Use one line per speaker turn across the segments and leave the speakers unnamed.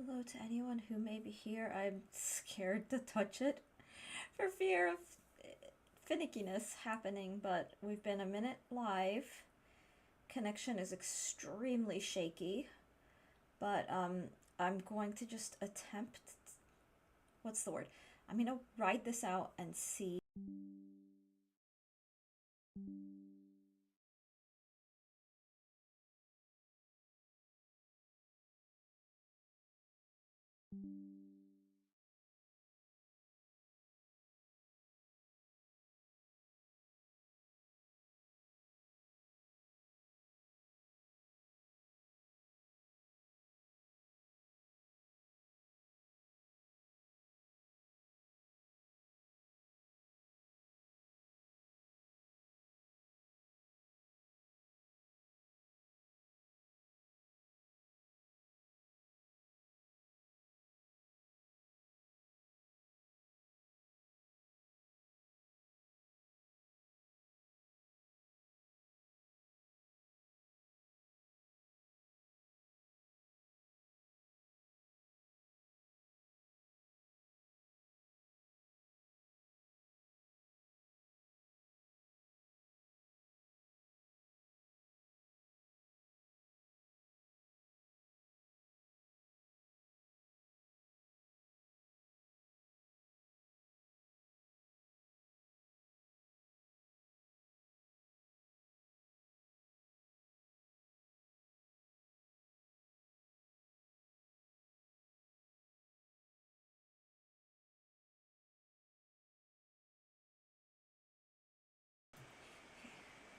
hello to anyone who may be here. I'm scared to touch it for fear of finickiness happening, but we've been a minute live. Connection is extremely shaky, but I'm going to just attempt. What's the word? I'm gonna ride this out and see.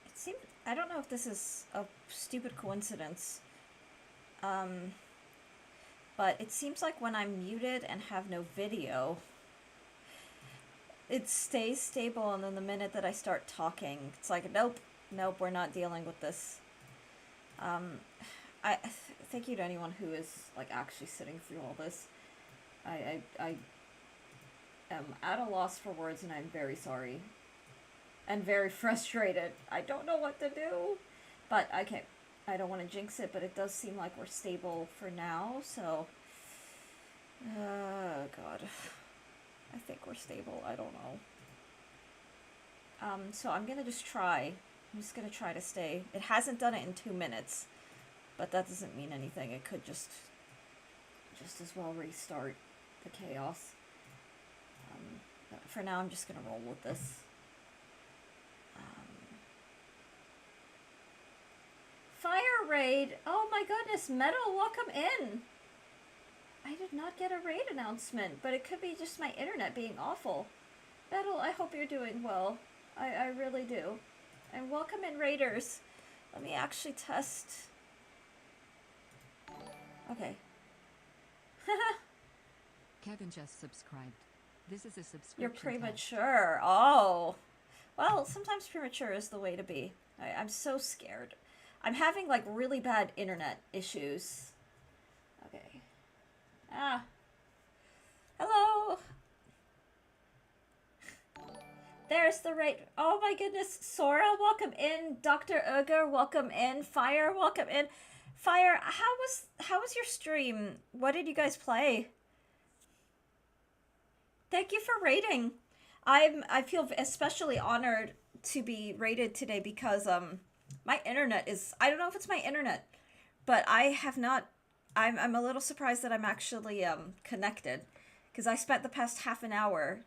It seems I don't know if this is a stupid coincidence, um, but it seems like when I'm muted and have no video, it stays stable, and then the minute that I start talking, it's like, nope, nope, we're not dealing with this. Um, thank you to anyone who is like actually sitting through all this. I am at a loss for words, and I'm very sorry and very frustrated. I don't know what to do, but okay, I don't want to jinx it, but it does seem like we're stable for now. So, God, I think we're stable. I don't know. So I'm gonna just try. I'm just gonna try to stay. It hasn't done it in 2 minutes, but that doesn't mean anything. It could just as well restart the chaos. For now, I'm just gonna roll with this. Fire raid! Oh my goodness, Metal, welcome in! I did not get a raid announcement, but it could be just my internet being awful. Metal, I hope you're doing well. I really do. And welcome in, raiders. Let me actually test. Okay.
Kevin just subscribed. This is a subscription.
You're premature. Oh. Well, sometimes premature is the way to be. I'm so scared. I'm having like really bad internet issues. Okay. Ah. Hello. There's the raid. Oh my goodness. Sora, welcome in. Dr. Uger, welcome in. Fire, welcome in. Fire, how was your stream? What did you guys play? Thank you for raiding. I feel especially honored to be rated today because my internet is, I don't know if it's my internet, but I have not, I'm a little surprised that I'm actually connected, because I spent the past half an hour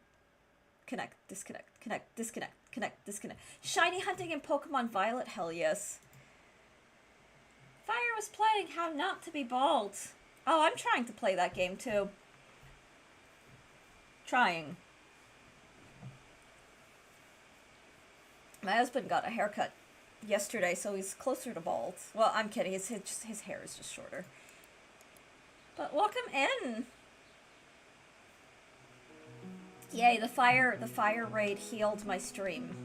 connect, disconnect, connect, disconnect, connect, disconnect. Shiny hunting in Pokemon Violet, hell yes. Fire was playing How Not to Be Bald. Oh, I'm trying to play that game too. Trying. My husband got a haircut yesterday, so he's closer to bald. Well, I'm kidding. His hair is just shorter. But welcome in. Yay, the fire raid healed my stream.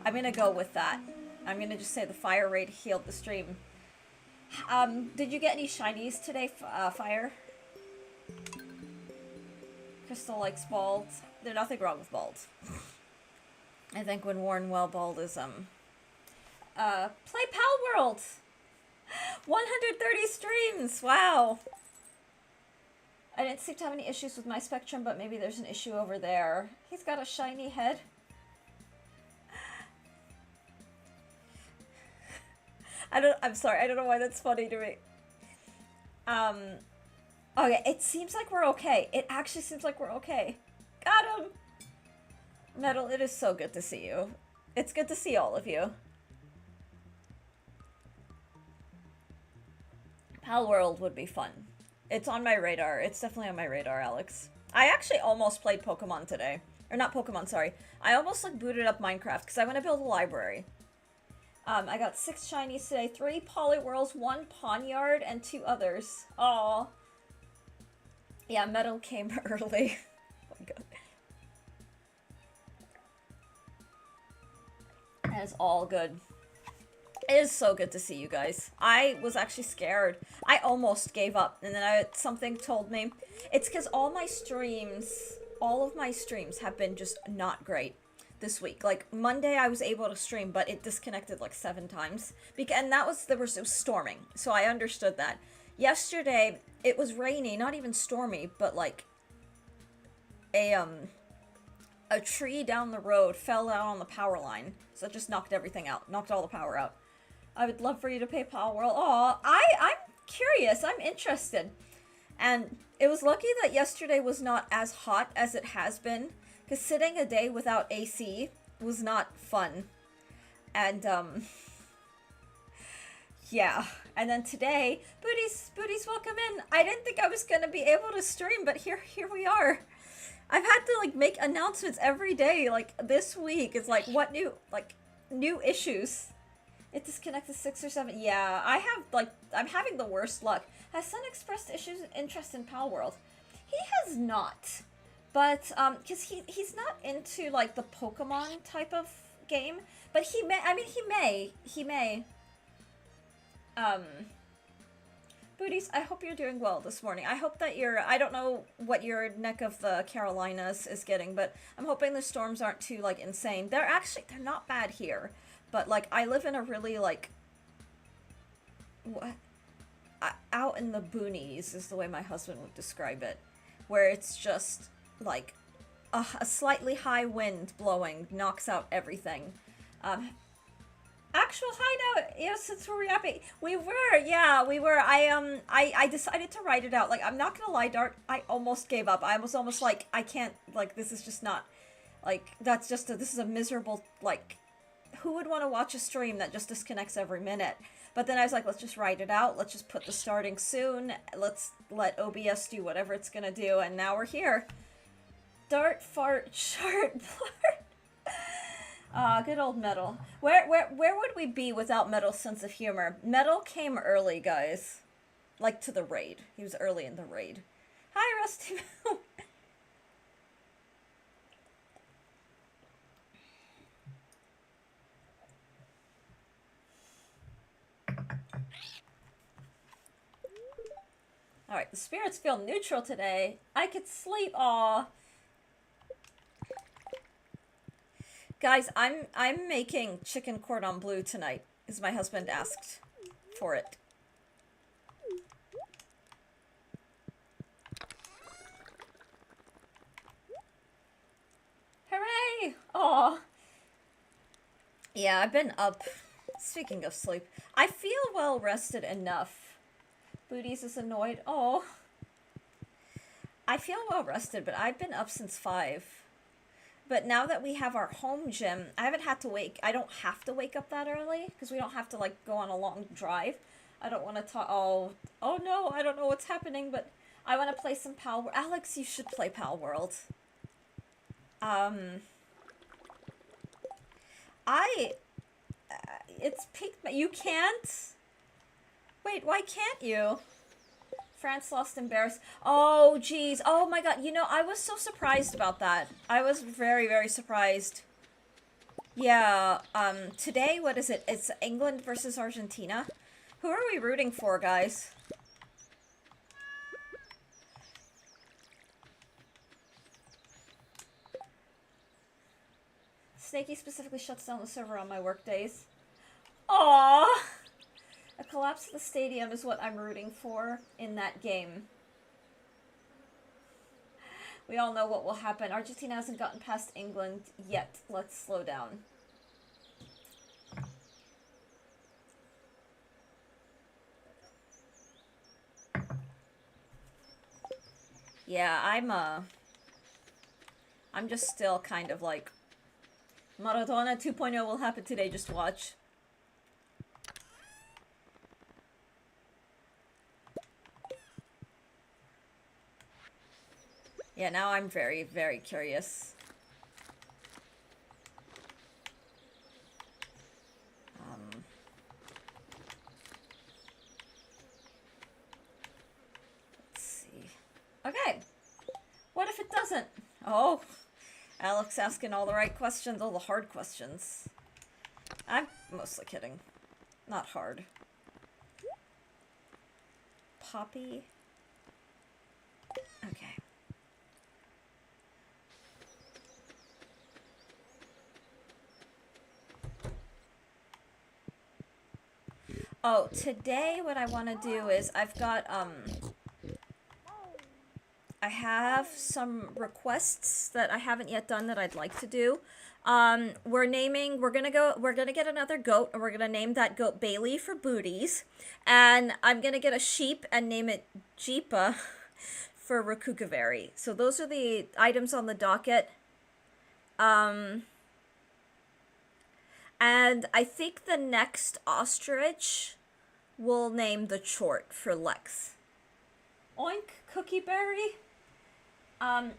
I'm gonna go with that. I'm gonna just say the fire raid healed the stream. Did you get any shinies today, Fire? Crystal likes bald. There's nothing wrong with bald. I think when worn well, bald is, play Pal World! 130 streams! Wow! I didn't seem to have any issues with my spectrum, but maybe there's an issue over there. He's got a shiny head. I'm sorry, I don't know why that's funny to me. Okay, it seems like we're okay. It actually seems like we're okay. Got him! Metal, it is so good to see you. It's good to see all of you. Pal World would be fun. It's on my radar. It's definitely on my radar, Alex. I actually almost played Pokemon today. Or not Pokemon, sorry. I almost like booted up Minecraft because I want to build a library. I got 6 shinies today, 3 Poliwhirls, 1 Pawniard, and 2 others. Aww. Yeah, Metal came early. Oh my god. That is all good. It is so good to see you guys. I was actually scared. I almost gave up, and then something told me. It's because all of my streams have been just not great this week. Like, Monday I was able to stream, but it disconnected like 7 times. And it was storming, so I understood that. Yesterday, it was rainy, not even stormy, but like, a tree down the road fell out on the power line, so it just knocked everything out, knocked all the power out. I would love for you to pay Pal World. Aw, I'm curious, I'm interested. And it was lucky that yesterday was not as hot as it has been, because sitting a day without AC was not fun. And, yeah. And then today, Booties, welcome in. I didn't think I was gonna be able to stream, but here we are. I've had to, like, make announcements every day, like, this week. It's like, what new issues? It disconnected 6 or 7. Yeah, I'm having the worst luck. Has Sun expressed interest in Pal World? He has not. But, because he's not into, like, the Pokemon type of game. But he may. Booties, I hope you're doing well this morning. I hope that I don't know what your neck of the Carolinas is getting, but I'm hoping the storms aren't too, like, insane. They're not bad here. But, like, I live in a really, like, out in the boonies is the way my husband would describe it. Where it's just, like, a slightly high wind blowing knocks out everything. Actual hideout, yeah, since we're happy. We were. I decided to write it out. Like, I'm not gonna lie, Dart, I almost gave up. I was almost like, I can't, like, this is just not, like, this is a miserable, like, who would want to watch a stream that just disconnects every minute? But then I was like, let's just write it out. Let's just put the starting soon. Let's let OBS do whatever it's gonna do. And now we're here. Dart, fart, shart, blart. Good old Metal. Where would we be without Metal's sense of humor? Metal came early, guys. Like, to the raid. He was early in the raid. Hi, Rusty. Alright, the spirits feel neutral today. I could sleep. Aw. Guys, I'm making chicken cordon bleu tonight, because my husband asked for it. Hooray! Aw. Yeah, I've been up. Speaking of sleep, I feel well rested enough. Booties is annoyed. Oh. I feel well rested, but I've been up since 5. But now that we have our home gym, I don't have to wake up that early, because we don't have to, like, go on a long drive. I don't want to talk. Oh no, I don't know what's happening, but I want to play some Pal World. Alex, you should play Pal World. It's peaked. You can't? Wait, why can't you? France lost embarrassed. Oh, jeez. Oh, my God. You know, I was so surprised about that. I was very, very surprised. Yeah, today, what is it? It's England versus Argentina. Who are we rooting for, guys? Snakey specifically shuts down the server on my work days. Aww! A collapse of the stadium is what I'm rooting for in that game. We all know what will happen. Argentina hasn't gotten past England yet. Let's slow down. Yeah, I'm just still kind of like, Maradona 2.0 will happen today, just watch. Yeah, now I'm very, very curious. Let's see. Okay. What if it doesn't? Oh, Alex asking all the right questions, all the hard questions. I'm mostly kidding. Not hard. Poppy. Okay. Oh, today what I want to do is I have some requests that I haven't yet done that I'd like to do. We're gonna get another goat, and we're gonna name that goat Bailey for booties. And I'm gonna get a sheep and name it Jeepa for Rakukavari. So those are the items on the docket. And I think the next ostrich will name the chort for Lex. Oink, Cookie Berry.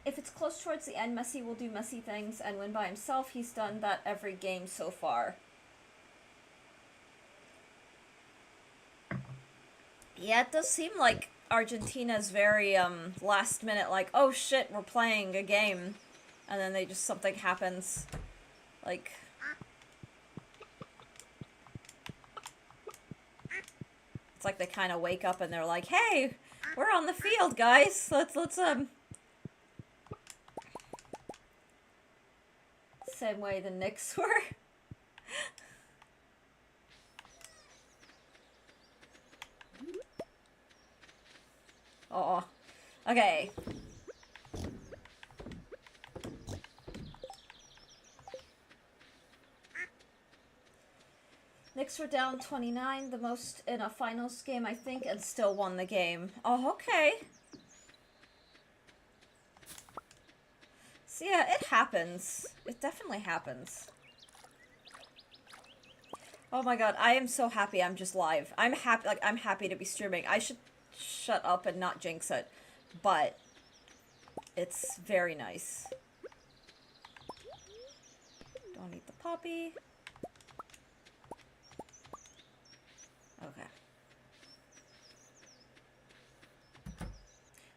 If it's close towards the end, Messi will do messy things and win by himself. He's done that every game so far. Yeah, it does seem like Argentina's very, last minute, like, oh shit, we're playing a game. And then something happens. Like... It's like they kind of wake up and they're like, hey, we're on the field, guys. Let's Same way the Knicks were. Oh, okay. Knicks were down 29, the most in a finals game, I think, and still won the game. Oh, okay. So yeah, it happens. It definitely happens. Oh my god, I am so happy I'm just live. I'm happy to be streaming. I should shut up and not jinx it, but it's very nice. Don't eat the poppy. Okay.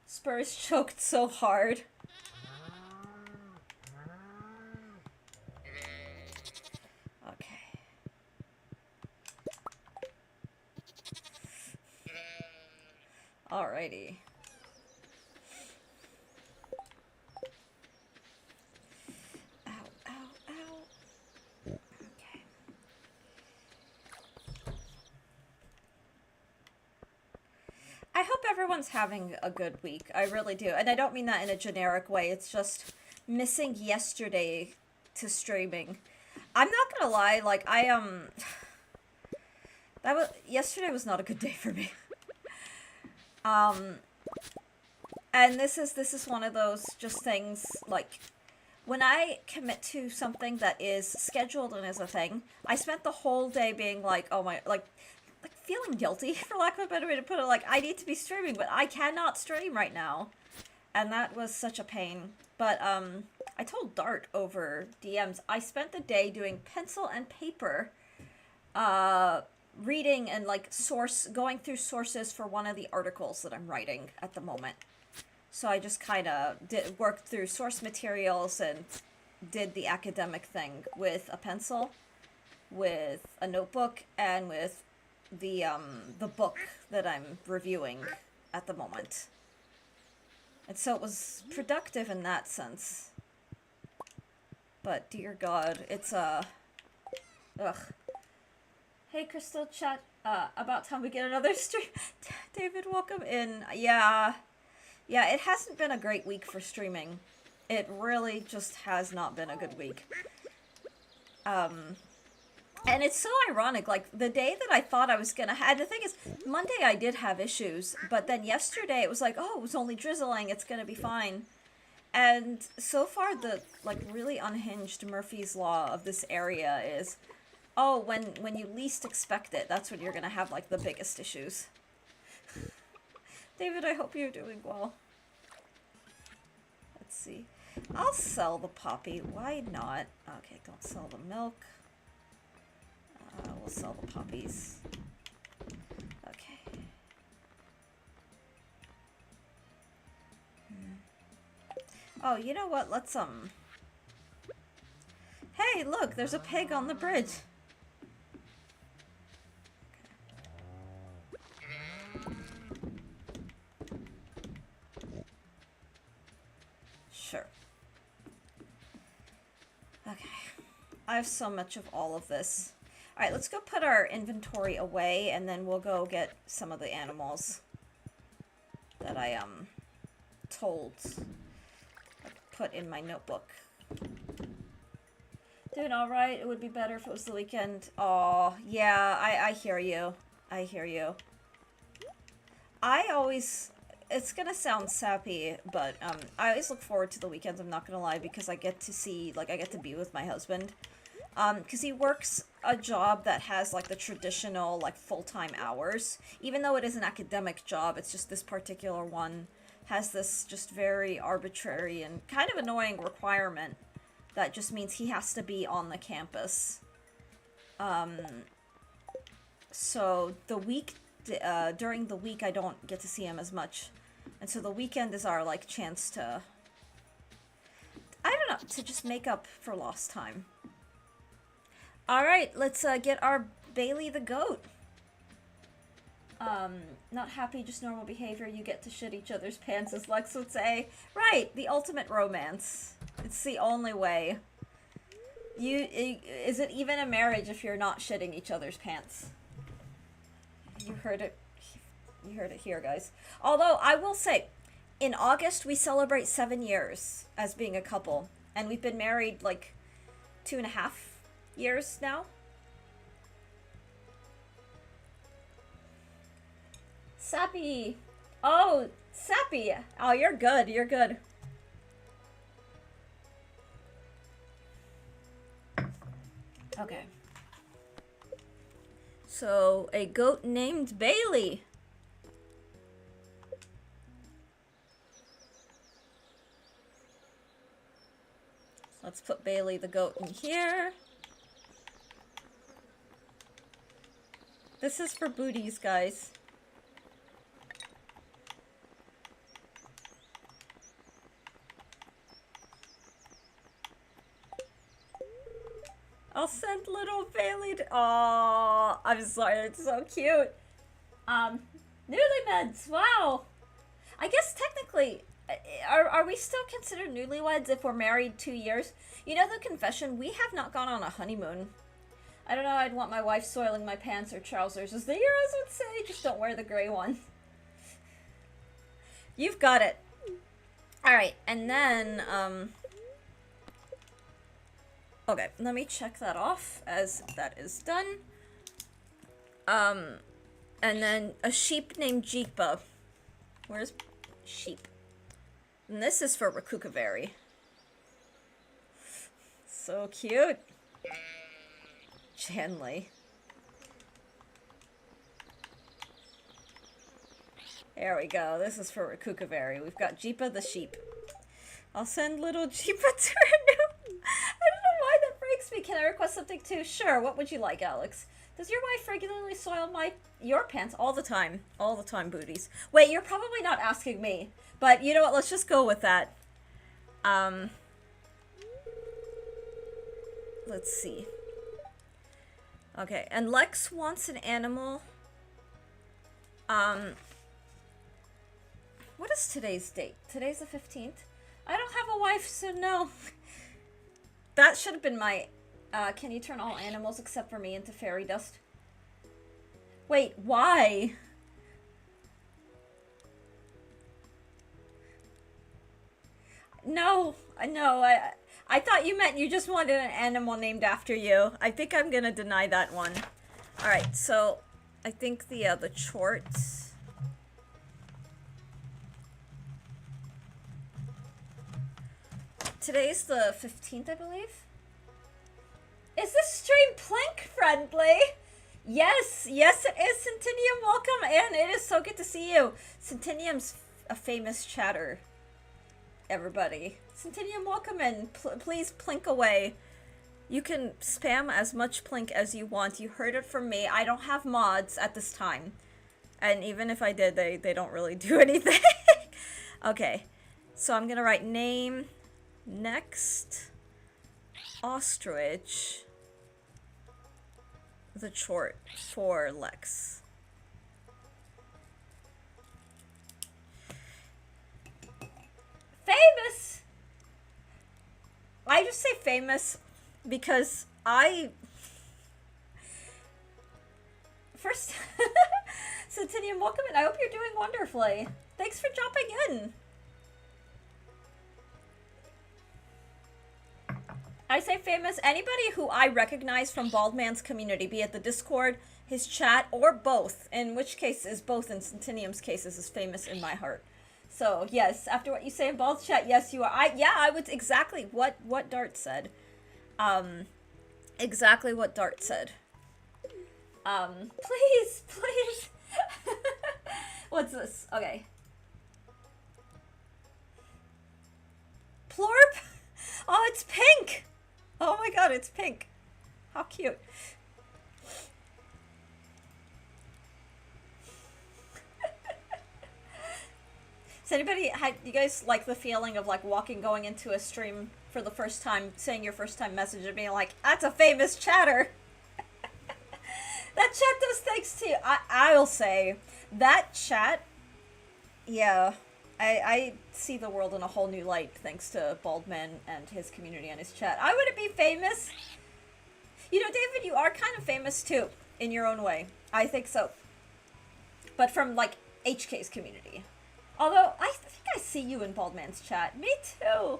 Spurs choked so hard. Okay. Alrighty. Ow, ow, ow. Okay. I hope everyone's having a good week. I really do. And I don't mean that in a generic way. It's just missing yesterday to streaming. I'm not gonna lie, like, yesterday was not a good day for me. And this is one of those just things, like, when I commit to something that is scheduled and is a thing, I spent the whole day being like, oh my, like feeling guilty, for lack of a better way to put it, like, I need to be streaming, but I cannot stream right now. And that was such a pain. But, I told Dart over DMs, I spent the day doing pencil and paper, reading and, like, going through sources for one of the articles that I'm writing at the moment. So I just kind of worked through source materials and did the academic thing with a pencil, with a notebook, and with the book that I'm reviewing at the moment. And so it was productive in that sense. But dear God, it's ugh. Hey Crystal, chat, about time we get another stream. David, welcome in. Yeah, Yeah, it hasn't been a great week for streaming. It really just has not been a good week. And it's so ironic, like, the day that I thought I was gonna have, the thing is, Monday I did have issues, but then yesterday it was like, oh, it was only drizzling, it's gonna be fine. And so far, the, like, really unhinged Murphy's Law of this area is, oh, when you least expect it, that's when you're gonna have, like, the biggest issues. David, I hope you're doing well. Let's see. I'll sell the poppy. Why not? Okay, don't sell the milk. We'll sell the poppies. Okay. Oh, you know what? Let's, Hey, look! There's a pig on the bridge! Sure. Okay. I have so much of all of this. Alright, let's go put our inventory away, and then we'll go get some of the animals that I, told put in my notebook. Doing alright. It would be better if it was the weekend. Aw, yeah, I hear you. I hear you. I always... It's gonna sound sappy, but, I always look forward to the weekends, I'm not gonna lie, because I get to see, like, I get to be with my husband. Because he works a job that has, like, the traditional, like, full-time hours. Even though it is an academic job, it's just this particular one has this just very arbitrary and kind of annoying requirement that just means he has to be on the campus. So the week, during the week I don't get to see him as much. And so the weekend is our, like, chance to, I don't know, to just make up for lost time. Alright, let's get our Bailey the goat. Not happy, just normal behavior. You get to shit each other's pants, as Lex would say. Right, the ultimate romance. It's the only way. Is it even a marriage if you're not shitting each other's pants? You heard it. You heard it here, guys. Although, I will say, in August, we celebrate 7 years as being a couple. And we've been married, like, 2.5 years now. Sappy! Oh, Sappy! Oh, you're good, you're good. Okay. So, a goat named Bailey. Let's put Bailey the goat in here. This is for booties, guys. I'll send little Bailey to— Aww, I'm sorry, it's so cute. Newlyweds, wow. I guess technically, are we still considered newlyweds if we're married 2 years? You know the confession, we have not gone on a honeymoon. I don't know, I'd want my wife soiling my pants or trousers, as the Euros would say, just don't wear the gray one. You've got it. Alright, and then, okay, let me check that off as that is done. And then a sheep named Jeepa. Where's sheep? And this is for Rakukavari. So cute. Janley. There we go. This is for Rakukavari. We've got Jeepa the sheep. I'll send little Jeepa to her new... I don't know why that breaks me. Can I request something too? Sure. What would you like, Alex? Does your wife regularly soil your pants? All the time. All the time, booties. Wait, you're probably not asking me. But you know what? Let's just go with that. Let's see. Okay, and Lex wants an animal. What is today's date? Today's the 15th? I don't have a wife, so no. That should have been my, can you turn all animals except for me into fairy dust? Wait, why? No, no, I thought you meant you just wanted an animal named after you. I think I'm gonna deny that one. All right, so I think the chort. Today's the 15th, I believe. Is this stream Plink friendly? Yes, yes it is. Centinium, welcome in. It is so good to see you. Centinium's a famous chatter. Everybody. Centinium, welcome in. Please plink away. You can spam as much plink as you want. You heard it from me. I don't have mods at this time. And even if I did, they don't really do anything. Okay. So I'm gonna write name next ostrich the chort for Lex. Famous! I just say famous because First, Centinium, welcome in. I hope you're doing wonderfully. Thanks for dropping in. I say famous. Anybody who I recognize from Baldman's community, be it the Discord, his chat, or both, in which case is both in Centinium's cases, is famous in my heart. So, yes, after what you say in Bald's chat, yes, you are. I would exactly what Dart said. Exactly what Dart said. Please. What's this? Okay. Plorp? Oh, it's pink! Oh my god, it's pink. How cute. Does anybody, you guys like the feeling of like going into a stream for the first time, saying your first time message and being like, that's a famous chatter? That chat does thanks to you. I'll say, that chat, yeah, I see the world in a whole new light thanks to Baldman and his community and his chat. I wouldn't be famous. You know, David, you are kind of famous too, in your own way. I think so. But from, like, HK's community. Although, I think I see you in Baldman's chat. Me too.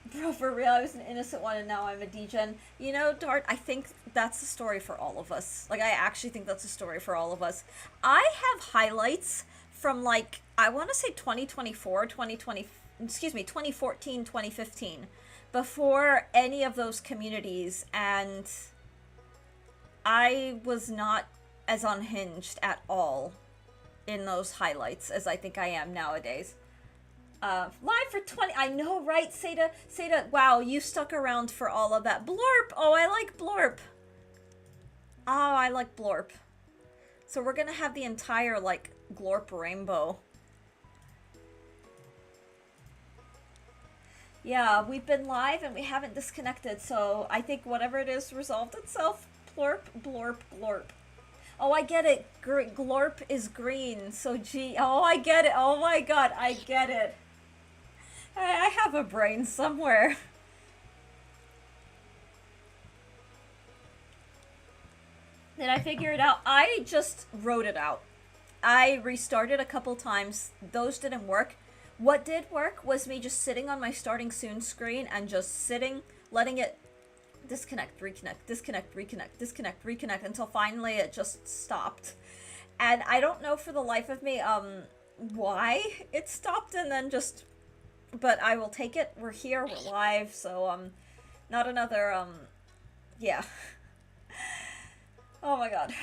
Bro, for real, I was an innocent one and now I'm a degen. You know, Dart, I think that's a story for all of us. Like, I actually think that's a story for all of us. I have highlights from, like, I want to say 2014, 2015, before any of those communities, and I was not as unhinged at all in those highlights as I think I am nowadays. Live for 20, I know, right, Seda, wow, you stuck around for all of that. Blorp, oh, I like Blorp. Oh, I like Blorp. So we're gonna have the entire, like, Glorp rainbow. Yeah, we've been live and we haven't disconnected, so I think whatever it is resolved itself. Blorp, blorp, glorp. Oh, I get it. Glorp is green, so G. Oh, I get it. Oh my god, I get it. I have a brain somewhere. Did I figure it out? I just wrote it out. I restarted a couple times. Those didn't work. What did work was me just sitting on my starting soon screen and just sitting, letting it disconnect, reconnect, disconnect, reconnect, disconnect, reconnect, until finally it just stopped. And I don't know for the life of me why it stopped and then just, but I will take it. We're here, we're live, so not another yeah. Oh my god.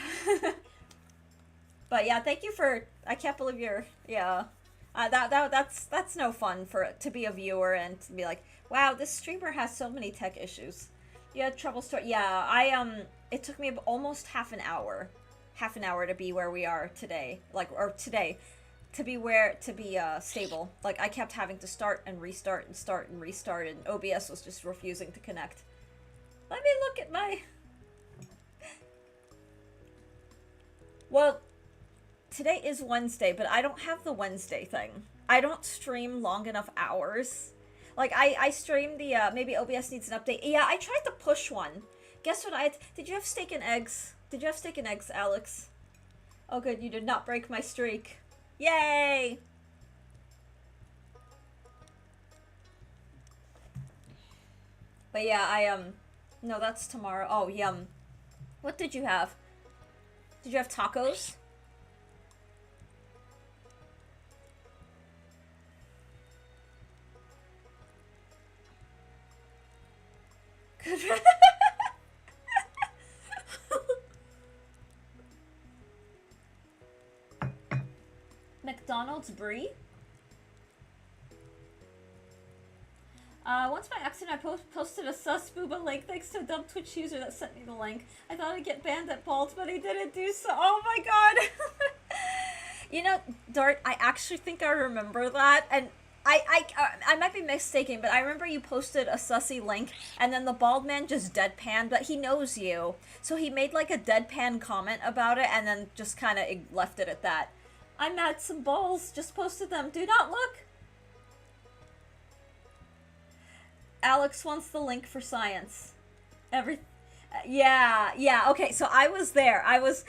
But yeah, thank you for, I can't believe you're, yeah. That's no fun for it to be a viewer and to be like, wow, this streamer has so many tech issues. You had trouble yeah, it took me almost half an hour to be where we are today, like, or today, to be stable. Like, I kept having to start and restart and start and restart, and OBS was just refusing to connect. Let me look at my, well, today is Wednesday, but I don't have the Wednesday thing. I don't stream long enough hours. Like, I stream the, maybe OBS needs an update. Yeah, I tried to push one. Guess what did you have steak and eggs? Did you have steak and eggs, Alex? Oh good, you did not break my streak. Yay! But yeah, no, that's tomorrow. Oh, yum. What did you have? Did you have tacos? Good. McDonald's brie? Once by accident, I posted a sus booba link thanks to a dumb Twitch user that sent me the link. I thought I'd get banned at Balt, but he didn't do so. Oh my god! You know, Dart, I actually think I remember that, and I might be mistaken, but I remember you posted a sussy link, and then the bald man just deadpanned, but he knows you. So he made like a deadpan comment about it, and then just kind of left it at that. I'm at some balls, just posted them. Do not look! Alex wants the link for science. Yeah, okay, so I was there. I was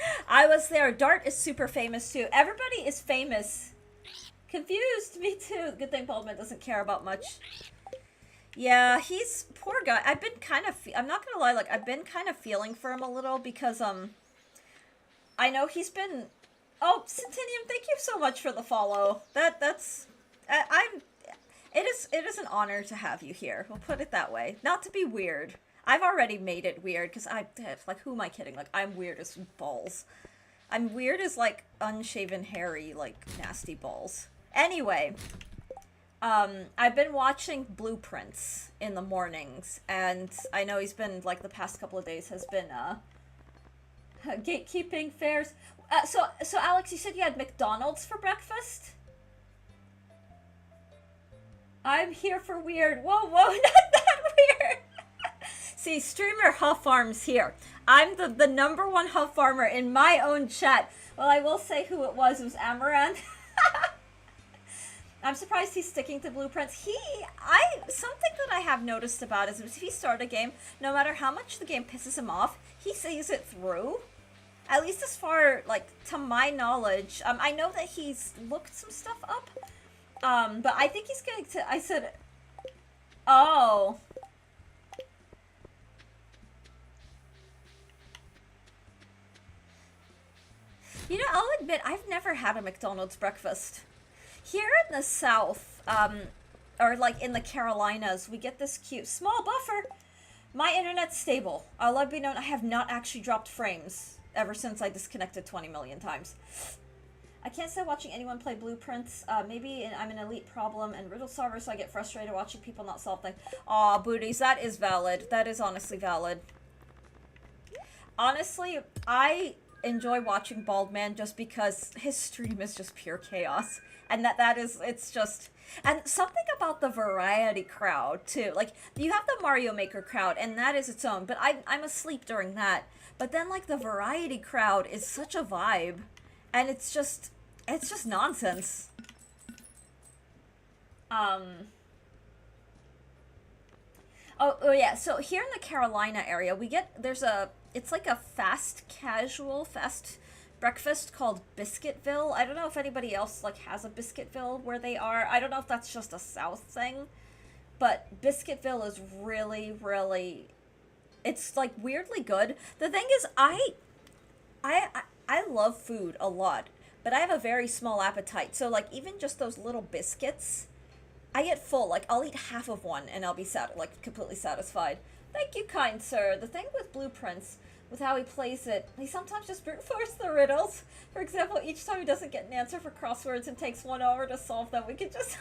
there. Dart is super famous too. Everybody is famous. Confused, me too. Good thing Baldwin doesn't care about much. Yeah, he's poor guy. I've been kind of I'm not gonna lie, like I've been kind of feeling for him a little because I know he's been. Oh, Centinium, thank you so much for the follow. That's I'm it is an honor to have you here. We'll put it that way. Not to be weird. I've already made it weird because like, who am I kidding? Like, I'm weird as balls. I'm weird as like unshaven, hairy, like nasty balls. Anyway, I've been watching Blueprints in the mornings, and I know he's been like the past couple of days has been gatekeeping fairs. So Alex, you said you had McDonald's for breakfast? I'm here for weird. Whoa, not that weird. See, streamer Huff Farms here. I'm the number one Huff Farmer in my own chat. Well, I will say who it was. It was Amaranth. I'm surprised he's sticking to Blueprints. Something that I have noticed about is if he starts a game, no matter how much the game pisses him off, he sees it through. At least as far, like, to my knowledge. I know that he's looked some stuff up. But I think he's going to, I said, oh. You know, I'll admit, I've never had a McDonald's breakfast. Here in the South, or like in the Carolinas, we get this cute small buffer. My internet's stable. I'll let be known, I have not actually dropped frames ever since I disconnected 20 million times. I can't stand watching anyone play Blueprints. Maybe I'm an elite problem and riddle solver, so I get frustrated watching people not solve things. Aw, booties, that is valid. That is honestly valid. Honestly, I enjoy watching Bald Man just because his stream is just pure chaos. And it's just... And something about the variety crowd, too. Like, you have the Mario Maker crowd, and that is its own, but I'm asleep during that. But then, like, the variety crowd is such a vibe. And it's just nonsense. Oh yeah, so here in the Carolina area, it's like a fast breakfast called Biscuitville. I don't know if anybody else, like, has a Biscuitville where they are. I don't know if that's just a South thing. But Biscuitville is really, really... It's, like, weirdly good. The thing is, I love food a lot, but I have a very small appetite. So, like, even just those little biscuits, I get full. Like, I'll eat half of one and I'll be completely satisfied. Thank you, kind sir. The thing with Blueprints, with how he plays it, he sometimes just brute force the riddles. For example, each time he doesn't get an answer for crosswords and takes 1 hour to solve them, we could just...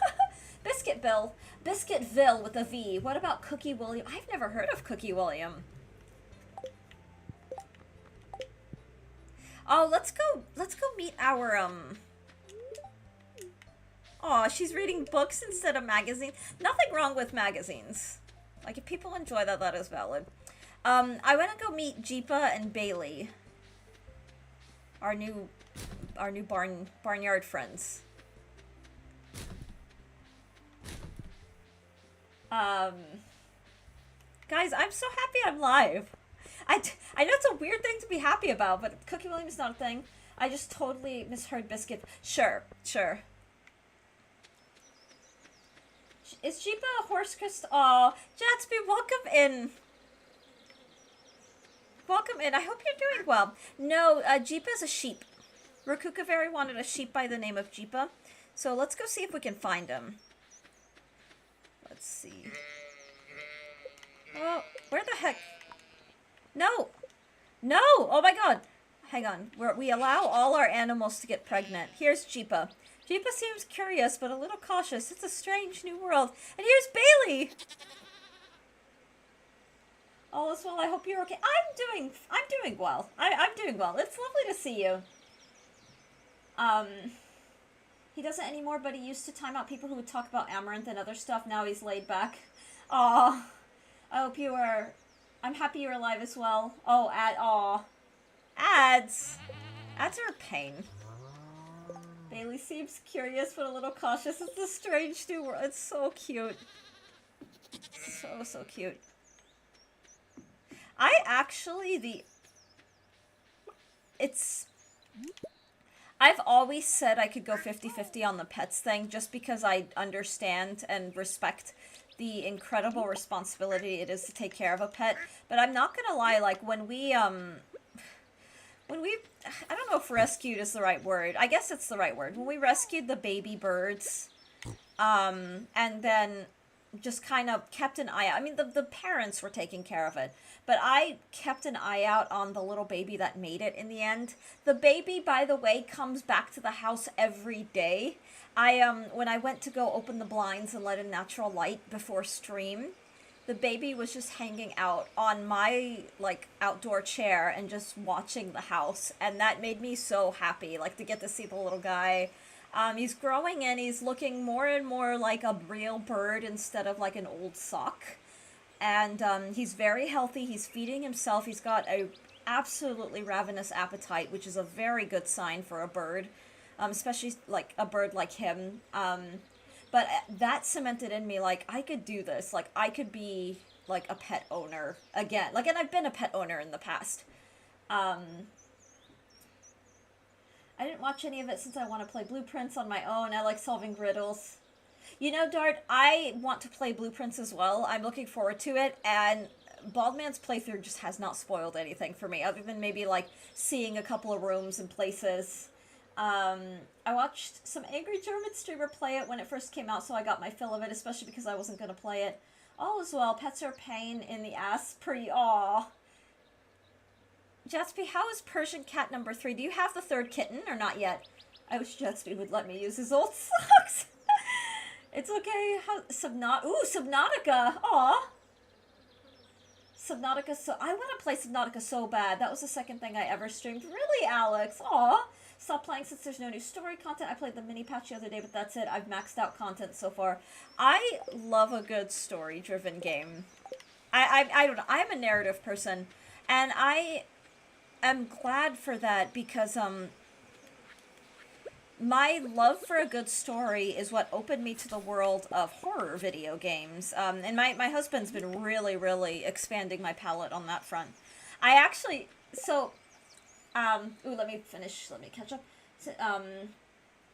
Biscuitville with a V. What about Cookie William? I've never heard of Cookie William. Oh, let's go meet our, Aw, she's reading books instead of magazines. Nothing wrong with magazines. Like, if people enjoy that, that is valid. I want to go meet Jeepa and Bailey. Our new barnyard friends. Guys, I'm so happy I'm live. I know it's a weird thing to be happy about, but Cookie William is not a thing. I just totally misheard Biscuit. Sure. Is Jeepa a horse crystal? Aw, Jatsby, welcome in. Welcome in. I hope you're doing well. No, Jeepa's a sheep. Rakuka very wanted a sheep by the name of Jeepa. So let's go see if we can find him. Let's see. Oh, where the heck? No! No! Oh my god! Hang on. We allow all our animals to get pregnant. Here's Jeepa. Jeepa seems curious, but a little cautious. It's a strange new world. And here's Bailey! All is well. I hope you're okay. I'm doing well. I'm doing well. It's lovely to see you. He doesn't anymore, but he used to time out people who would talk about Amaranth and other stuff. Now he's laid back. Aw. I hope you are... I'm happy you're alive as well. Oh, aw. Ads. Ads are a pain. Bailey seems curious, but a little cautious. It's a strange new world. It's so cute. So cute. I've always said I could go 50-50 on the pets thing just because I understand and respect the incredible responsibility it is to take care of a pet. But I'm not gonna lie, like, when we, I don't know if rescued is the right word. I guess it's the right word. When we rescued the baby birds, and then just kind of kept an eye out. I mean, the parents were taking care of it, but I kept an eye out on the little baby that made it in the end. The baby, by the way, comes back to the house every day. When I went to go open the blinds and let in natural light before stream, the baby was just hanging out on my, like, outdoor chair and just watching the house, and that made me so happy, like, to get to see the little guy. He's growing and he's looking more and more like a real bird instead of like an old sock. And he's very healthy. He's feeding himself. He's got a absolutely ravenous appetite, which is a very good sign for a bird, especially like a bird like him. But that cemented in me, like, I could do this. Like, I could be like a pet owner again. Like, and I've been a pet owner in the past. I didn't watch any of it since I want to play Blueprints on my own. I like solving riddles. You know, Dart, I want to play Blueprints as well. I'm looking forward to it, and Baldman's playthrough just has not spoiled anything for me, other than maybe, like, seeing a couple of rooms and places. I watched some angry German streamer play it when it first came out, so I got my fill of it, especially because I wasn't going to play it. All is well. Pets are a pain in the ass. Aw. Jatsby, how is Persian cat number 3? Do you have the third kitten or not yet? I wish Jatsby would let me use his old socks. It's okay. Subnautica. Aw. Subnautica. I want to play Subnautica so bad. That was the second thing I ever streamed. Really, Alex? Aw. Stop playing since there's no new story content. I played the mini patch the other day, but that's it. I've maxed out content so far. I love a good story-driven game. I don't know. I'm a narrative person, and I'm glad for that because my love for a good story is what opened me to the world of horror video games. And my husband's been really expanding my palette on that front. I actually, let me finish, let me catch up. So,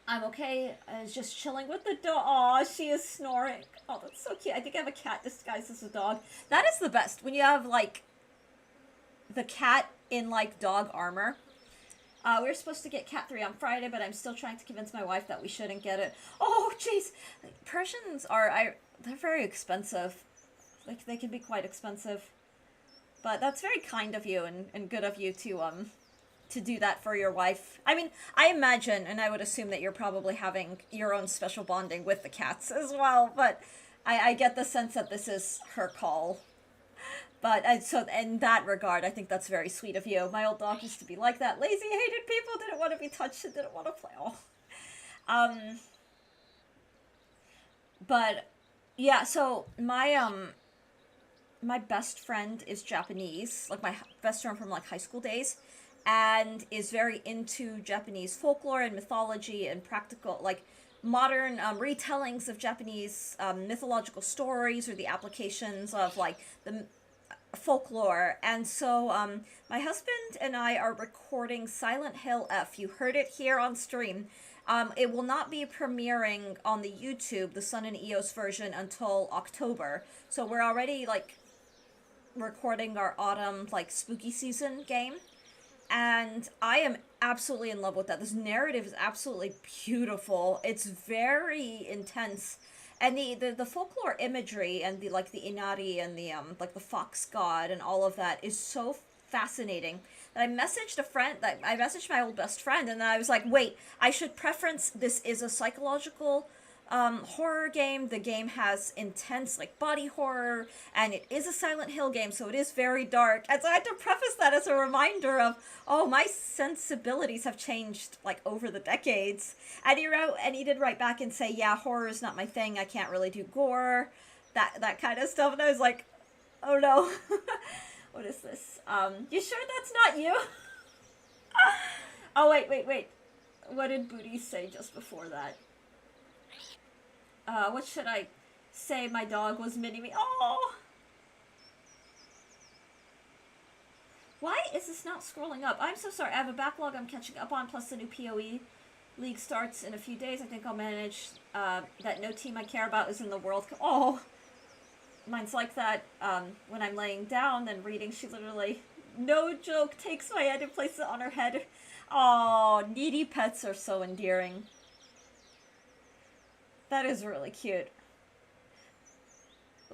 I'm okay. I was just chilling with the dog. Aw, she is snoring. Oh, that's so cute. I think I have a cat disguised as a dog. That is the best. When you have, like, the cat in, like, dog armor. We were supposed to get Cat 3 on Friday, but I'm still trying to convince my wife that we shouldn't get it. Oh, jeez. Persians they're very expensive. Like, they can be quite expensive. But that's very kind of you and good of you to do that for your wife. I mean, I imagine, and I would assume that you're probably having your own special bonding with the cats as well, but I get the sense that this is her call. But, so in that regard, I think that's very sweet of you. My old dog used to be like that. Lazy, hated people, didn't want to be touched, and didn't want to play. Oh. But, yeah, so my best friend is Japanese. Like, my best friend from, like, high school days. And is very into Japanese folklore and mythology and practical, like, modern retellings of Japanese mythological stories or the applications of, like, the folklore. And so my husband and I are recording Silent Hill F. You heard it here on stream. It will not be premiering on the YouTube, the Sun and Eos version, until October. So we're already like recording our autumn like spooky season game, and I am absolutely in love with that. This narrative is absolutely beautiful. It's very intense, and the folklore imagery and the like the Inari and the like the fox god and all of that is so fascinating that I messaged my old best friend, and then I was like, wait, I should preference this is a psychological horror game. The game has intense like body horror, and it is a Silent Hill game, so it is very dark. And so I had to preface that as a reminder of, oh, my sensibilities have changed like over the decades. And he wrote, and he did write back and say, yeah, horror is not my thing. I can't really do gore, that kind of stuff. And I was like, oh no. What is this? You sure that's not you? Oh, wait. What did Booty say just before that? What should I say? My dog was mini me. Oh! Why is this not scrolling up? I'm so sorry. I have a backlog I'm catching up on, plus the new PoE League starts in a few days. I think I'll manage that no team I care about is in the World Cup. Oh! Mine's like that when I'm laying down and reading. She literally, no joke, takes my head and places it on her head. Oh, needy pets are so endearing. That is really cute.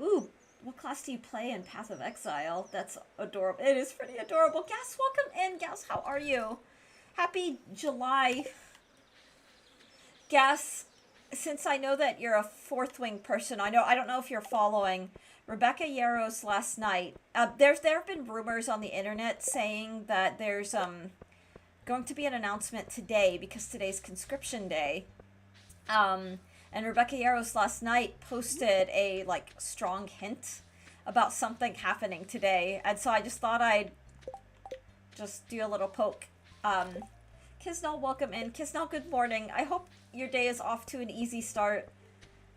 Ooh, what class do you play in Path of Exile? That's adorable. It is pretty adorable. Gas, welcome in. Gas, how are you? Happy July. Gas, since I know that you're a Fourth Wing person, I don't know if you're following Rebecca Yarros last night. There have been rumors on the internet saying that there's going to be an announcement today because today's conscription day. And Rebecca Yarros last night posted a like strong hint about something happening today, and so I just thought I'd just do a little poke. Kisnell, welcome in. Kisnell, good morning. I hope your day is off to an easy start.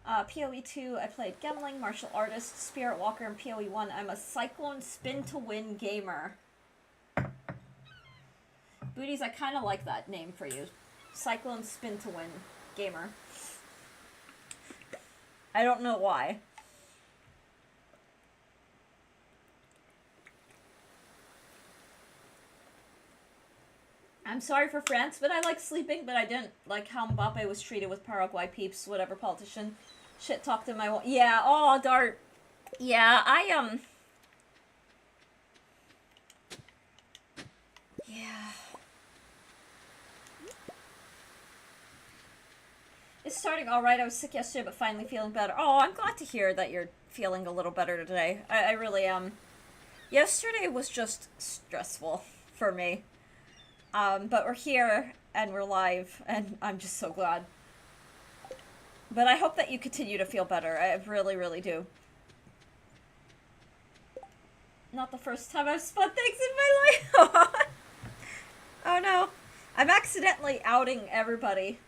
PoE 2, I played Gemling, Martial Artist, Spirit Walker, and PoE 1. I'm a Cyclone Spin to Win gamer. Booties, I kind of like that name for you. Cyclone Spin to Win gamer. I don't know why. I'm sorry for France, but I like sleeping, but I didn't like how Mbappe was treated with Paraguay peeps, whatever politician shit talked in my... Yeah, oh, Dart. Yeah, Yeah. It's starting alright. I was sick yesterday, but finally feeling better. Oh, I'm glad to hear that you're feeling a little better today. I really am. Yesterday was just stressful for me. But we're here, and we're live, and I'm just so glad. But I hope that you continue to feel better. I really, really do. Not the first time I've spun things in my life. Oh no. I'm accidentally outing everybody.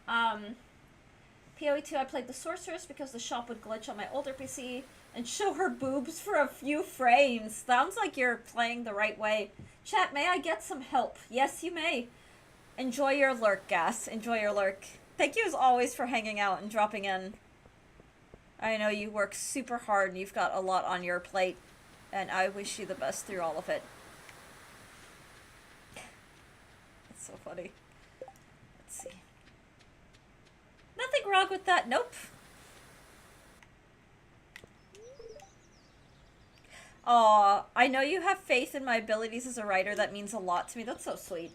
PoE 2, I played the Sorceress because the shop would glitch on my older PC and show her boobs for a few frames. Sounds like you're playing the right way. Chat, may I get some help? Yes, you may. Enjoy your lurk, Gas. Enjoy your lurk. Thank you as always for hanging out and dropping in. I know you work super hard and you've got a lot on your plate, and I wish you the best through all of it. It's so funny. Let's see. Nothing wrong with that. Nope. Aw, I know you have faith in my abilities as a writer. That means a lot to me. That's so sweet.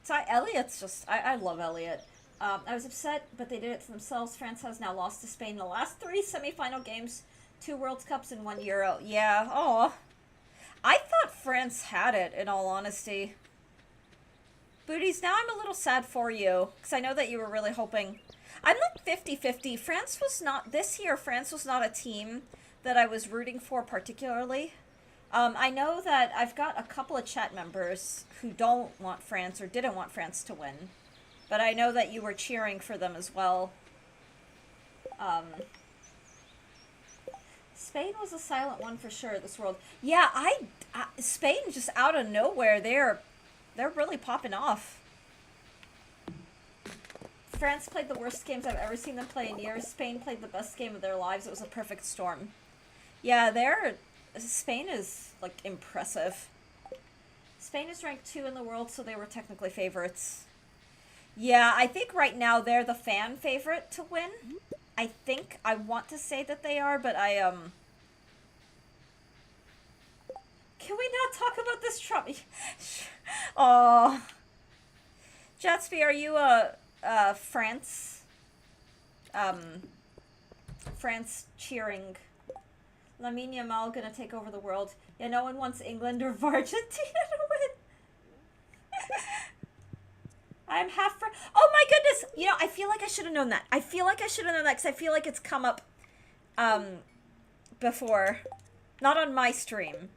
So Elliot's just... I love Elliot. I was upset, but they did it to themselves. France has now lost to Spain in the last 3 semi-final games. 2 World Cups and 1 Euro. Yeah, aw. I thought France had it, in all honesty. Booties, now I'm a little sad for you, because I know that you were really hoping... I'm like 50-50. France was not... This year, France was not a team that I was rooting for particularly. I know that I've got a couple of chat members who don't want France or didn't want France to win. But I know that you were cheering for them as well. Spain was a silent one for sure this world. Yeah, Spain just out of nowhere, they're really popping off. France played the worst games I've ever seen them play in years. Spain played the best game of their lives. It was a perfect storm. Yeah, Spain is, like, impressive. Spain is ranked 2 in the world, so they were technically favorites. Yeah, I think right now they're the fan favorite to win. I think. I want to say that they are, but Can we not talk about this Trump? Oh. Jatsby, are you France? France cheering. Lamine Yamal gonna take over the world. Yeah, no one wants England or Argentina to win. I'm half French. Oh my goodness! You know, I feel like I should have known that. I feel like I should have known that because I feel like it's come up before. Not on my stream.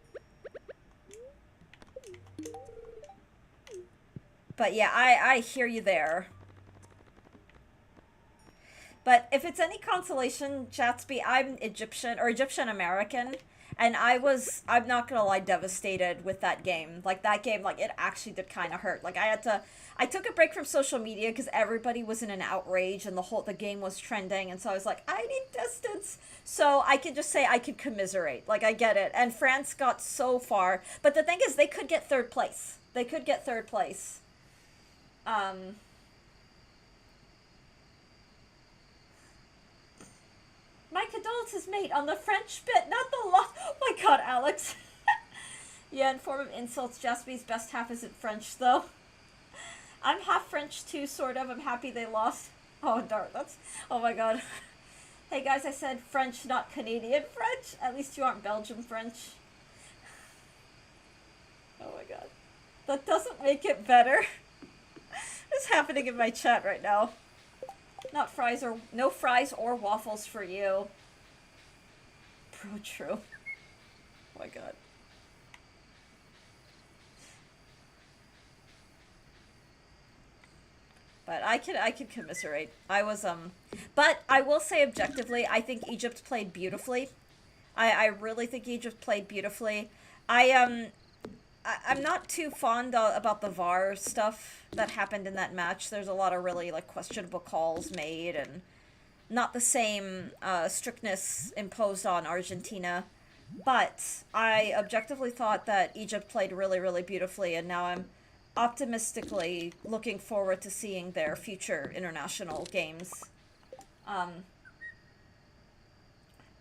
But yeah, I hear you there. But if it's any consolation, Chatsby, I'm Egyptian, or Egyptian American, and I'm not gonna lie, devastated with that game. Like, that game, like, it actually did kind of hurt. Like, I took a break from social media because everybody was in an outrage and the game was trending, and so I was like, I need distance. So I can just say I could commiserate. Like, I get it. And France got so far, but the thing is, they could get third place. They could get third place. My condolences, mate, on the French bit, not the loss. Oh my god, Alex. Yeah, in form of insults, Jaspy's best half isn't French, though. I'm half French, too, sort of. I'm happy they lost. Oh, darn, that's... Oh my god. Hey, guys, I said French, not Canadian French. At least you aren't Belgian French. Oh my god. That doesn't make it better. What's happening in my chat right now? No fries or waffles for you. Bro, true. Oh my god. But I could commiserate. But I will say objectively, I think Egypt played beautifully. I really think Egypt played beautifully. I'm not too fond about the VAR stuff that happened in that match. There's a lot of really, like, questionable calls made and not the same strictness imposed on Argentina. But I objectively thought that Egypt played really, really beautifully, and now I'm optimistically looking forward to seeing their future international games.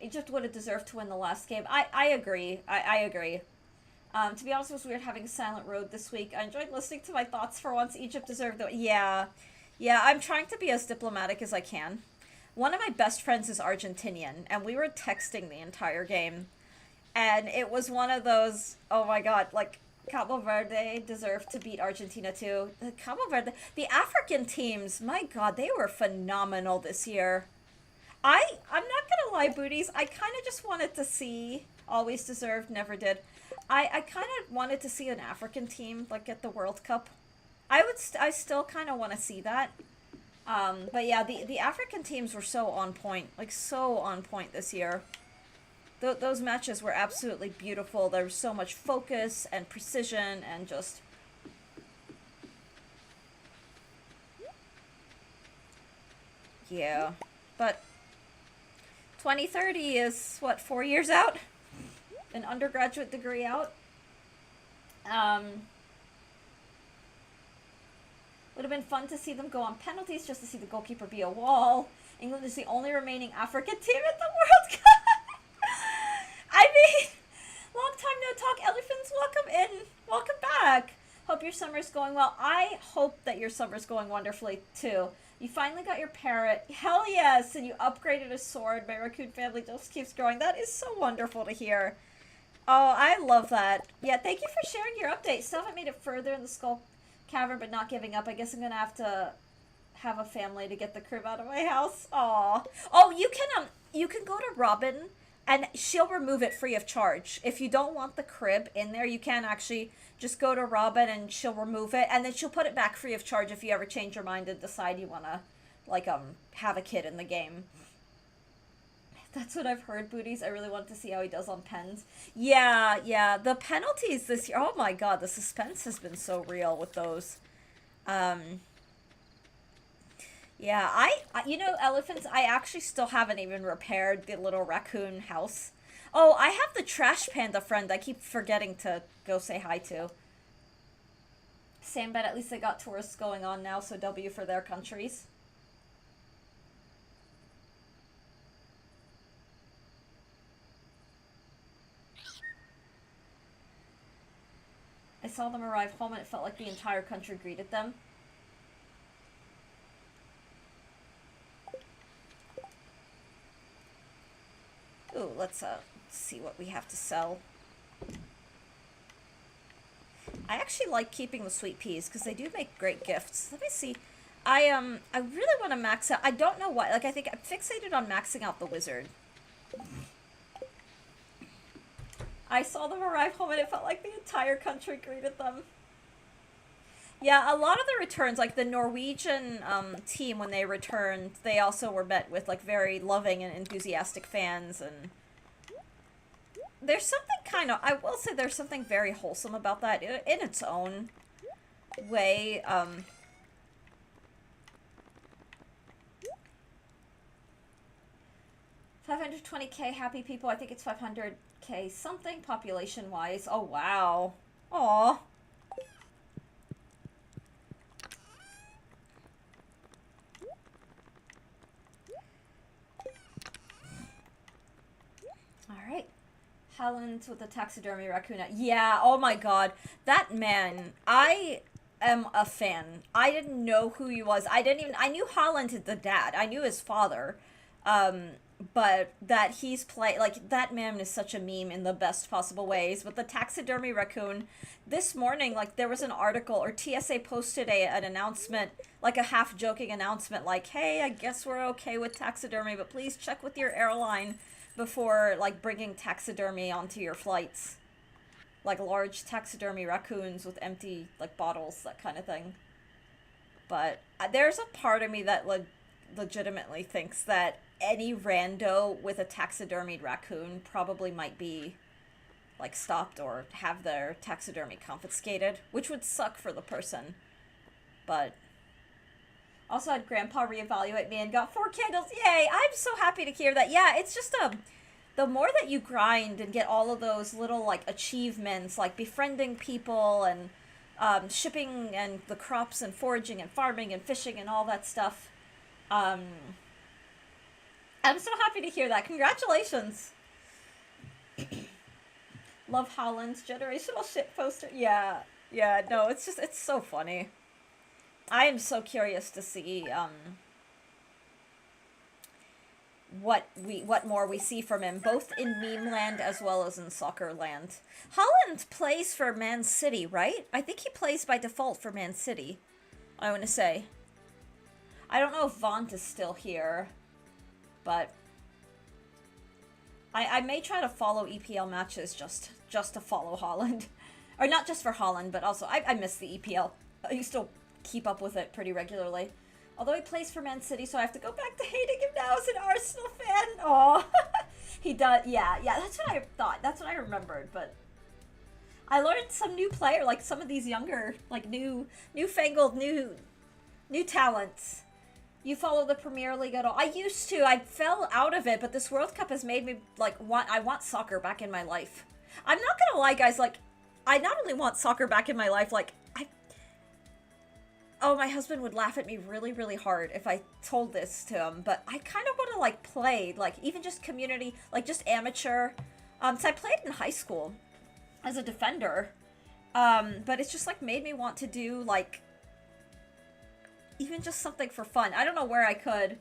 Egypt would have deserved to win the last game. I agree. I agree. To be honest, it was weird having a silent road this week. I enjoyed listening to my thoughts for once. Egypt deserved it. Yeah, I'm trying to be as diplomatic as I can. One of my best friends is Argentinian, and we were texting the entire game. And it was one of those, oh my god, like, Cabo Verde deserved to beat Argentina too. Cabo Verde, the African teams, my god, they were phenomenal this year. I'm not gonna lie, booties, I kind of just wanted to see, always deserved, never did. I kind of wanted to see an African team, like, at the World Cup. I still kind of want to see that. But yeah, the African teams were so on point, like, so on point this year. Those matches were absolutely beautiful. There was so much focus and precision and just... Yeah. But 2030 is, what, 4 years out? An undergraduate degree out. Would have been fun to see them go on penalties, just to see the goalkeeper be a wall. England is the only remaining African team at the World Cup. I mean, long time no talk. Elephants, welcome in. Welcome back. Hope your summer's going well. I hope that your summer's going wonderfully, too. You finally got your parrot. Hell yes! And you upgraded a sword. My raccoon family just keeps growing. That is so wonderful to hear. Oh, I love that. Yeah, thank you for sharing your update. Still haven't made it further in the Skull Cavern, but not giving up. I guess I'm gonna have a family to get the crib out of my house. Aw. Oh, you can go to Robin, and she'll remove it free of charge. If you don't want the crib in there, you can actually just go to Robin, and she'll remove it, and then she'll put it back free of charge if you ever change your mind and decide you wanna, like, have a kid in the game. That's what I've heard, booties. I really want to see how he does on pens. Yeah, the penalties this year, oh my god, the suspense has been so real with those. Yeah, you know, elephants, I actually still haven't even repaired the little raccoon house. Oh, I have the trash panda friend I keep forgetting to go say hi to. Same, but at least they got tourists going on now, so W for their countries. I saw them arrive home and it felt like the entire country greeted them. Ooh, let's see what we have to sell. I actually like keeping the sweet peas because they do make great gifts. Let me see. I really want to max out. I don't know why. Like I think I'm fixated on maxing out the wizard. I saw them arrive home and it felt like the entire country greeted them. Yeah, a lot of the returns, like the Norwegian team, when they returned, they also were met with like very loving and enthusiastic fans, and there's something kind of, I will say, there's something very wholesome about that in its own way. 520K happy people. I think it's 500K something population wise. Oh wow. Aw. Alright. Howland with the taxidermy raccoon. Yeah, oh my god. That man, I am a fan. I didn't know who he was. I knew Holland the dad. I knew his father. Um, but that he's like, that man is such a meme in the best possible ways. But the taxidermy raccoon, this morning, like, there was an article, or TSA posted an announcement, like a half joking announcement, like, hey, I guess we're okay with taxidermy, but please check with your airline before, like, bringing taxidermy onto your flights. Like large taxidermy raccoons with empty, like, bottles, that kind of thing. But there's a part of me that legitimately thinks that any rando with a taxidermied raccoon probably might be, like, stopped or have their taxidermy confiscated, which would suck for the person. But also had Grandpa reevaluate me and got 4 candles. Yay! I'm so happy to hear that. Yeah, it's just the more that you grind and get all of those little, like, achievements, like befriending people and shipping and the crops and foraging and farming and fishing and all that stuff. Um, I'm so happy to hear that. Congratulations. Love Holland's generational shit poster. Yeah, yeah, no, it's so funny. I am so curious to see what more we see from him, both in meme land as well as in soccer land. Holland plays for Man City, right? I think he plays by default for Man City. I want to say. I don't know if Vaunt is still here, but I may try to follow EPL matches just to follow Holland. Or not just for Holland, but also I miss the EPL. I used to keep up with it pretty regularly. Although he plays for Man City, so I have to go back to hating him now as an Arsenal fan. Aw. He does, yeah, that's what I thought. That's what I remembered, but I learned some new player, like some of these younger, like newfangled, new talents. You follow the Premier League at all? I used to. I fell out of it, but this World Cup has made me, like, I want soccer back in my life. I'm not gonna lie, guys, like, I not only want soccer back in my life, like, oh, my husband would laugh at me really, really hard if I told this to him, but I kind of want to, like, play, like, even just community, like, just amateur. So I played in high school as a defender, but it's just, like, made me want to do, like, even just something for fun. I don't know where I could.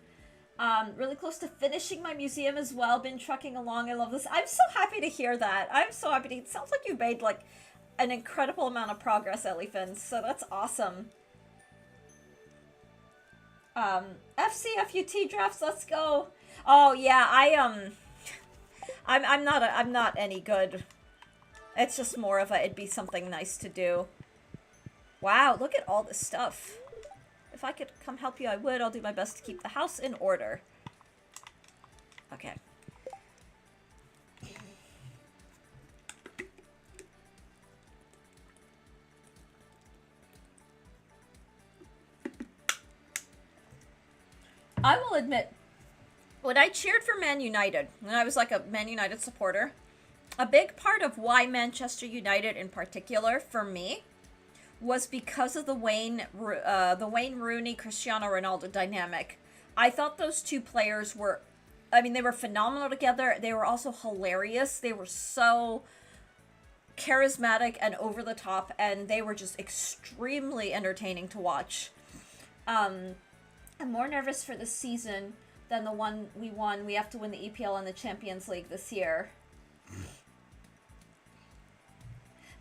Really close to finishing my museum as well. Been trucking along. I love this. I'm so happy to hear that. I'm so happy to. It sounds like you made, like, an incredible amount of progress, Elephants. So that's awesome. FCFUT drafts. Let's go. Oh yeah, I'm not any good. It's just more of it'd be something nice to do. Wow, look at all this stuff. If I could come help you, I would. I'll do my best to keep the house in order. Okay. I will admit, when I cheered for Man United, when I was like a Man United supporter, a big part of why Manchester United in particular, for me, was because of the Wayne Rooney Cristiano Ronaldo dynamic. I thought those two players were, I mean, they were phenomenal together. They were also hilarious. They were so charismatic and over the top, and they were just extremely entertaining to watch. I'm more nervous for this season than the one we won. We have to win the EPL and the Champions League this year.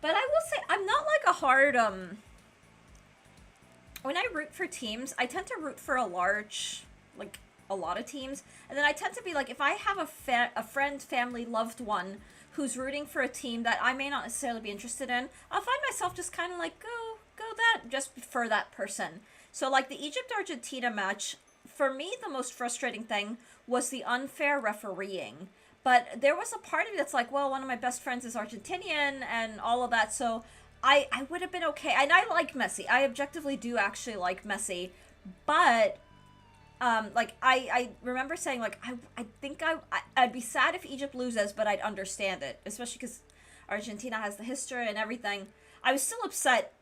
But I will say, I'm not like a hard, when I root for teams, I tend to root for a lot of teams. And then I tend to be like, if I have a friend, family, loved one who's rooting for a team that I may not necessarily be interested in, I'll find myself just kind of like, go that, just for that person. So like the Egypt-Argentina match, for me, the most frustrating thing was the unfair refereeing. But there was a part of me that's like, well, one of my best friends is Argentinian and all of that, so I would have been okay. And I like Messi. I objectively do actually like Messi. But, like, I remember saying, like, I think I'd be sad if Egypt loses, but I'd understand it. Especially because Argentina has the history and everything. I was still upset,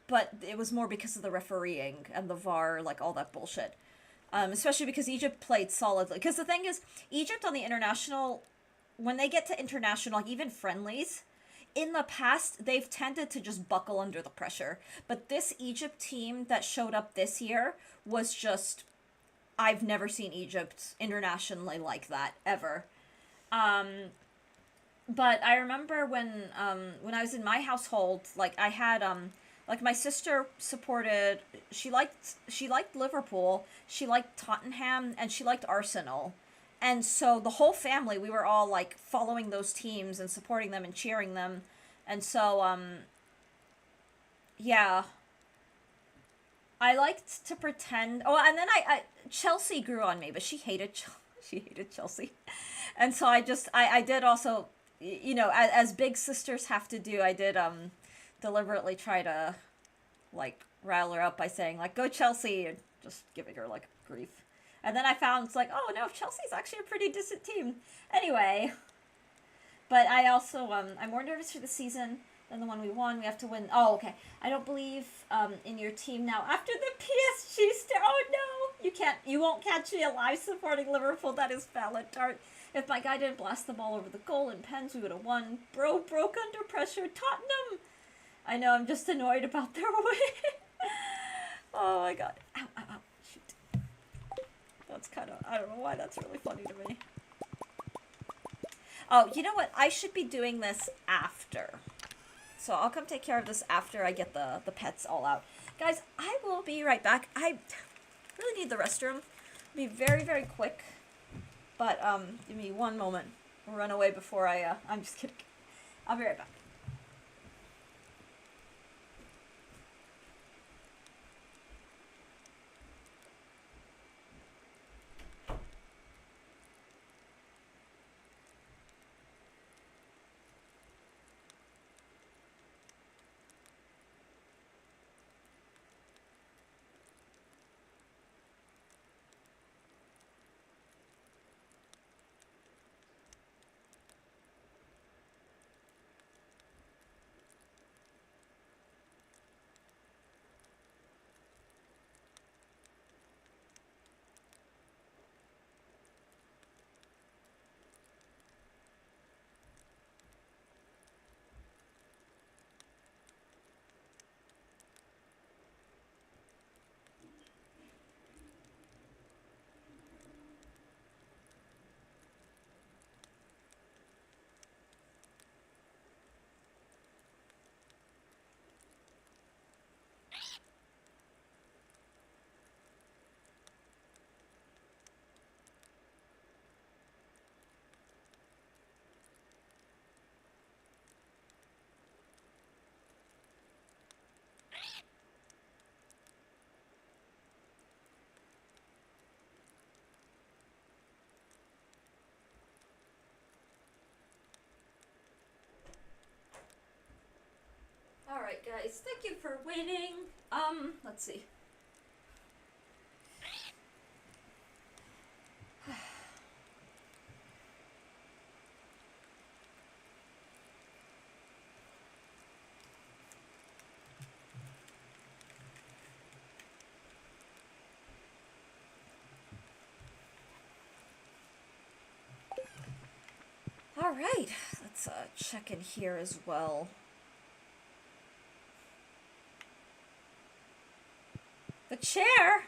but it was more because of the refereeing and the VAR, like, all that bullshit. Especially because Egypt played solidly. Because the thing is, Egypt on the international, when they get to international, like even friendlies, in the past, they've tended to just buckle under the pressure. But this Egypt team that showed up this year was just, I've never seen Egypt internationally like that, ever. But I remember when I was in my household, like I had like my sister supported, she liked Liverpool, she liked Tottenham, and she liked Arsenal. And so the whole family, we were all like following those teams and supporting them and cheering them. And so yeah, I liked to pretend. Oh, and then I Chelsea grew on me, but she hated she hated Chelsea. And so I did also, you know, as big sisters have to do, I did deliberately try to like rile her up by saying like go Chelsea and just giving her like grief. And then I found it's like, oh no, Chelsea's actually a pretty decent team. Anyway, but I also I'm more nervous for the season than the one we won. We have to win. Oh, okay. I don't believe in your team now after the PSG star. Oh no, you won't catch me alive supporting Liverpool. That is valid, Tart. If my guy didn't blast the ball over the goal in pens, we would have won. Bro broke under pressure. Tottenham. I know, I'm just annoyed about their win. Oh my god. Ow, ow, ow. Shoot. That's kind of, I don't know why that's really funny to me. Oh, you know what? I should be doing this after. So I'll come take care of this after I get the pets all out. Guys, I will be right back. I really need the restroom. I'll be very, very quick. But, give me one moment. I'll run away before I'm just kidding. I'll be right back. Alright, guys, thank you for waiting. Let's see. Alright, let's check in here as well. The chair?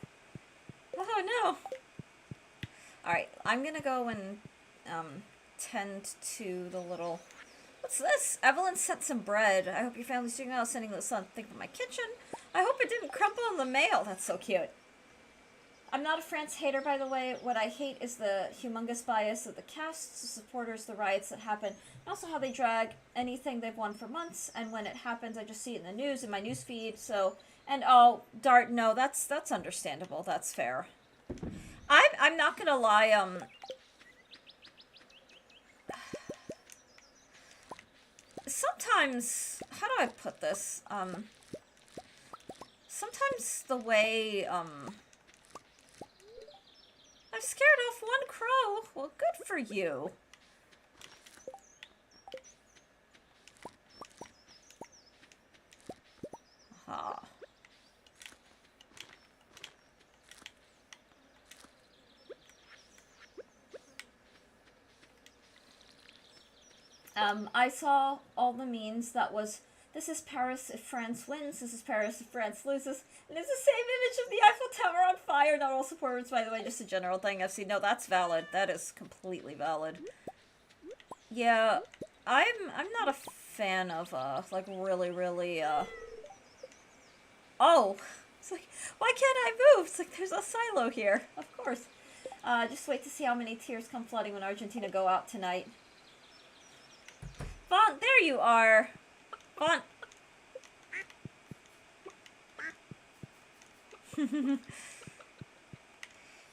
Oh no. Alright, I'm gonna go and tend to the little... What's this? Evelyn sent some bread. I hope your family's doing well. Sending this something from my kitchen. I hope it didn't crumble in the mail. That's so cute. I'm not a France hater, by the way. What I hate is the humongous bias of the casts, the supporters, the riots that happen, and also how they drag anything they've won for months, and when it happens, I just see it in the news, in my news feed, so... And, oh, Dart, no, that's understandable. That's fair. I'm not gonna lie, sometimes... How do I put this? Sometimes the way, I've scared off one crow. Well, good for you. Ah. I saw all the memes that was, this is Paris if France wins, this is Paris if France loses, and it's the same image of the Eiffel Tower on fire. Not all supporters, by the way, just a general thing I've seen. No, that's valid. That is completely valid. Yeah, I'm not a fan of, like, really, Oh! It's like, why can't I move? It's like, there's a silo here. Of course. Just wait to see how many tears come flooding when Argentina go out tonight. Vaughn, there you are! Vaughn!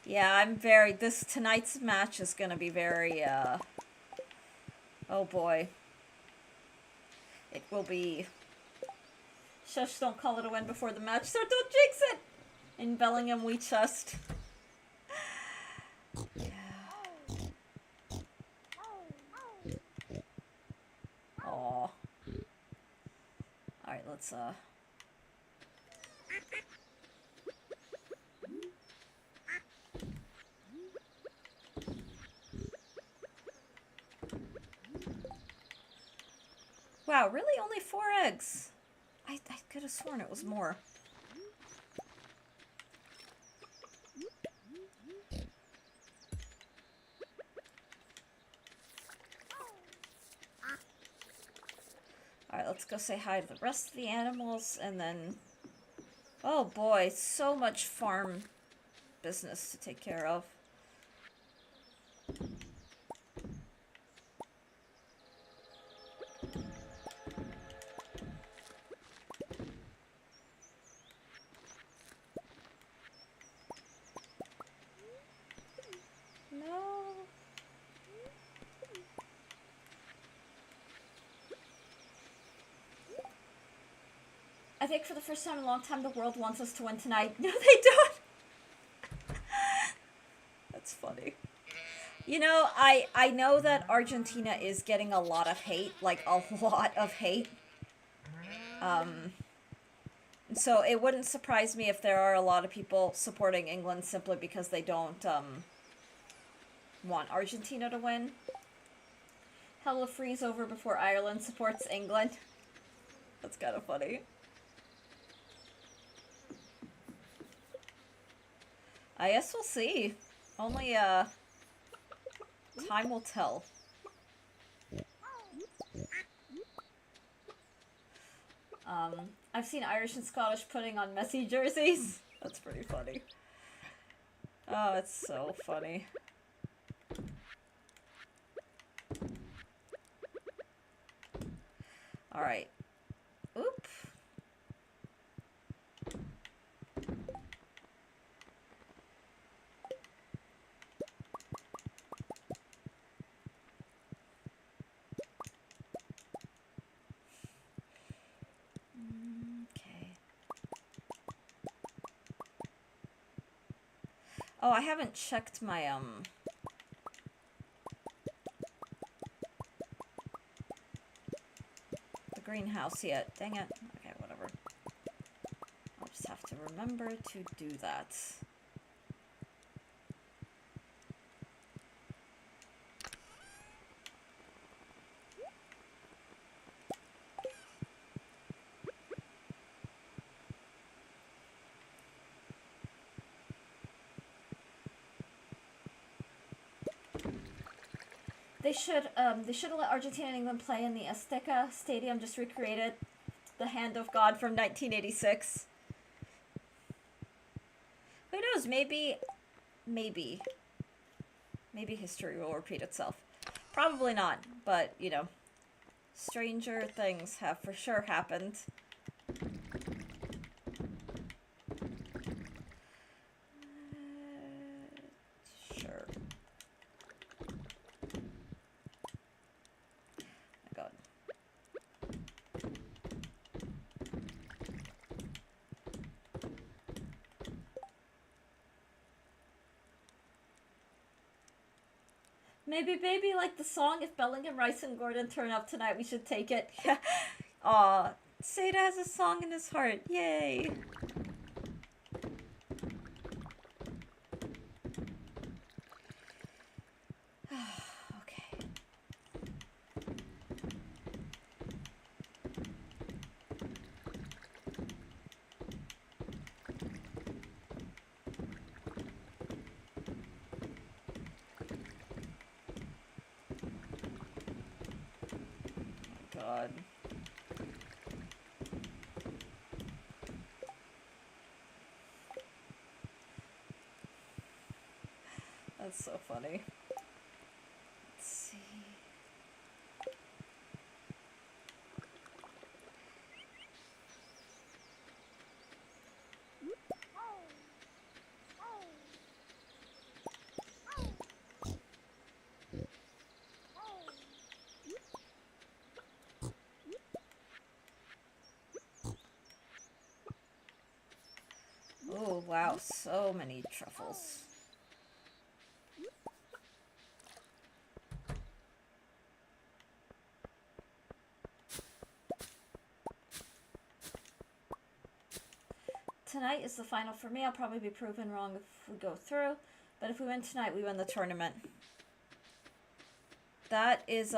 Yeah, I'm very... Tonight's match is gonna be very, oh boy. It will be... Shush, don't call it a win before the match, so don't jinx it! In Bellingham, we trust. Yeah. Aww. Alright, let's, Wow, really? Only 4 eggs? I could have sworn it was more. Alright, let's go say hi to the rest of the animals, and then... Oh boy, so much farm business to take care of. No. I think for the first time in a long time, the world wants us to win tonight. No, they don't! That's funny. You know, I know that Argentina is getting a lot of hate. Like, a lot of hate. So it wouldn't surprise me if there are a lot of people supporting England simply because they don't, want Argentina to win. Hell will freeze over before Ireland supports England. That's kind of funny. I guess we'll see. Only, time will tell. I've seen Irish and Scottish putting on messy jerseys. That's pretty funny. Oh, it's so funny. Alright. Oop. Oh, I haven't checked my, the greenhouse yet. Dang it. Okay, whatever. I'll just have to remember to do that. They should have let Argentina and England play in the Azteca Stadium, just recreated the Hand of God from 1986. Who knows? Maybe history will repeat itself. Probably not, but you know, stranger things have for sure happened. Sure. My God. Maybe baby like the song, if Bellingham, Rice, and Gordon turn up tonight, we should take it. Aw, Seda has a song in his heart. Yay. Okay. God. That's so funny. Let's see. Oh, wow, so many truffles. Tonight is the final for me. I'll probably be proven wrong if we go through. But if we win tonight, we win the tournament. That is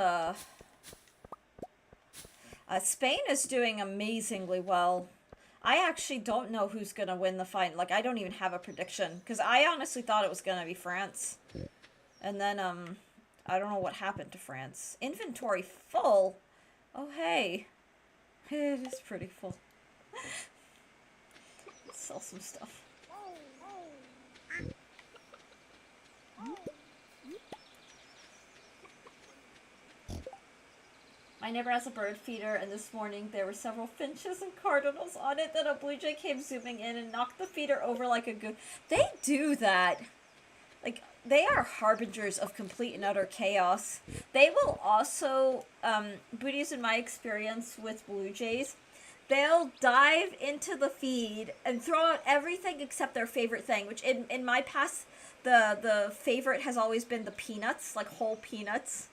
Spain is doing amazingly well. I actually don't know who's going to win the final. Like, I don't even have a prediction. Because I honestly thought it was going to be France. And then, I don't know what happened to France. Inventory full? Oh, hey. It is pretty full. Let's sell some stuff. My neighbor has a bird feeder, and this morning there were several finches and cardinals on it. Then a blue jay came zooming in and knocked the feeder over like a goose. They do that. Like, they are harbingers of complete and utter chaos. They will also, Booties, in my experience with blue jays, they'll dive into the feed and throw out everything except their favorite thing, which in my past, the favorite has always been the peanuts, like whole peanuts.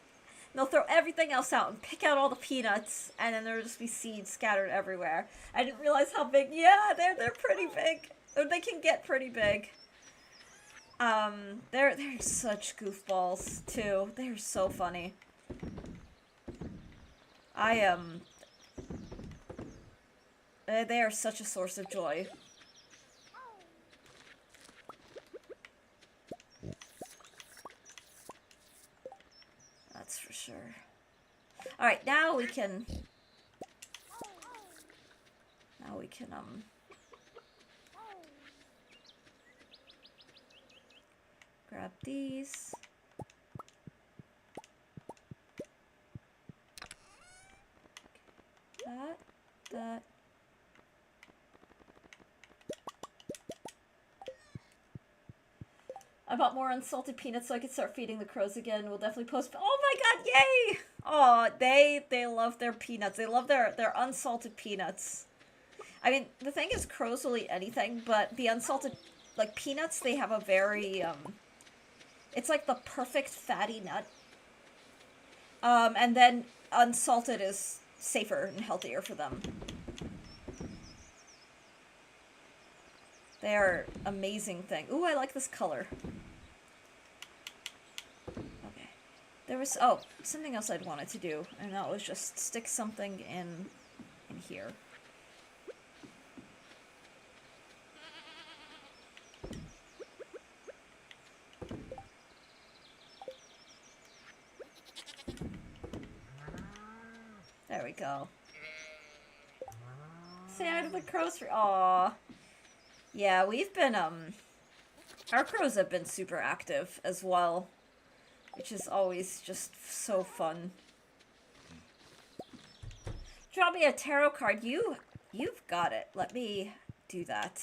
They'll throw everything else out and pick out all the peanuts, and then there'll just be seeds scattered everywhere. I didn't realize how big. Yeah, they're pretty big. They can get pretty big. They're such goofballs too. They're so funny. They are such a source of joy. That's for sure. Alright, now we can grab these. That. I bought more unsalted peanuts so I could start feeding the crows again. We'll definitely post. Oh my god, yay! Oh, they love their peanuts. They love their unsalted peanuts. I mean, the thing is, crows will eat anything, but the unsalted, like, peanuts, they have a very, it's like the perfect fatty nut. And then unsalted is safer and healthier for them. They are amazing thing. Ooh, I like this color. Okay. There was, oh, something else I'd wanted to do, and that was just stick something in here. There we go. Say hi to the crows for. Aww. Yeah, we've been, our crows have been super active as well, which is always just so fun. Draw me a tarot card. You've got it. Let me do that.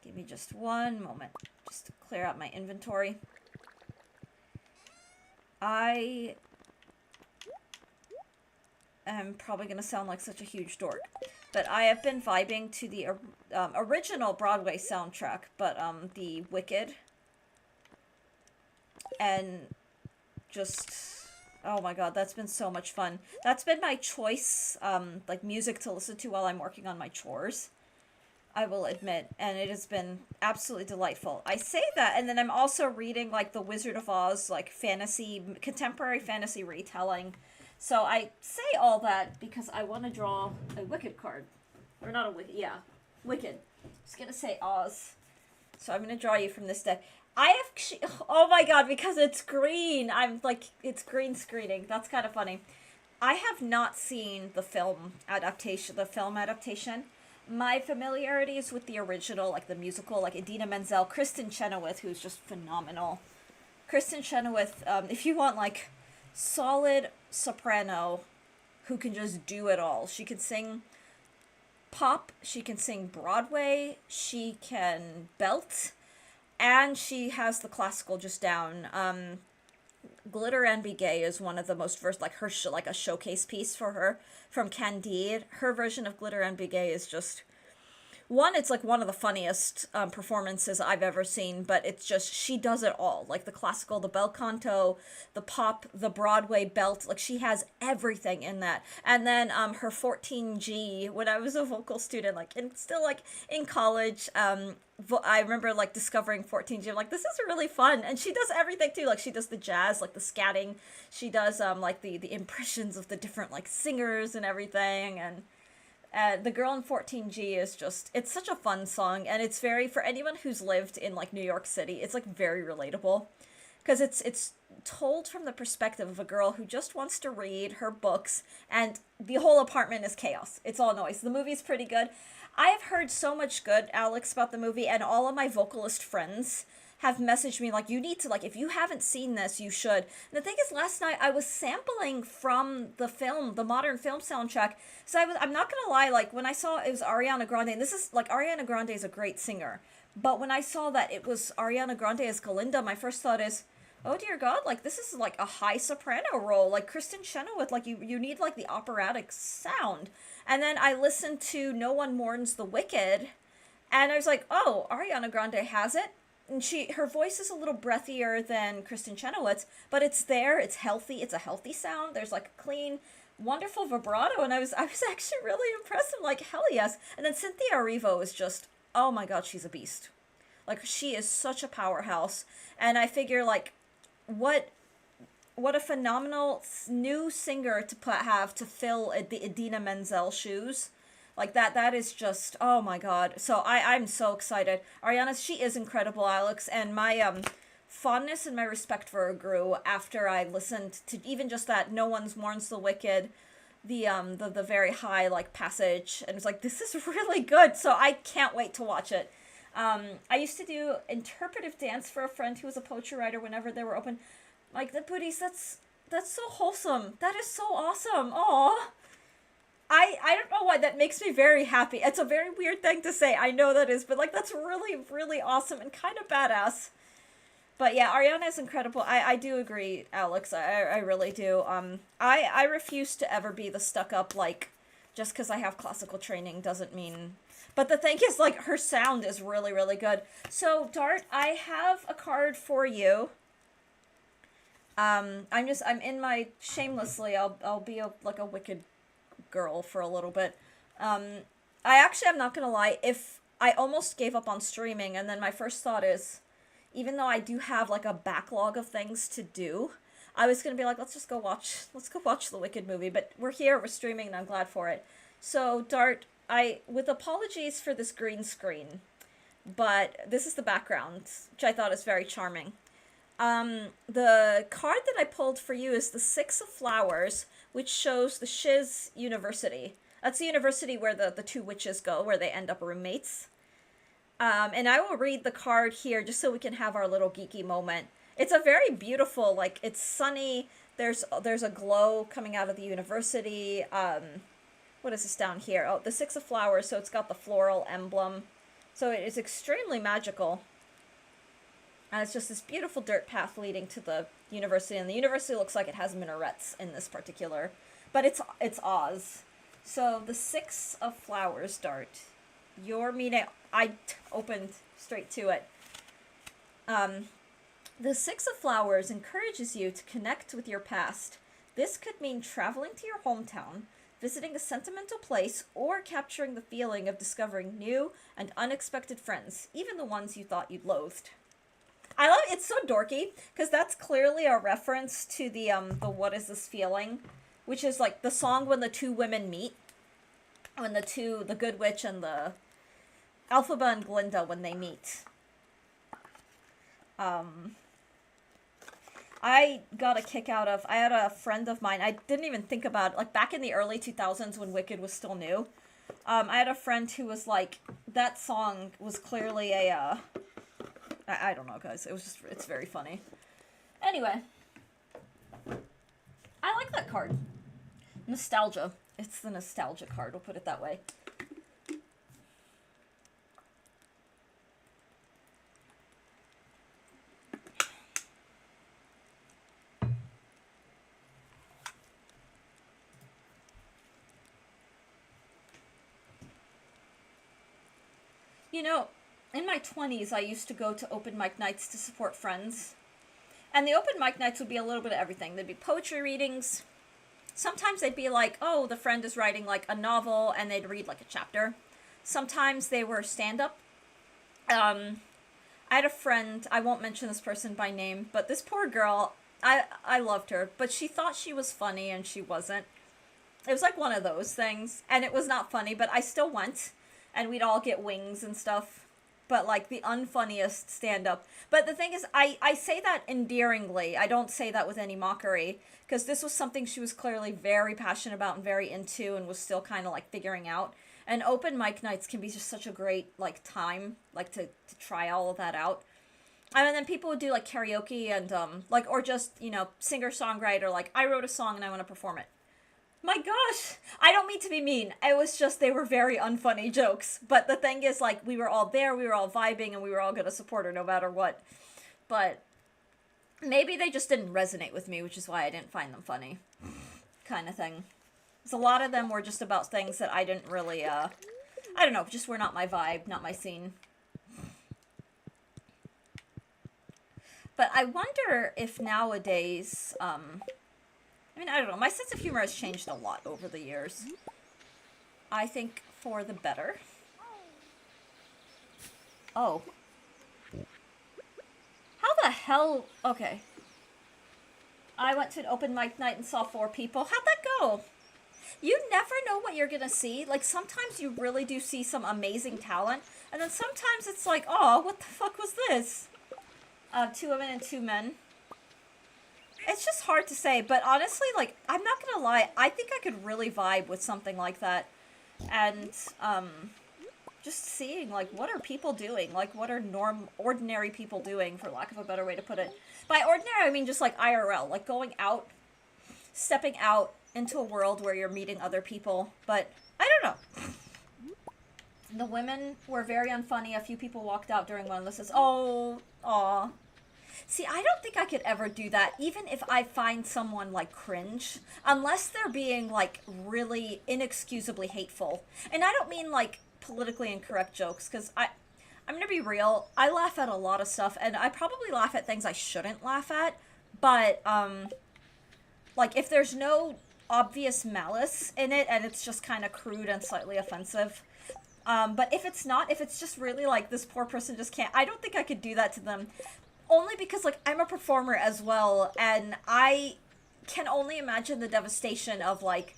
Give me just one moment. Just to clear out my inventory. I am probably going to sound like such a huge dork, but I have been vibing to the original Broadway soundtrack, but the Wicked, and just, oh my god, that's been so much fun. That's been my choice, like, music to listen to while I'm working on my chores, I will admit, and it has been absolutely delightful. I say that, and then I'm also reading, like, the Wizard of Oz, like, contemporary fantasy retelling. So I say all that because I want to draw a Wicked card. Or not a Wicked, yeah. Wicked. I was going to say Oz. So I'm going to draw you from this deck. I actually, oh my god, because it's green. I'm like, it's green screening. That's kind of funny. I have not seen the film adaptation. My familiarity is with the original, like the musical, like Idina Menzel, Kristen Chenoweth, who's just phenomenal. Kristen Chenoweth, if you want, like, solid soprano who can just do it all. She can sing pop, she can sing Broadway, she can belt, and she has the classical just down. Glitter and Be Gay is one of the most like a showcase piece for her from Candide. Her version of Glitter and Be Gay is just one, it's like one of the funniest performances I've ever seen, but it's just, she does it all. Like the classical, the bel canto, the pop, the Broadway belt, like she has everything in that. And then her 14G, when I was a vocal student, like, and still like in college, I remember like discovering 14G. I'm like, this is really fun. And she does everything too. Like she does the jazz, like the scatting. She does like the impressions of the different like singers and everything. And the Girl in 14G is just, it's such a fun song, and it's very, for anyone who's lived in, like, New York City, it's, like, very relatable, because it's told from the perspective of a girl who just wants to read her books, and the whole apartment is chaos. It's all noise. The movie's pretty good. I have heard so much good, Alex, about the movie, and all of my vocalist friends have messaged me, like, you need to, like, if you haven't seen this, you should. And the thing is, last night, I was sampling from the film, the modern film soundtrack, so I'm not gonna lie, like, when I saw it was Ariana Grande, and this is, like, Ariana Grande is a great singer, but when I saw that it was Ariana Grande as Galinda, my first thought is, oh dear god, like, this is, like, a high soprano role, like, Kristen Chenoweth, like, you need, like, the operatic sound. And then I listened to No One Mourns the Wicked, and I was like, oh, Ariana Grande has it. And her voice is a little breathier than Kristen Chenoweth's, but it's there, it's healthy, it's a healthy sound, there's like a clean, wonderful vibrato, and I was actually really impressed. I'm like, hell yes. And then Cynthia Erivo is just, oh my god, she's a beast. Like, she is such a powerhouse, and I figure, like, what a phenomenal new singer to have to fill the Idina Menzel shoes. Like, that is just, oh my god. So I'm so excited. Ariana, she is incredible, Alex, and my fondness and my respect for her grew after I listened to even just that No One Mourns the Wicked, the very high, like, passage, and it's like, this is really good, so I can't wait to watch it. I used to do interpretive dance for a friend who was a poetry writer whenever they were open. Like, the booties, that's so wholesome. That is so awesome. Aw. I don't know why that makes me very happy. It's a very weird thing to say. I know that is, but like that's really, really awesome and kind of badass. But yeah, Ariana is incredible. I do agree, Alex. I really do. I refuse to ever be the stuck up, like, just because I have classical training doesn't mean. But the thing is, like, her sound is really, really good. So, Dart, I have a card for you. I'm in my, shamelessly, I'll be like a wicked girl for a little bit. I actually, I'm not gonna lie, if I almost gave up on streaming, and then my first thought is, even though I do have like a backlog of things to do, I was gonna be like, let's go watch the Wicked movie, but we're here, we're streaming, and I'm glad for it. So, Dart, with apologies for this green screen, but this is the background, which I thought is very charming. The card that I pulled for you is the Six of Flowers, which shows the Shiz University. That's the university where the two witches go, where they end up roommates. And I will read the card here just so we can have our little geeky moment. It's a very beautiful, like, it's sunny. There's a glow coming out of the university. What is this down here? Oh, the Six of Flowers, so it's got the floral emblem. So it is extremely magical. And it's just this beautiful dirt path leading to the university. And the university looks like it has minarets in this particular. But it's Oz. So the Six of Flowers, Dart. Your meeting... I opened straight to it. The Six of Flowers encourages you to connect with your past. This could mean traveling to your hometown, visiting a sentimental place, or capturing the feeling of discovering new and unexpected friends, even the ones you thought you'd loathed. I love it's so dorky because that's clearly a reference to the What Is This Feeling, which is like the song when the two women meet, when the Good Witch and the Elphaba and Glinda when they meet. I got a kick out of, I had a friend of mine, I didn't even think about it, like back in the early 2000s when Wicked was still new, I had a friend who was like, that song was clearly a, I don't know guys, it's very funny. Anyway, I like that card. Nostalgia. It's the nostalgia card, we'll put it that way. You know, in my 20s, I used to go to open mic nights to support friends. And the open mic nights would be a little bit of everything. There'd be poetry readings. Sometimes they'd be like, oh, the friend is writing like a novel and they'd read like a chapter. Sometimes they were stand-up. I had a friend, I won't mention this person by name, but this poor girl, I loved her, but she thought she was funny and she wasn't. It was like one of those things, and it was not funny, but I still went. And we'd all get wings and stuff. But, like, the unfunniest stand-up. But the thing is, I say that endearingly. I don't say that with any mockery. Because this was something she was clearly very passionate about and very into and was still kind of, like, figuring out. And open mic nights can be just such a great, like, time, like, to try all of that out. And then people would do, like, karaoke and, like, or just, you know, singer-songwriter, like, I wrote a song and I want to perform it. My gosh, I don't mean to be mean. It was just, they were very unfunny jokes. But the thing is, like, we were all there, we were all vibing, and we were all going to support her no matter what. But maybe they just didn't resonate with me, which is why I didn't find them funny. Kind of thing. Because a lot of them were just about things that I didn't really, I don't know, just were not my vibe, not my scene. But I wonder if nowadays, I mean, I don't know. My sense of humor has changed a lot over the years. I think for the better. Oh. How the hell... Okay. I went to an open mic night and saw 4 people. How'd that go? You never know what you're gonna see. Like, sometimes you really do see some amazing talent. And then sometimes it's like, oh, what the fuck was this? 2 women and 2 men. It's just hard to say, but honestly, like, I'm not gonna lie, I think I could really vibe with something like that. And, just seeing, like, what are people doing? Like, what are ordinary people doing, for lack of a better way to put it? By ordinary, I mean just, like, IRL. Like, going out, stepping out into a world where you're meeting other people. But, I don't know. The women were very unfunny. A few people walked out during one of this. Oh, aw. See, I don't think I could ever do that, even if I find someone, like, cringe. Unless they're being, like, really inexcusably hateful. And I don't mean, like, politically incorrect jokes, because I'm gonna be real, I laugh at a lot of stuff, and I probably laugh at things I shouldn't laugh at, but, like, if there's no obvious malice in it, and it's just kind of crude and slightly offensive, but if it's not, if it's just really, like, this poor person just can't, I don't think I could do that to them. Only because, like, I'm a performer as well, and I can only imagine the devastation of, like,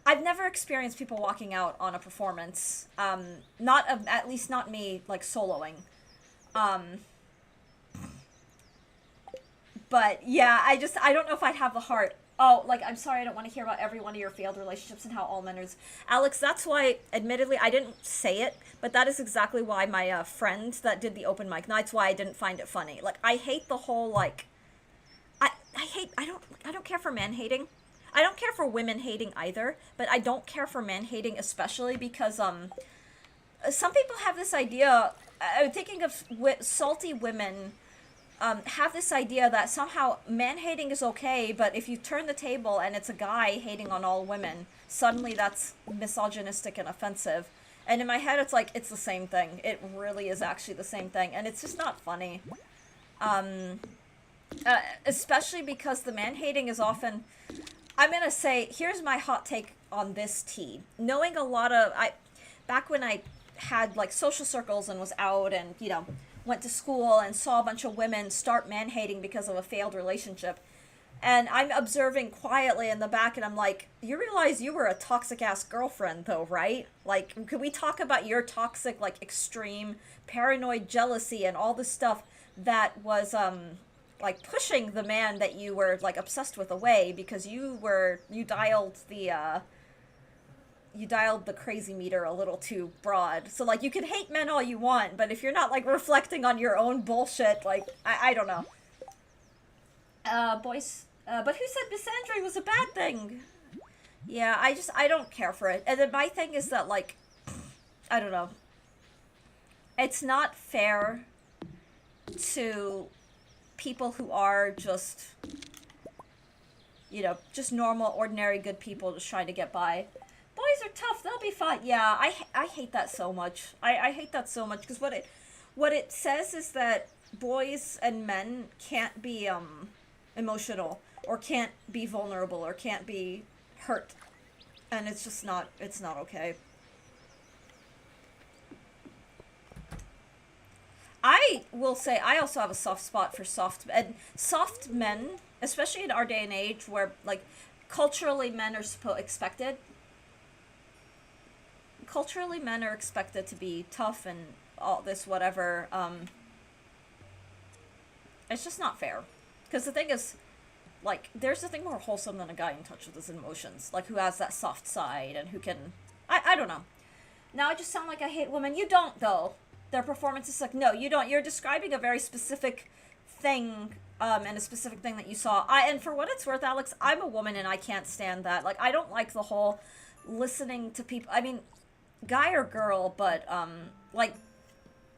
I've never experienced people walking out on a performance, at least not me, like, soloing. But, yeah, I don't know if I'd have the heart. Oh, like, I'm sorry, I don't want to hear about every one of your failed relationships and how all men are. Alex, that's why, admittedly, I didn't say it, but that is exactly why my friend that did the open mic nights, why I didn't find it funny. Like, I hate the whole, like, I don't care for man hating. I don't care for women hating either, but I don't care for man hating especially because, some people have this idea, I'm thinking of salty women have this idea that somehow man hating is okay, but if you turn the table and it's a guy hating on all women, suddenly that's misogynistic and offensive. And in my head, it's like, it's the same thing. It really is actually the same thing. And it's just not funny. Especially because the man hating is often. I'm going to say, here's my hot take on this tea. Knowing a lot of. Back when I had like social circles and was out and, went to school and saw a bunch of women start man hating because of a failed relationship. And I'm observing quietly in the back and I'm like, you realize you were a toxic ass girlfriend though, right? Like, could we talk about your toxic, like, extreme paranoid jealousy and all the stuff that was, like, pushing the man that you were, like, obsessed with away because you dialed the crazy meter a little too broad. So, like, you can hate men all you want, but if you're not, like, reflecting on your own bullshit, like, I don't know. Boys, but who said misandry was a bad thing? Yeah, I don't care for it. And then my thing is that, like, I don't know. It's not fair to people who are just, just normal, ordinary, good people just trying to get by. Boys are tough, they'll be fine. Yeah, I hate that so much. I hate that so much because what it says is that boys and men can't be emotional or can't be vulnerable or can't be hurt, and it's not okay. I will say I also have a soft spot for soft men, especially in our day and age where, like, culturally men are expected. Culturally, men are expected to be tough and all this whatever. It's just not fair. Because the thing is, like, there's nothing more wholesome than a guy in touch with his emotions, like, who has that soft side and who can. I don't know. Now I just sound like I hate women. You don't, though. Their performance is like, no, you don't. You're describing a very specific thing, and a specific thing that you saw. And for what it's worth, Alex, I'm a woman and I can't stand that. Like, I don't like the whole listening to people. I mean, guy or girl, but, like,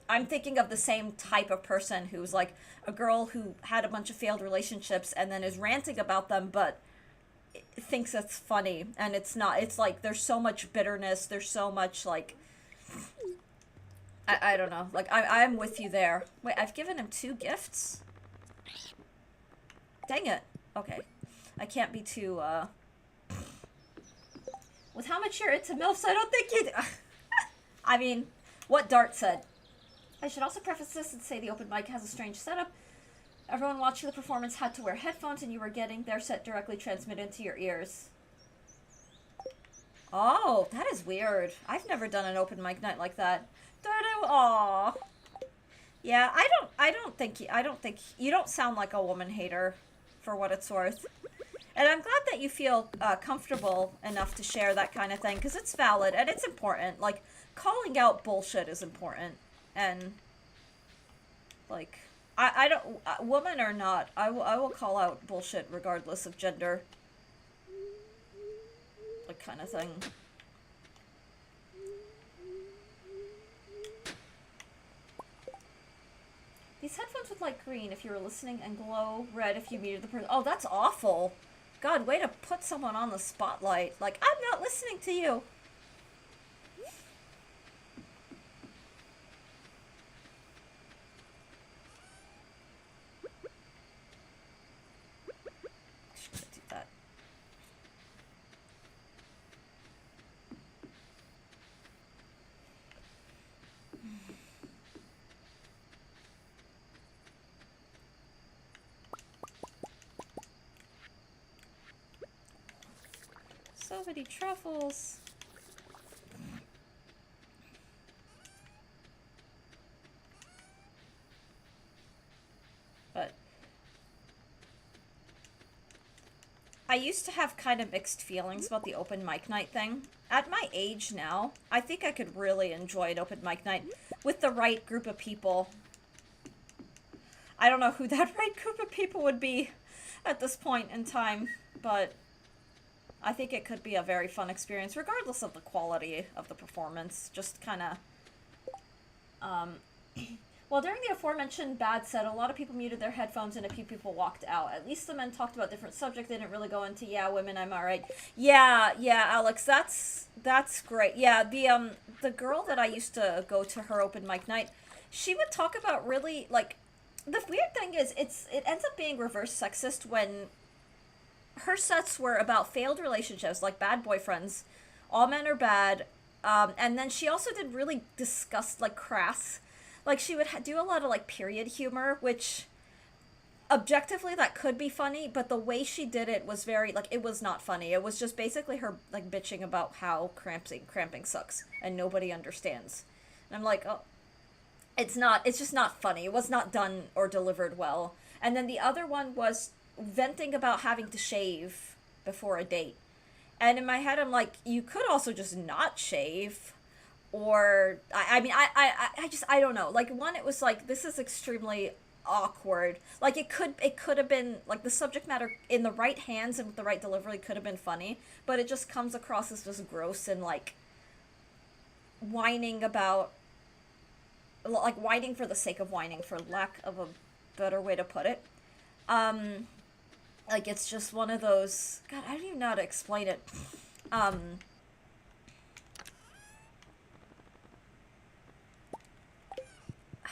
I'm thinking of the same type of person who's, like, a girl who had a bunch of failed relationships and then is ranting about them, but thinks it's funny, and it's not. It's like, there's so much bitterness, there's so much, like, I don't know. Like, I'm with you there. Wait, I've given him 2 gifts? Dang it. Okay. I can't be too, With how much you're into MILFs, I don't think you do. I mean, what Dart said. I should also preface this and say the open mic has a strange setup. Everyone watching the performance had to wear headphones and you were getting their set directly transmitted into your ears. Oh, that is weird. I've never done an open mic night like that. Aw. Yeah, I don't think you don't sound like a woman hater, for what it's worth. And I'm glad that you feel comfortable enough to share that kind of thing, because it's valid and it's important. Like, calling out bullshit is important. And, like, I don't, woman or not, I will call out bullshit regardless of gender. Like, kind of thing. These headphones would light green if you were listening and glow red if you muted the person. Oh, that's awful. God, way to put someone on the spotlight. Like, I'm not listening to you. Should do that. So many truffles. But I used to have kind of mixed feelings about the open mic night thing. At my age now, I think I could really enjoy an open mic night with the right group of people. I don't know who that right group of people would be at this point in time, but I think it could be a very fun experience, regardless of the quality of the performance. Just kind of, well, during the aforementioned bad set, a lot of people muted their headphones and a few people walked out. At least the men talked about different subjects. They didn't really go into, yeah, women, I'm alright. Yeah, Alex, that's great. Yeah, the girl that I used to go to her open mic night, she would talk about really, like, the weird thing is, it ends up being reverse sexist when her sets were about failed relationships, like bad boyfriends, all men are bad, and then she also did really discuss, like, crass, like, she would do a lot of, like, period humor, which, objectively, that could be funny, but the way she did it was very, like, it was not funny. It was just basically her, like, bitching about how cramping sucks, and nobody understands. And I'm like, oh, it's just not funny. It was not done or delivered well. And then the other one was venting about having to shave before a date. And in my head, I'm like, you could also just not shave. Or, I mean, I don't know. Like, one, it was like, this is extremely awkward. Like, it could have been, like, the subject matter in the right hands and with the right delivery could have been funny. But it just comes across as just gross and, like, whining about, like, whining for the sake of whining, for lack of a better way to put it. Like, it's just one of those, God, I don't even know how to explain it.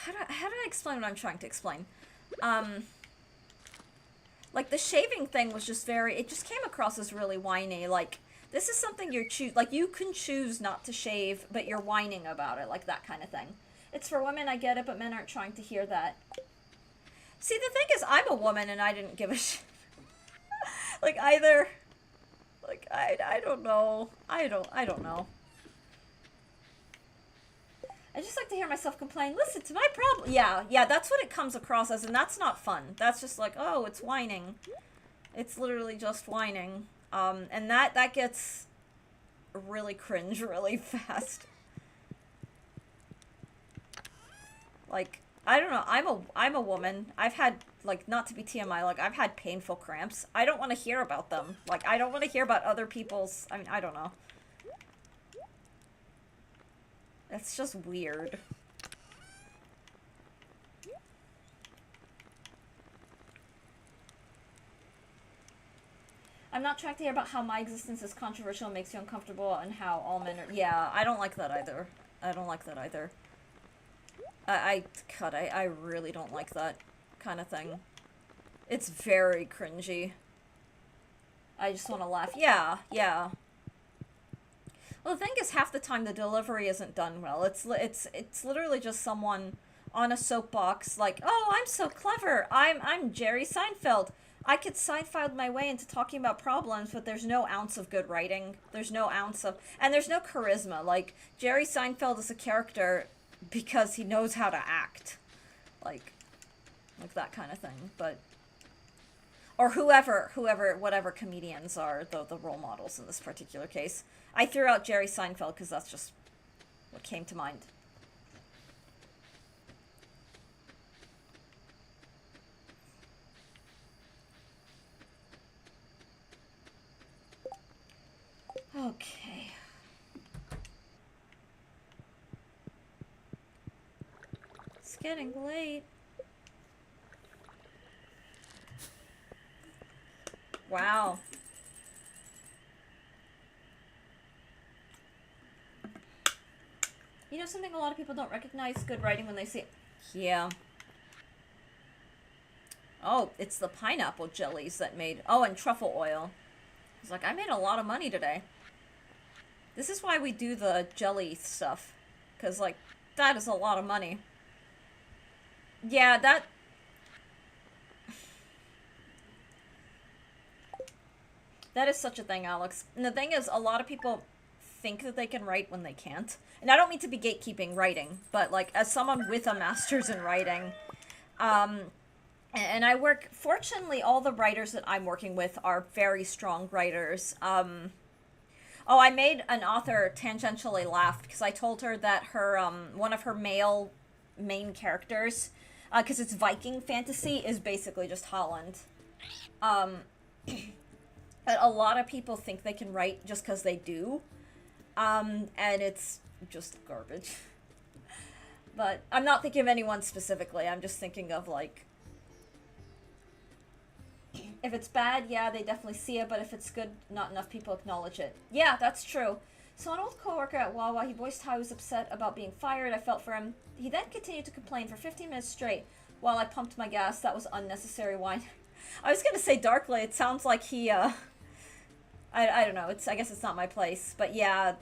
How do I explain what I'm trying to explain? Like, the shaving thing was just it just came across as really whiny, like, this is something like, you can choose not to shave, but you're whining about it, like, that kind of thing. It's for women, I get it, but men aren't trying to hear that. See, the thing is, I'm a woman and I didn't give a shit. Like, either, like, I don't know. I don't know. I just like to hear myself complain, listen to my problem. Yeah, that's what it comes across as, and that's not fun. That's just like, oh, it's whining. It's literally just whining. And that gets really cringe really fast. Like, I don't know, I'm a woman. I've had, like, not to be TMI, like, I've had painful cramps. I don't want to hear about them. Like, I don't want to hear about other people's, I mean, I don't know. That's just weird. I'm not trying to hear about how my existence is controversial and makes you uncomfortable and how all men are... Yeah, I don't like that either. I don't like that either. I really don't like that kind of thing. It's very cringy. I just want to laugh. Yeah. Well, the thing is, half the time the delivery isn't done well. It's literally just someone on a soapbox, like, oh, I'm so clever. I'm Jerry Seinfeld. I could Seinfeld my way into talking about problems, but there's no ounce of good writing. There's no ounce of, and there's no charisma. Like, Jerry Seinfeld is a character because he knows how to act, like that kind of thing. But, or whatever comedians are the role models in this particular case. I threw out Jerry Seinfeld because that's just what came to mind. Okay. It's getting late. Wow. You know something, a lot of people don't recognize good writing when they see it. Yeah. Oh, it's the pineapple jellies that made... Oh, and truffle oil. It's like, I made a lot of money today. This is why we do the jelly stuff. Because, like, that is a lot of money. Yeah, that... That is such a thing, Alex. And the thing is, a lot of people think that they can write when they can't. And I don't mean to be gatekeeping writing, but, like, as someone with a master's in writing, And I work, fortunately, all the writers that I'm working with are very strong writers. Oh, I made an author tangentially laugh because I told her that her one of her male main characters, because it's Viking fantasy, is basically just Holland. Um, but a lot of people think they can write just because they do, and it's just garbage. But I'm not thinking of anyone specifically. I'm just thinking of like, if it's bad, yeah, they definitely see it, but if it's good, not enough people acknowledge it. Yeah, that's true. So an old coworker at Wawa, he voiced how he was upset about being fired. I felt for him. He then continued to complain for 15 minutes straight while I pumped my gas. That was unnecessary whine. I was gonna say darkly. It sounds like he, I don't know. I guess it's not my place, but yeah,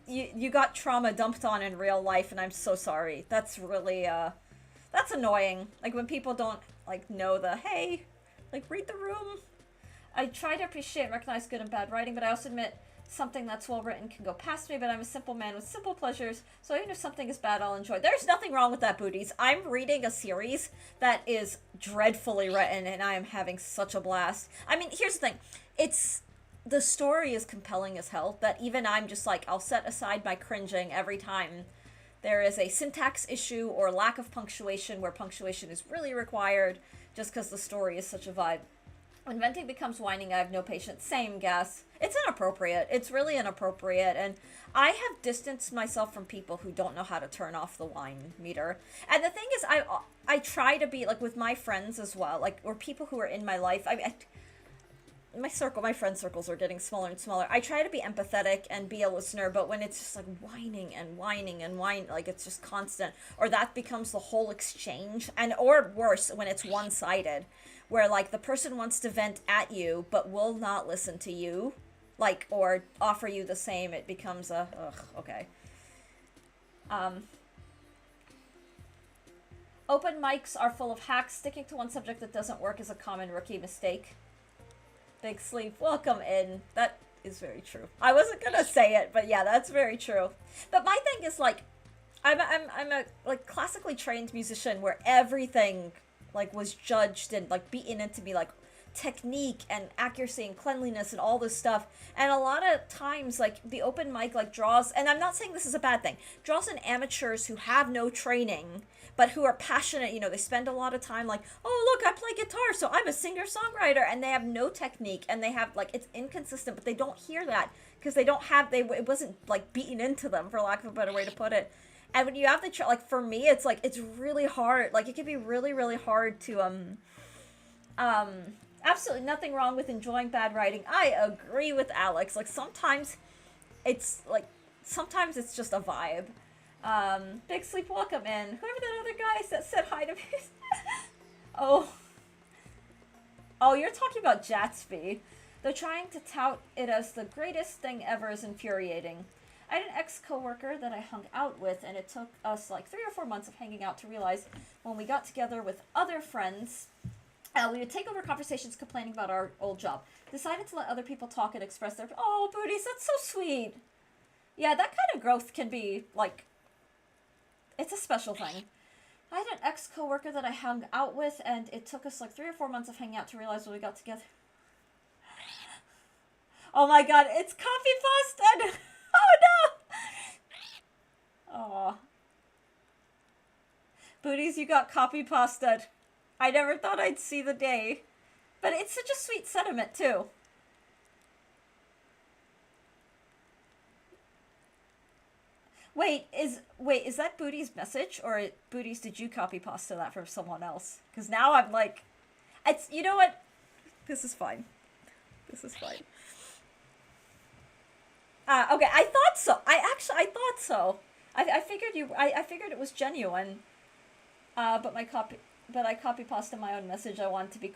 you got trauma dumped on in real life, and I'm so sorry. That's really, that's annoying. Like when people don't like know the hey, like read the room. I try to appreciate and recognize good and bad writing, but I also admit something that's well written can go past me, but I'm a simple man with simple pleasures, so even if something is bad, I'll enjoy it. There's nothing wrong with that, Booties. I'm reading a series that is dreadfully written, and I am having such a blast. I mean, here's the thing. The story is compelling as hell, that even I'm just like, I'll set aside my cringing every time there is a syntax issue or lack of punctuation where punctuation is really required, just because the story is such a vibe. When venting becomes whining, I have no patience. Same, Gas. It's inappropriate. It's really inappropriate, and I have distanced myself from people who don't know how to turn off the whine meter. And the thing is, I try to be, like, with my friends as well, like, or people who are in my life. My friend circles are getting smaller and smaller. I try to be empathetic and be a listener, but when it's just like whining and whining and whining, like it's just constant, or that becomes the whole exchange, and or worse, when it's one-sided, where like the person wants to vent at you but will not listen to you, like, or offer you the same, it becomes a ugh, okay. Um, Open mics are full of hacks. Sticking to one subject that doesn't work is a common rookie mistake. Big Sleep, welcome in. That is very true. I wasn't gonna say it, but yeah, that's very true. But my thing is like, I'm a like classically trained musician where everything like was judged and like beaten into me, like technique and accuracy and cleanliness and all this stuff. And a lot of times like the open mic like draws, and I'm not saying this is a bad thing, draws in amateurs who have no training but who are passionate. You know, they spend a lot of time like, oh look, I play guitar, so I'm a singer-songwriter, and they have no technique, and they have like, it's inconsistent, but they don't hear that because they don't have, it wasn't like beaten into them, for lack of a better way to put it. And when you have the like, for me, it's like, it's really hard. Like, it can be really, really hard to absolutely nothing wrong with enjoying bad writing. I agree with Alex. Like, sometimes it's just a vibe. Big Sleep, welcome in. Whoever that other guy that said hi to me. Oh, you're talking about Jatsby. Though trying to tout it as the greatest thing ever is infuriating. I had an ex-coworker that I hung out with, and it took us like 3 or 4 months of hanging out to realize when we got together with other friends, we would take over conversations complaining about our old job. Decided to let other people talk and express their... Oh, Booties, that's so sweet. Yeah, that kind of growth can be, like... It's a special thing. I had an ex-coworker that I hung out with, and it took us like 3 or 4 months of hanging out to realize when we got together. Oh my god, it's copy pasted! Oh no! Aw. Booties, you got copy pasted. I never thought I'd see the day. But it's such a sweet sentiment, too. Wait, is that Booty's message, or Booty's, did you copy pasta that from someone else? Because now I'm like, it's, you know what? This is fine. This is fine. Okay, I thought so. I thought so. I figured it was genuine. But I copy pasta my own message. I want to be.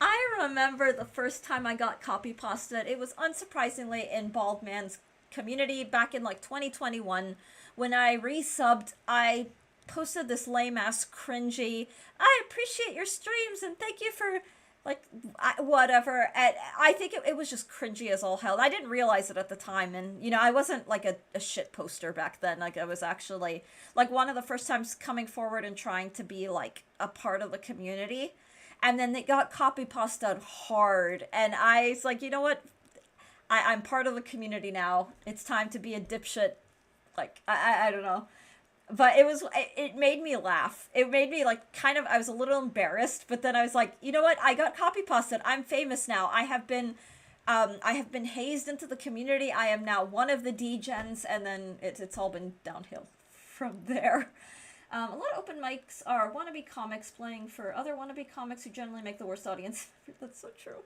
I remember the first time I got copy pasta. It was unsurprisingly in Bald Man's community back in like 2021 when I resubbed. I posted this lame ass cringy, I appreciate your streams and thank you for Like, whatever. And I think it was just cringy as all hell. I didn't realize it at the time, and I wasn't like a shit poster back then. Like, I was actually like one of the first times coming forward and trying to be like a part of the community, and then they got copy pasted hard, and I was like, you know what? I'm part of the community now. It's time to be a dipshit. Like, I don't know, but it made me laugh. It made me like kind of, I was a little embarrassed, but then I was like, you know what? I got copy pasted. I'm famous now. I have been hazed into the community. I am now one of the degens, and then it's all been downhill from there. A lot of open mics are wannabe comics playing for other wannabe comics who generally make the worst audience. That's so true.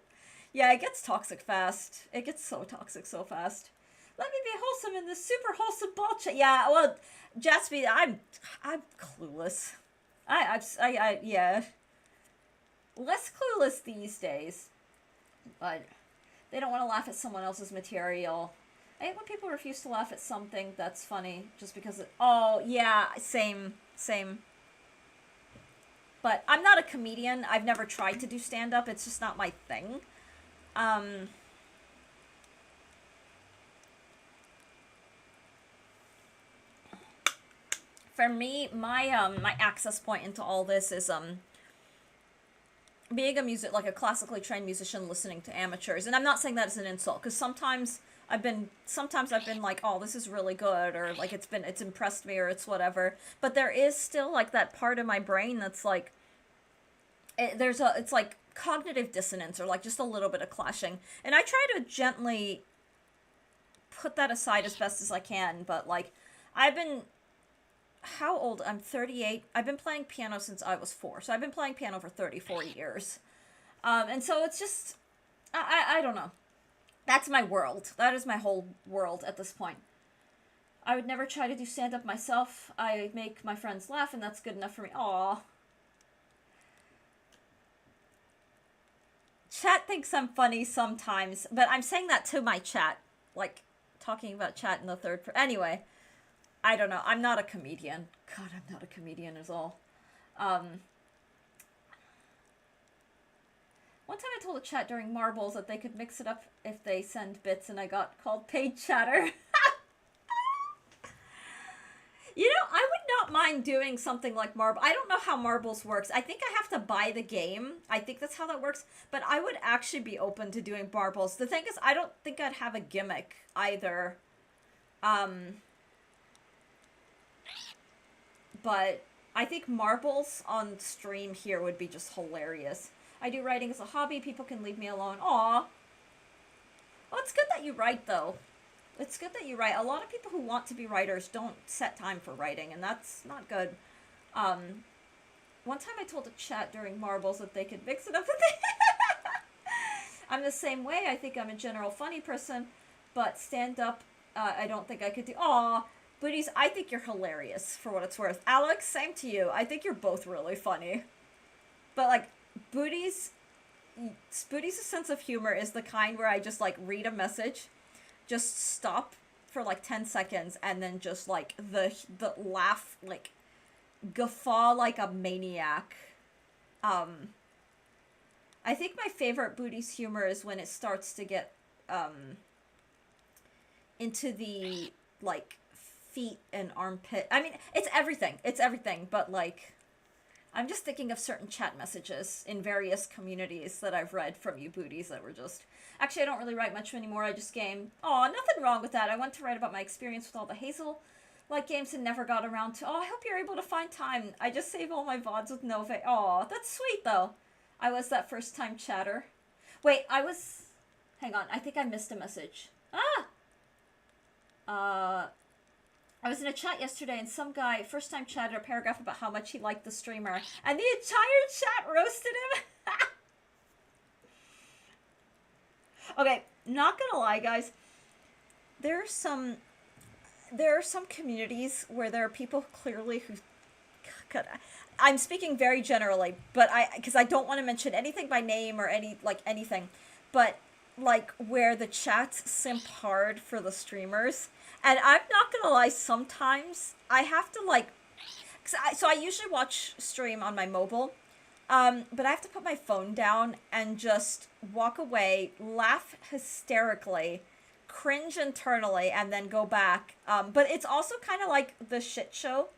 Yeah, it gets toxic fast. It gets so toxic so fast. Let me be wholesome in this super wholesome ball chat. Yeah, well, Jaspy, I'm clueless. Yeah, less clueless these days, but they don't want to laugh at someone else's material. I hate when people refuse to laugh at something that's funny just because oh yeah, same. But I'm not a comedian. I've never tried to do stand up. It's just not my thing. Um, for me, my access point into all this is being a classically trained musician listening to amateurs. And I'm not saying that as an insult, because sometimes I've been like, oh, this is really good, or like it's impressed me, or it's whatever. But there is still like that part of my brain that's like it's like cognitive dissonance, or like just a little bit of clashing. And I try to gently put that aside as best as I can, but like I've been how old? I'm 38. I've been playing piano since I was 4. So I've been playing piano for 34 years. And so it's just, I don't know. That's my world. That is my whole world at this point. I would never try to do stand-up myself. I make my friends laugh, and that's good enough for me. Aww. Chat thinks I'm funny sometimes, but I'm saying that to my chat. Like, talking about chat in the third... Anyway. I don't know. I'm not a comedian. God, I'm not a comedian at all. One time I told a chat during Marbles that they could mix it up if they send bits, and I got called paid chatter. I would not mind doing something like Marble. I don't know how Marbles works. I think I have to buy the game. I think that's how that works. But I would actually be open to doing Marbles. The thing is, I don't think I'd have a gimmick either. But I think Marbles on stream here would be just hilarious. I do writing as a hobby. People can leave me alone. Aw. Well, it's good that you write, though. It's good that you write. A lot of people who want to be writers don't set time for writing, and that's not good. One time I told a chat during Marbles that they could mix it up with I'm the same way. I think I'm a general funny person, but stand-up, I don't think I could do. Aw. Booties, I think you're hilarious, for what it's worth. Alex, same to you. I think you're both really funny. But, like, Booty's sense of humor is the kind where I just, like, read a message, just stop for, like, 10 seconds, and then just, like, the laugh, like, guffaw like a maniac. I think my favorite Booty's humor is when it starts to get, into the, like, feet and armpit. I mean, it's everything, but, like, I'm just thinking of certain chat messages in various communities that I've read from you Booties that were just... Actually, I don't really write much anymore. I just game. Aw, nothing wrong with that. I want to write about my experience with all the Hazel-like games and never got around to... Oh, I hope you're able to find time. I just save all my VODs with Nove. Aw, that's sweet, though. I was that first-time chatter. Wait, Hang on, I think I missed a message. I was in a chat yesterday, and some guy first-time chatted a paragraph about how much he liked the streamer, and the entire chat roasted him. Okay, not gonna lie, guys. There are some communities where there are people clearly who... I'm speaking very generally, but because I don't want to mention anything by name or anything, but like where the chats simp hard for the streamers. And I'm not gonna lie, sometimes I have to like... so I usually watch stream on my mobile, But I have to put my phone down and just walk away, laugh hysterically, cringe internally, and then go back. But it's also kind of like the shit show,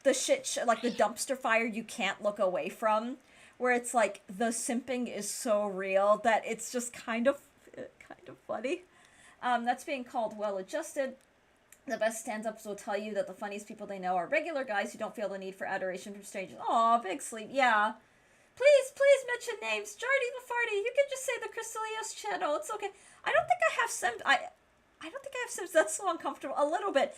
like the dumpster fire you can't look away from, where it's like the simping is so real that it's just kind of funny. That's being called well adjusted. The best stand-ups will tell you that the funniest people they know are regular guys who don't feel the need for adoration from strangers. Aw, big sleep. Yeah. Please mention names. Jardy LaFarty. You can just say the Crystalios channel. It's okay. I don't think I have Sims. I don't think I have Sims. That's so uncomfortable. A little bit.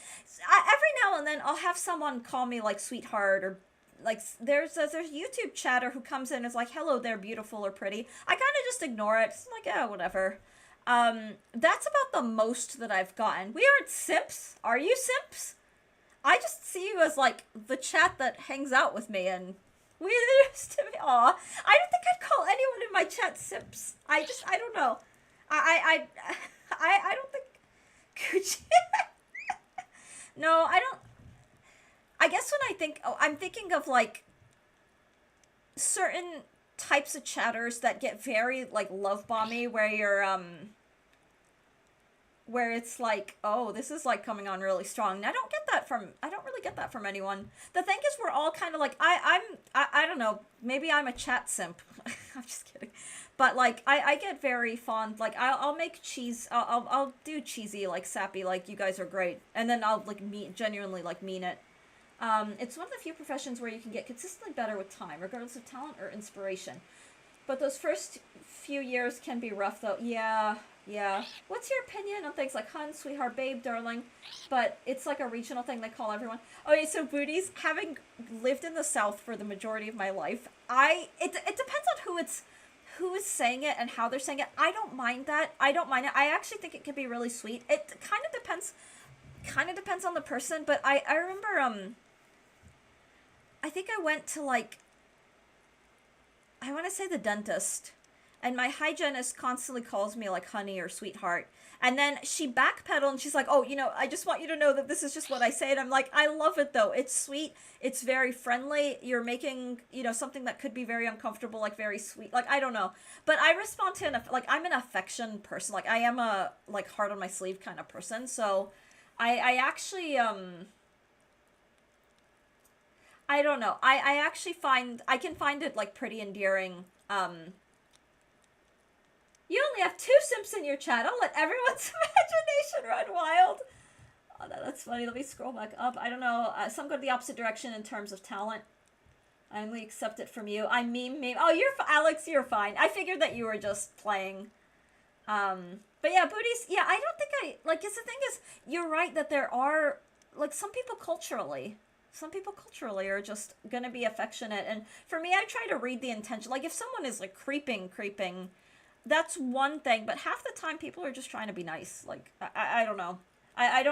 Every now and then I'll have someone call me like sweetheart, or like there's a YouTube chatter who comes in and is like, hello there, beautiful or pretty. I kind of just ignore it. I'm like, yeah, whatever. That's about the most that I've gotten. We aren't simps. Are you simps? I just see you as like the chat that hangs out with me, and we used to be. Aw, I don't think I'd call anyone in my chat simps. I don't know. I don't think. Could you? No, I don't. I guess when I think, I'm thinking of like certain types of chatters that get very like love bomby, where it's like, oh, this is like coming on really strong. And I don't really get that from anyone. The thing is, we're all kind of like, I don't know, maybe I'm a chat simp. I'm just kidding. But like, I get very fond, like, I'll make cheese, I'll do cheesy, like, sappy, like, you guys are great. And then I'll like genuinely like mean it. It's one of the few professions where you can get consistently better with time, regardless of talent or inspiration. But those first few years can be rough, though. Yeah. What's your opinion on things like hun, sweetheart, babe, darling? But it's like a regional thing they call everyone. Okay, so booties, having lived in the South for the majority of my life, it depends on who is saying it and how they're saying it. I don't mind that. I don't mind it. I actually think it can be really sweet. It kind of depends on the person, but I remember I think I went to like, I want to say the dentist, and my hygienist constantly calls me like honey or sweetheart. And then she backpedaled and she's like, oh, I just want you to know that this is just what I say. And I'm like, I love it though. It's sweet. It's very friendly. You're making, something that could be very uncomfortable, like very sweet. Like, I don't know. But I respond to, like, I'm an affection person. Like, I am a, like, heart on my sleeve kind of person. So I actually, I don't know. I actually I can find it like pretty endearing. You only have 2 simps in your chat. I'll let everyone's imagination run wild. Oh, that's funny. Let me scroll back up. I don't know. Some go the opposite direction in terms of talent. I only accept it from you. I meme. Oh, Alex, you're fine. I figured that you were just playing. But yeah, booties. Yeah, I don't think like, because the thing is, you're right that there are, like, some people culturally are just gonna be affectionate. And for me, I try to read the intention. Like, if someone is like creeping, that's one thing, but half the time people are just trying to be nice. Like, I don't know. I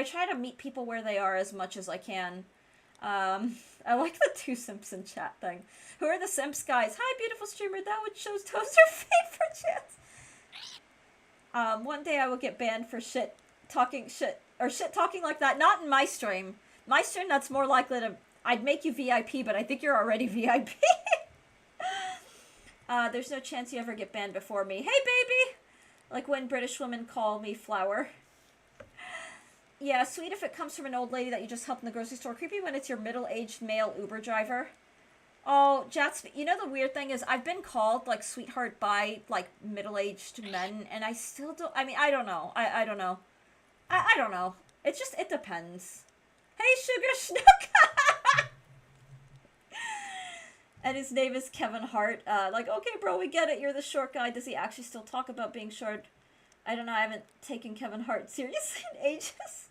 try to meet people where they are as much as I can. I like the 2 simps in chat thing. Who are the simps, guys? Hi, beautiful streamer. That would shows Toaster Fate for chance. One day I will get banned for shit talking like that. Not in my stream. My stream, that's more likely to, I'd make you VIP, but I think you're already VIP. There's no chance you ever get banned before me. Hey, baby! Like when British women call me flower. Yeah, sweet if it comes from an old lady that you just helped in the grocery store. Creepy when it's your middle-aged male Uber driver. Oh, Jats, the weird thing is I've been called, like, sweetheart by, like, middle-aged men, and I still don't, I mean, I don't know. I don't know. I don't know. It depends. Hey, Sugar Snook! And his name is Kevin Hart. Like, okay, bro, we get it. You're the short guy. Does he actually still talk about being short? I don't know. I haven't taken Kevin Hart seriously in ages.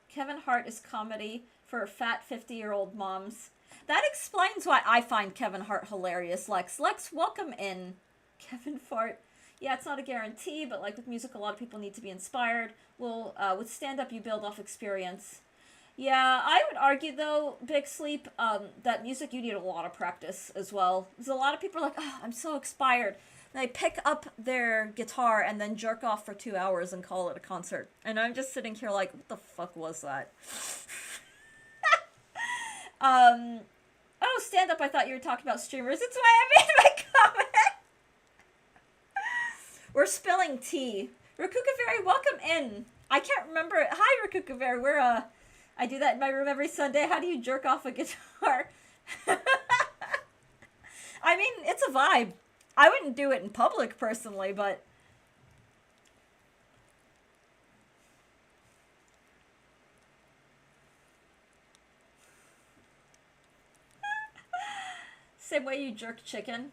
Kevin Hart is comedy for fat 50-year-old moms. That explains why I find Kevin Hart hilarious, Lex. Lex, welcome in. Kevin Fart. Yeah, it's not a guarantee, but like with music, a lot of people need to be inspired. Well, with stand-up, you build off experience. Yeah, I would argue, though, Big Sleep, that music, you need a lot of practice as well. Because a lot of people are like, oh, I'm so inspired. They pick up their guitar and then jerk off for 2 hours and call it a concert. And I'm just sitting here like, what the fuck was that? Oh, stand up, I thought you were talking about streamers. It's why I made my comment. We're spilling tea. Rakukavari, welcome in. I can't remember. Hi, Rakukavari. I do that in my room every Sunday. How do you jerk off a guitar? I mean, it's a vibe. I wouldn't do it in public personally, but same way you jerk chicken.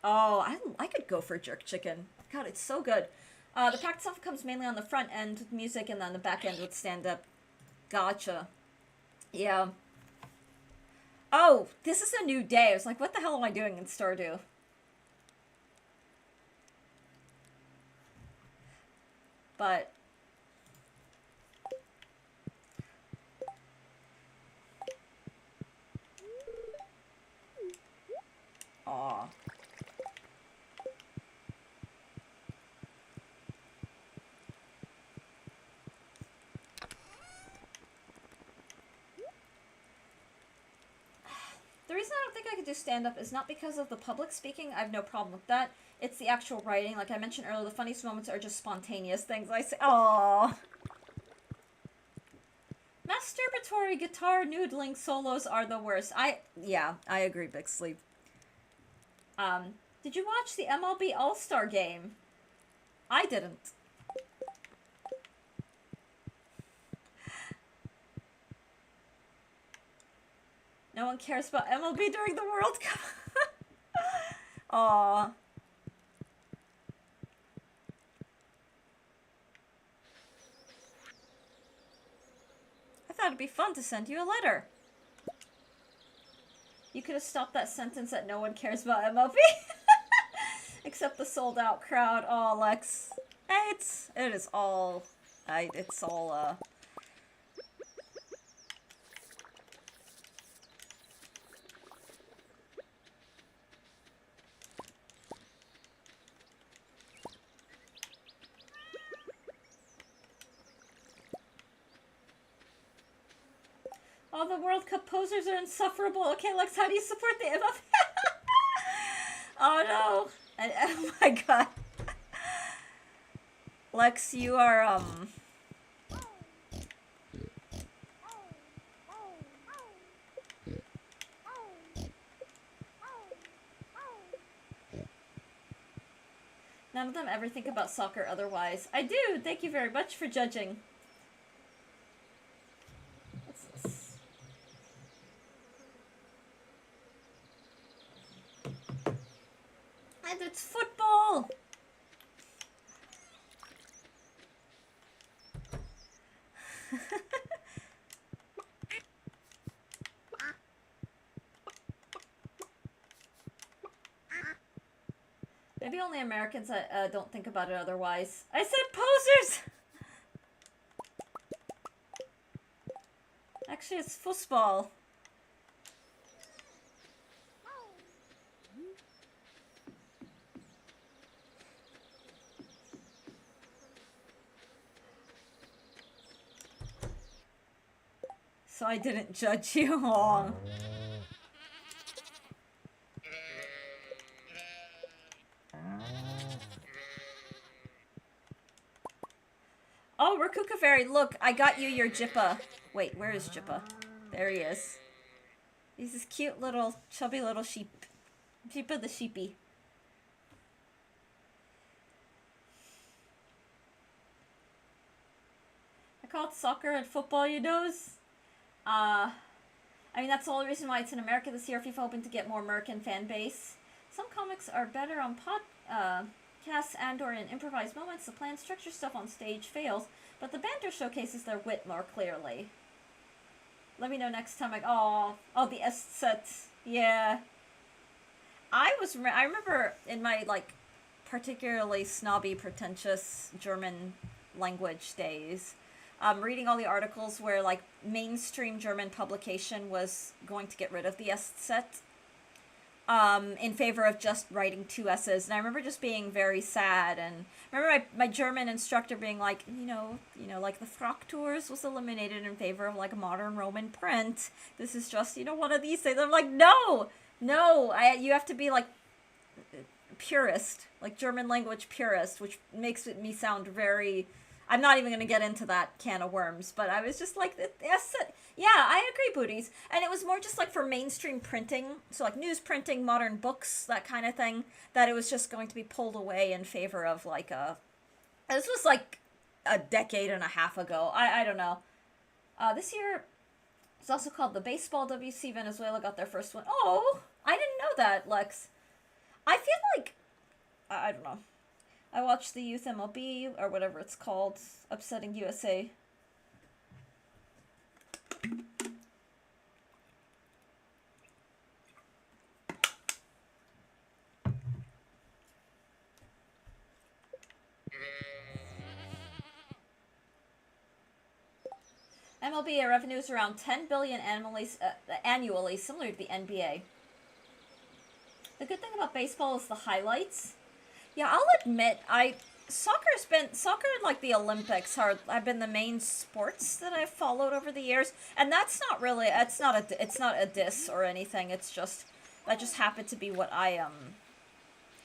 Oh, I could go for jerk chicken. God, it's so good. The practice often comes mainly on the front end with music and on the back end with stand-up. Gotcha. Yeah. Oh, this is a new day. I was like, what the hell am I doing in Stardew? But aw. The reason I don't think I could do stand-up is not because of the public speaking. I have no problem with that. It's the actual writing. Like I mentioned earlier, the funniest moments are just spontaneous things I say. Aww. Masturbatory guitar noodling solos are the worst. Yeah, I agree, Big Sleep. Did you watch the MLB All-Star game? I didn't. No one cares about MLB during the World Cup. Aww. I thought it'd be fun to send you a letter. You could have stopped that sentence that no one cares about MLB. Except the sold out crowd. Oh, Lex. It is all, it's all, oh, the World Cup posers are insufferable. Okay, Lex, how do you support the MLB? Oh, no. Oh, my God. Lex, you are, none of them ever think about soccer otherwise. I do! Thank you very much for judging. What's this? And it's football! Maybe only Americans don't think about it otherwise. I said posers! Actually, it's football. So I didn't judge you. Aww. Oh, Rakukavari, look, I got you your Jippa. Wait, where is Jippa? There he is. He's this cute little, chubby little sheep. Jippa the sheepy. I call it soccer and football, you knows? I mean, that's the only reason why it's in America this year, FIFA hoping to get more American fan base. Some comics are better on podcasts and or in improvised moments. The planned structure stuff on stage fails, but the banter showcases their wit more clearly. Let me know next time oh, the set. Yeah. I remember in my, like, particularly snobby, pretentious German language days, reading all the articles where, like, mainstream German publication was going to get rid of the set. in favor of just writing two S's. And I remember just being very sad. And I remember my German instructor being like, like the Fraktur's was eliminated in favor of like modern Roman print. This is just, one of these things. I'm like, no, you have to be like purist, like German language purist, which makes me sound very... I'm not even going to get into that can of worms, but I was just like, yes, yeah, I agree, booties. And it was more just like for mainstream printing, so like news printing, modern books, that kind of thing, that it was just going to be pulled away in favor of like this was like a decade and a half ago. I don't know. This year, it's also called the Baseball WC. Venezuela got their first one. Oh, I didn't know that, Lex. I feel like, I don't know. I watched the Youth MLB, or whatever it's called, upsetting USA. MLB revenues around $10 billion annually, similar to the NBA. The good thing about baseball is the highlights. Yeah, I'll admit, soccer and like the Olympics have been the main sports that I've followed over the years, and that's not really, it's not a diss or anything. It's just that just happened to be what I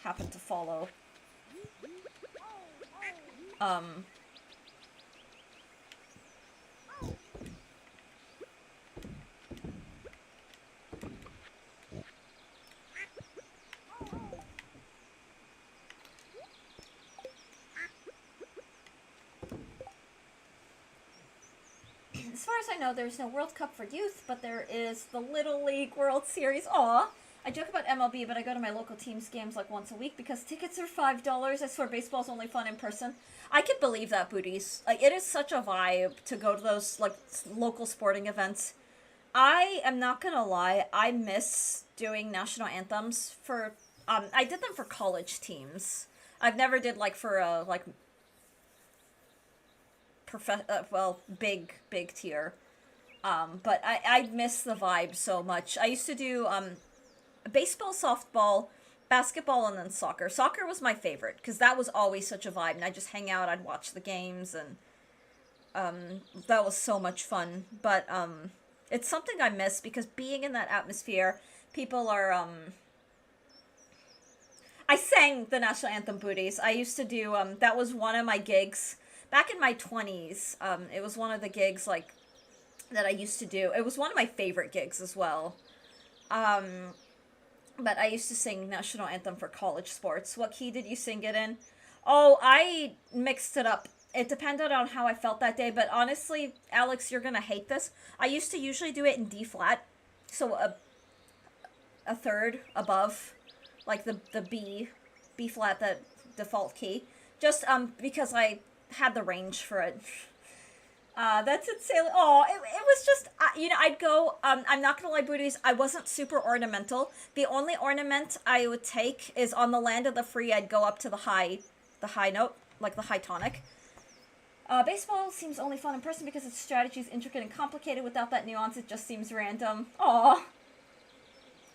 happened to follow. As far as I know, there's no World Cup for youth, but there is the Little League World Series. Aw. I joke about MLB, but I go to my local team's games like once a week because tickets are $5. I swear baseball's only fun in person. I can believe that, booties. Like, it is such a vibe to go to those, like, local sporting events. I am not gonna lie, I miss doing national anthems for, I did them for college teams. I've never did, like, for, like, big tier. But I miss the vibe so much. I used to do baseball, softball, basketball, and then soccer. Soccer was my favorite because that was always such a vibe, and I'd just hang out, I'd watch the games, and that was so much fun. But it's something I miss because being in that atmosphere, people are I sang the national anthem, booties. I used to do that was one of my gigs back in my 20s. It was one of the gigs, like, that I used to do. It was one of my favorite gigs as well. But I used to sing national anthem for college sports. What key did you sing it in? Oh, I mixed it up. It depended on how I felt that day, but honestly, Alex, you're gonna hate this. I used to usually do it in D flat, so a third above, like the B flat, the default key. Just because I had the range for it. That's it, Sailor. Oh, it was just, I'd go, I'm not gonna lie, booties, I wasn't super ornamental. The only ornament I would take is on the land of the free, I'd go up to the high note, like the high tonic. Baseball seems only fun in person because its strategy is intricate and complicated. Without that nuance, it just seems random. Aw.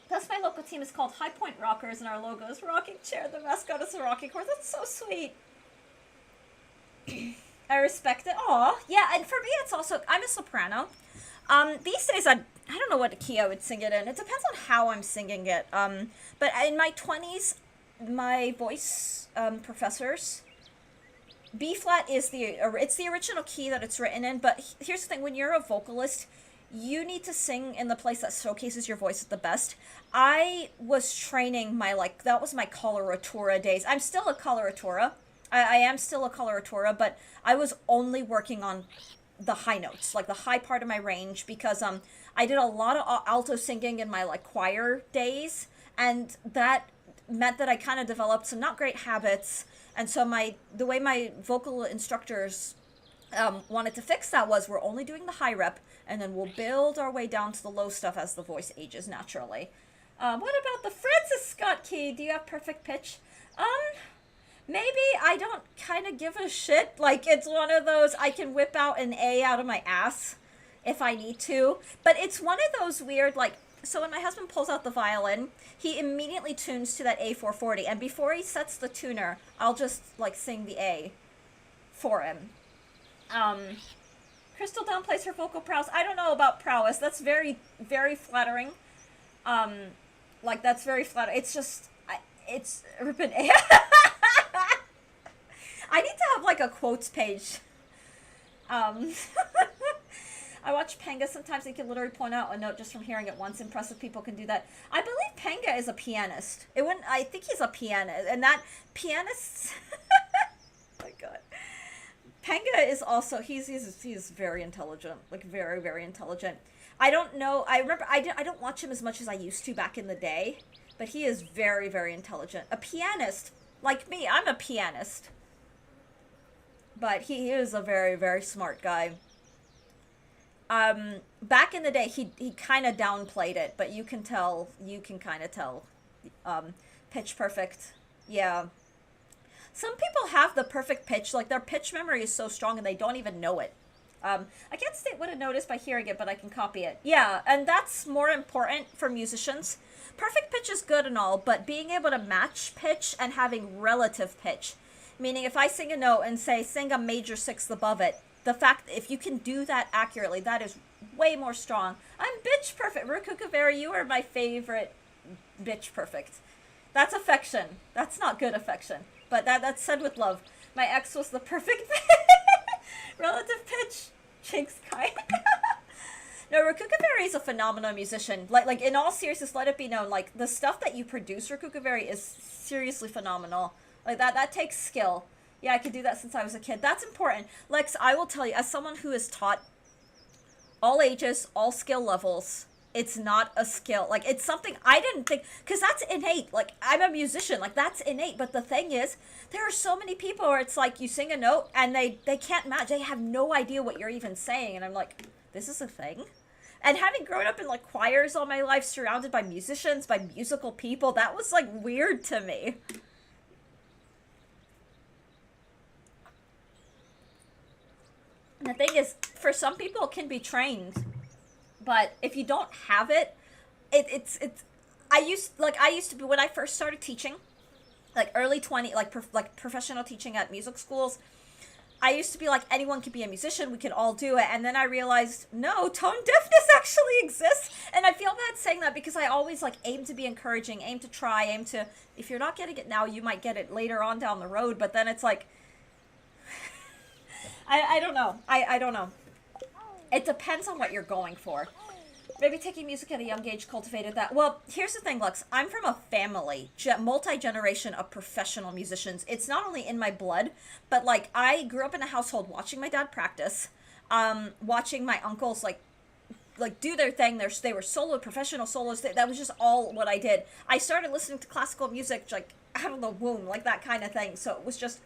Plus, my local team is called High Point Rockers, and our logo is rocking chair. The mascot is a rocking horse. That's so sweet. I respect it. Aw. Yeah, and for me, it's also, I'm a soprano. These days, I don't know what key I would sing it in. It depends on how I'm singing it. But in my 20s, my voice professors, B flat is it's the original key that it's written in, but here's the thing, when you're a vocalist, you need to sing in the place that showcases your voice at the best. I was training that was my coloratura days. I'm still a coloratura. I am still a coloratura, but I was only working on the high notes, like the high part of my range, because I did a lot of alto singing in my choir days, and that meant that I kind of developed some not great habits. And so the way my vocal instructors wanted to fix that was we're only doing the high rep, and then we'll build our way down to the low stuff as the voice ages naturally. What about the Francis Scott key? Do you have perfect pitch? Maybe. I don't kind of give a shit. Like, it's one of those, I can whip out an A out of my ass if I need to. But it's one of those weird, like, So when my husband pulls out the violin, he immediately tunes to that A440, and before he sets the tuner, I'll just like sing the A for him. Um, Crystal downplays her vocal prowess. I don't know about prowess. That's very, very flattering. Um, like that's very flattering. It's just, it's urban. I need to have like a quotes page. Um, I watch Panga sometimes. He can literally point out a note just from hearing it once. Impressive people can do that. I believe Panga is a pianist. It wouldn't. I think he's a pianist, and that pianists. Oh my God. Panga is also he's very intelligent, like very very intelligent. I don't know. I remember I don't watch him as much as I used to back in the day, but he is very very intelligent. A pianist like me. I'm a pianist, but he is a very very smart guy. Back in the day, he kind of downplayed it, but you can kind of tell. Pitch perfect, yeah. Some people have the perfect pitch, like their pitch memory is so strong and they don't even know it. I can't state what I noticed by hearing it, but I can copy it. Yeah, and that's more important for musicians. Perfect pitch is good and all, but being able to match pitch and having relative pitch, meaning if I sing a note and say sing a major sixth above it, the fact if you can do that accurately, that is way more strong. I'm bitch perfect. Rukukaveri, you are my favorite bitch perfect. That's affection. That's not good affection. But that's said with love. My ex was the perfect relative pitch. Jinx kind. No, Rukukaveri is a phenomenal musician. Like in all seriousness, let it be known, like the stuff that you produce, Rukukaveri, is seriously phenomenal. Like that takes skill. Yeah, I could do that since I was a kid. That's important. Lex, I will tell you, as someone who is taught all ages, all skill levels, it's not a skill. Like, it's something I didn't think, because that's innate. Like, I'm a musician. Like, that's innate. But the thing is, there are so many people where it's like you sing a note and they can't match. They have no idea what you're even saying. And I'm like, this is a thing? And having grown up in, like, choirs all my life, surrounded by musicians, by musical people, that was, like, weird to me. The thing is, for some people, it can be trained, but if you don't have it, it's. I used to be when I first started teaching, like early 20, like professional teaching at music schools. I used to be like, anyone could be a musician, we can all do it, and then I realized, no, tone deafness actually exists, and I feel bad saying that because I always like aim to be encouraging, aim to try, aim to. If you're not getting it now, you might get it later on down the road, but then it's like. I don't know. I don't know. It depends on what you're going for. Maybe taking music at a young age cultivated that. Well, here's the thing, Lux. I'm from a family, multi-generation of professional musicians. It's not only in my blood, but, like, I grew up in a household watching my dad practice, watching my uncles, like do their thing. They were solo, professional solos. That was just all what I did. I started listening to classical music, like, out of the womb, like that kind of thing. So it was just...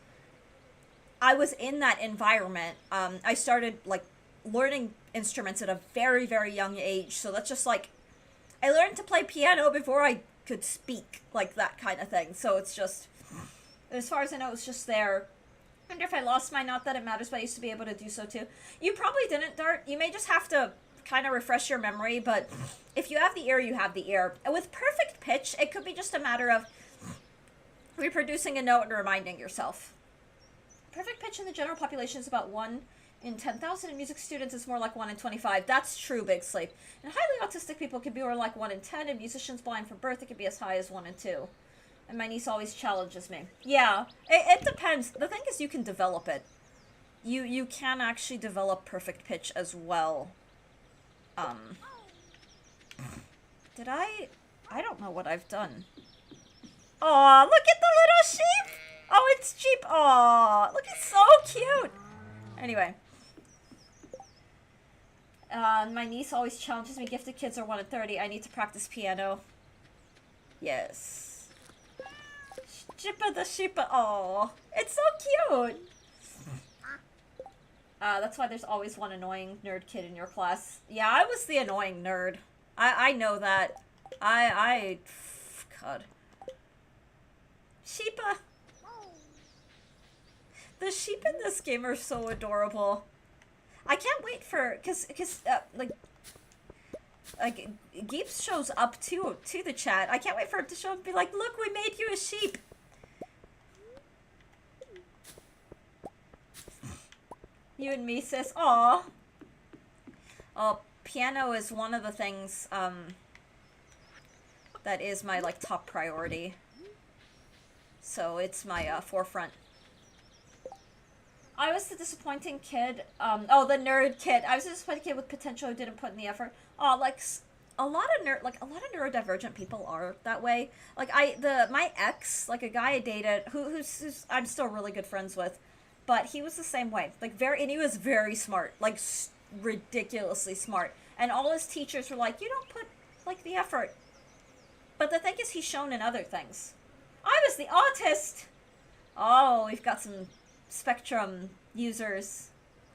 I was in that environment. I started, like, learning instruments at a very, very young age. So that's just, like, I learned to play piano before I could speak, like, that kind of thing. So it's just, as far as I know, it's just there. I wonder if I lost mine, not that it matters, but I used to be able to do so, too. You probably didn't, Dart. You may just have to kind of refresh your memory, but if you have the ear, you have the ear. And with perfect pitch, it could be just a matter of reproducing a note and reminding yourself. Perfect pitch in the general population is about 1 in 10,000, and music students is more like 1 in 25. That's true, Big Sleep. And highly autistic people can be more like 1 in 10, and musicians blind from birth, it can be as high as 1 in 2. And my niece always challenges me. Yeah, it depends. The thing is, you can develop it. You can actually develop perfect pitch as well. Did I don't know what I've done. Aw, look at the little sheep! Oh, it's cheap. Aw, look, it's so cute. Anyway. My niece always challenges me. Gifted kids are 1 in 30. I need to practice piano. Yes. Shippa the sheepa. Aw, it's so cute. That's why there's always one annoying nerd kid in your class. Yeah, I was the annoying nerd. I know that. God. Sheepa. The sheep in this game are so adorable. I can't wait for, like, Like, Geeps shows up to the chat. I can't wait for him to show up and be like, look, we made you a sheep. You and me, sis. Aw. Oh, piano is one of the things, that is my, like, top priority. So it's my, forefront. I was the disappointing kid. Oh, the nerd kid. I was the disappointing kid with potential who didn't put in the effort. Oh, like, a lot of neurodivergent people are that way. Like, my ex, like, a guy I dated, who's I'm still really good friends with, but he was the same way. Like, and he was very smart. Like, ridiculously smart. And all his teachers were like, you don't put, like, the effort. But the thing is, he's shown in other things. I was the autist! Oh, we've got some Spectrum users.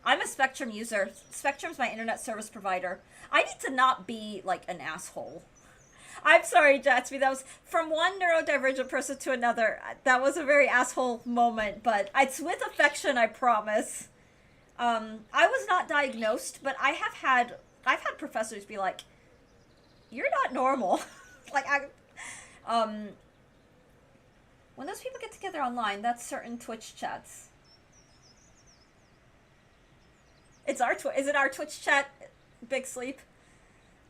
I'm a Spectrum user. Spectrum's my internet service provider. I need to not be, like, an asshole. I'm sorry, Jatsby. That was from one neurodivergent person to another. That was a very asshole moment, but it's with affection, I promise. I was not diagnosed, but I've had professors be like, "You're not normal." Like, when those people get together online, that's certain Twitch chats. Is it our Twitch chat, Big Sleep?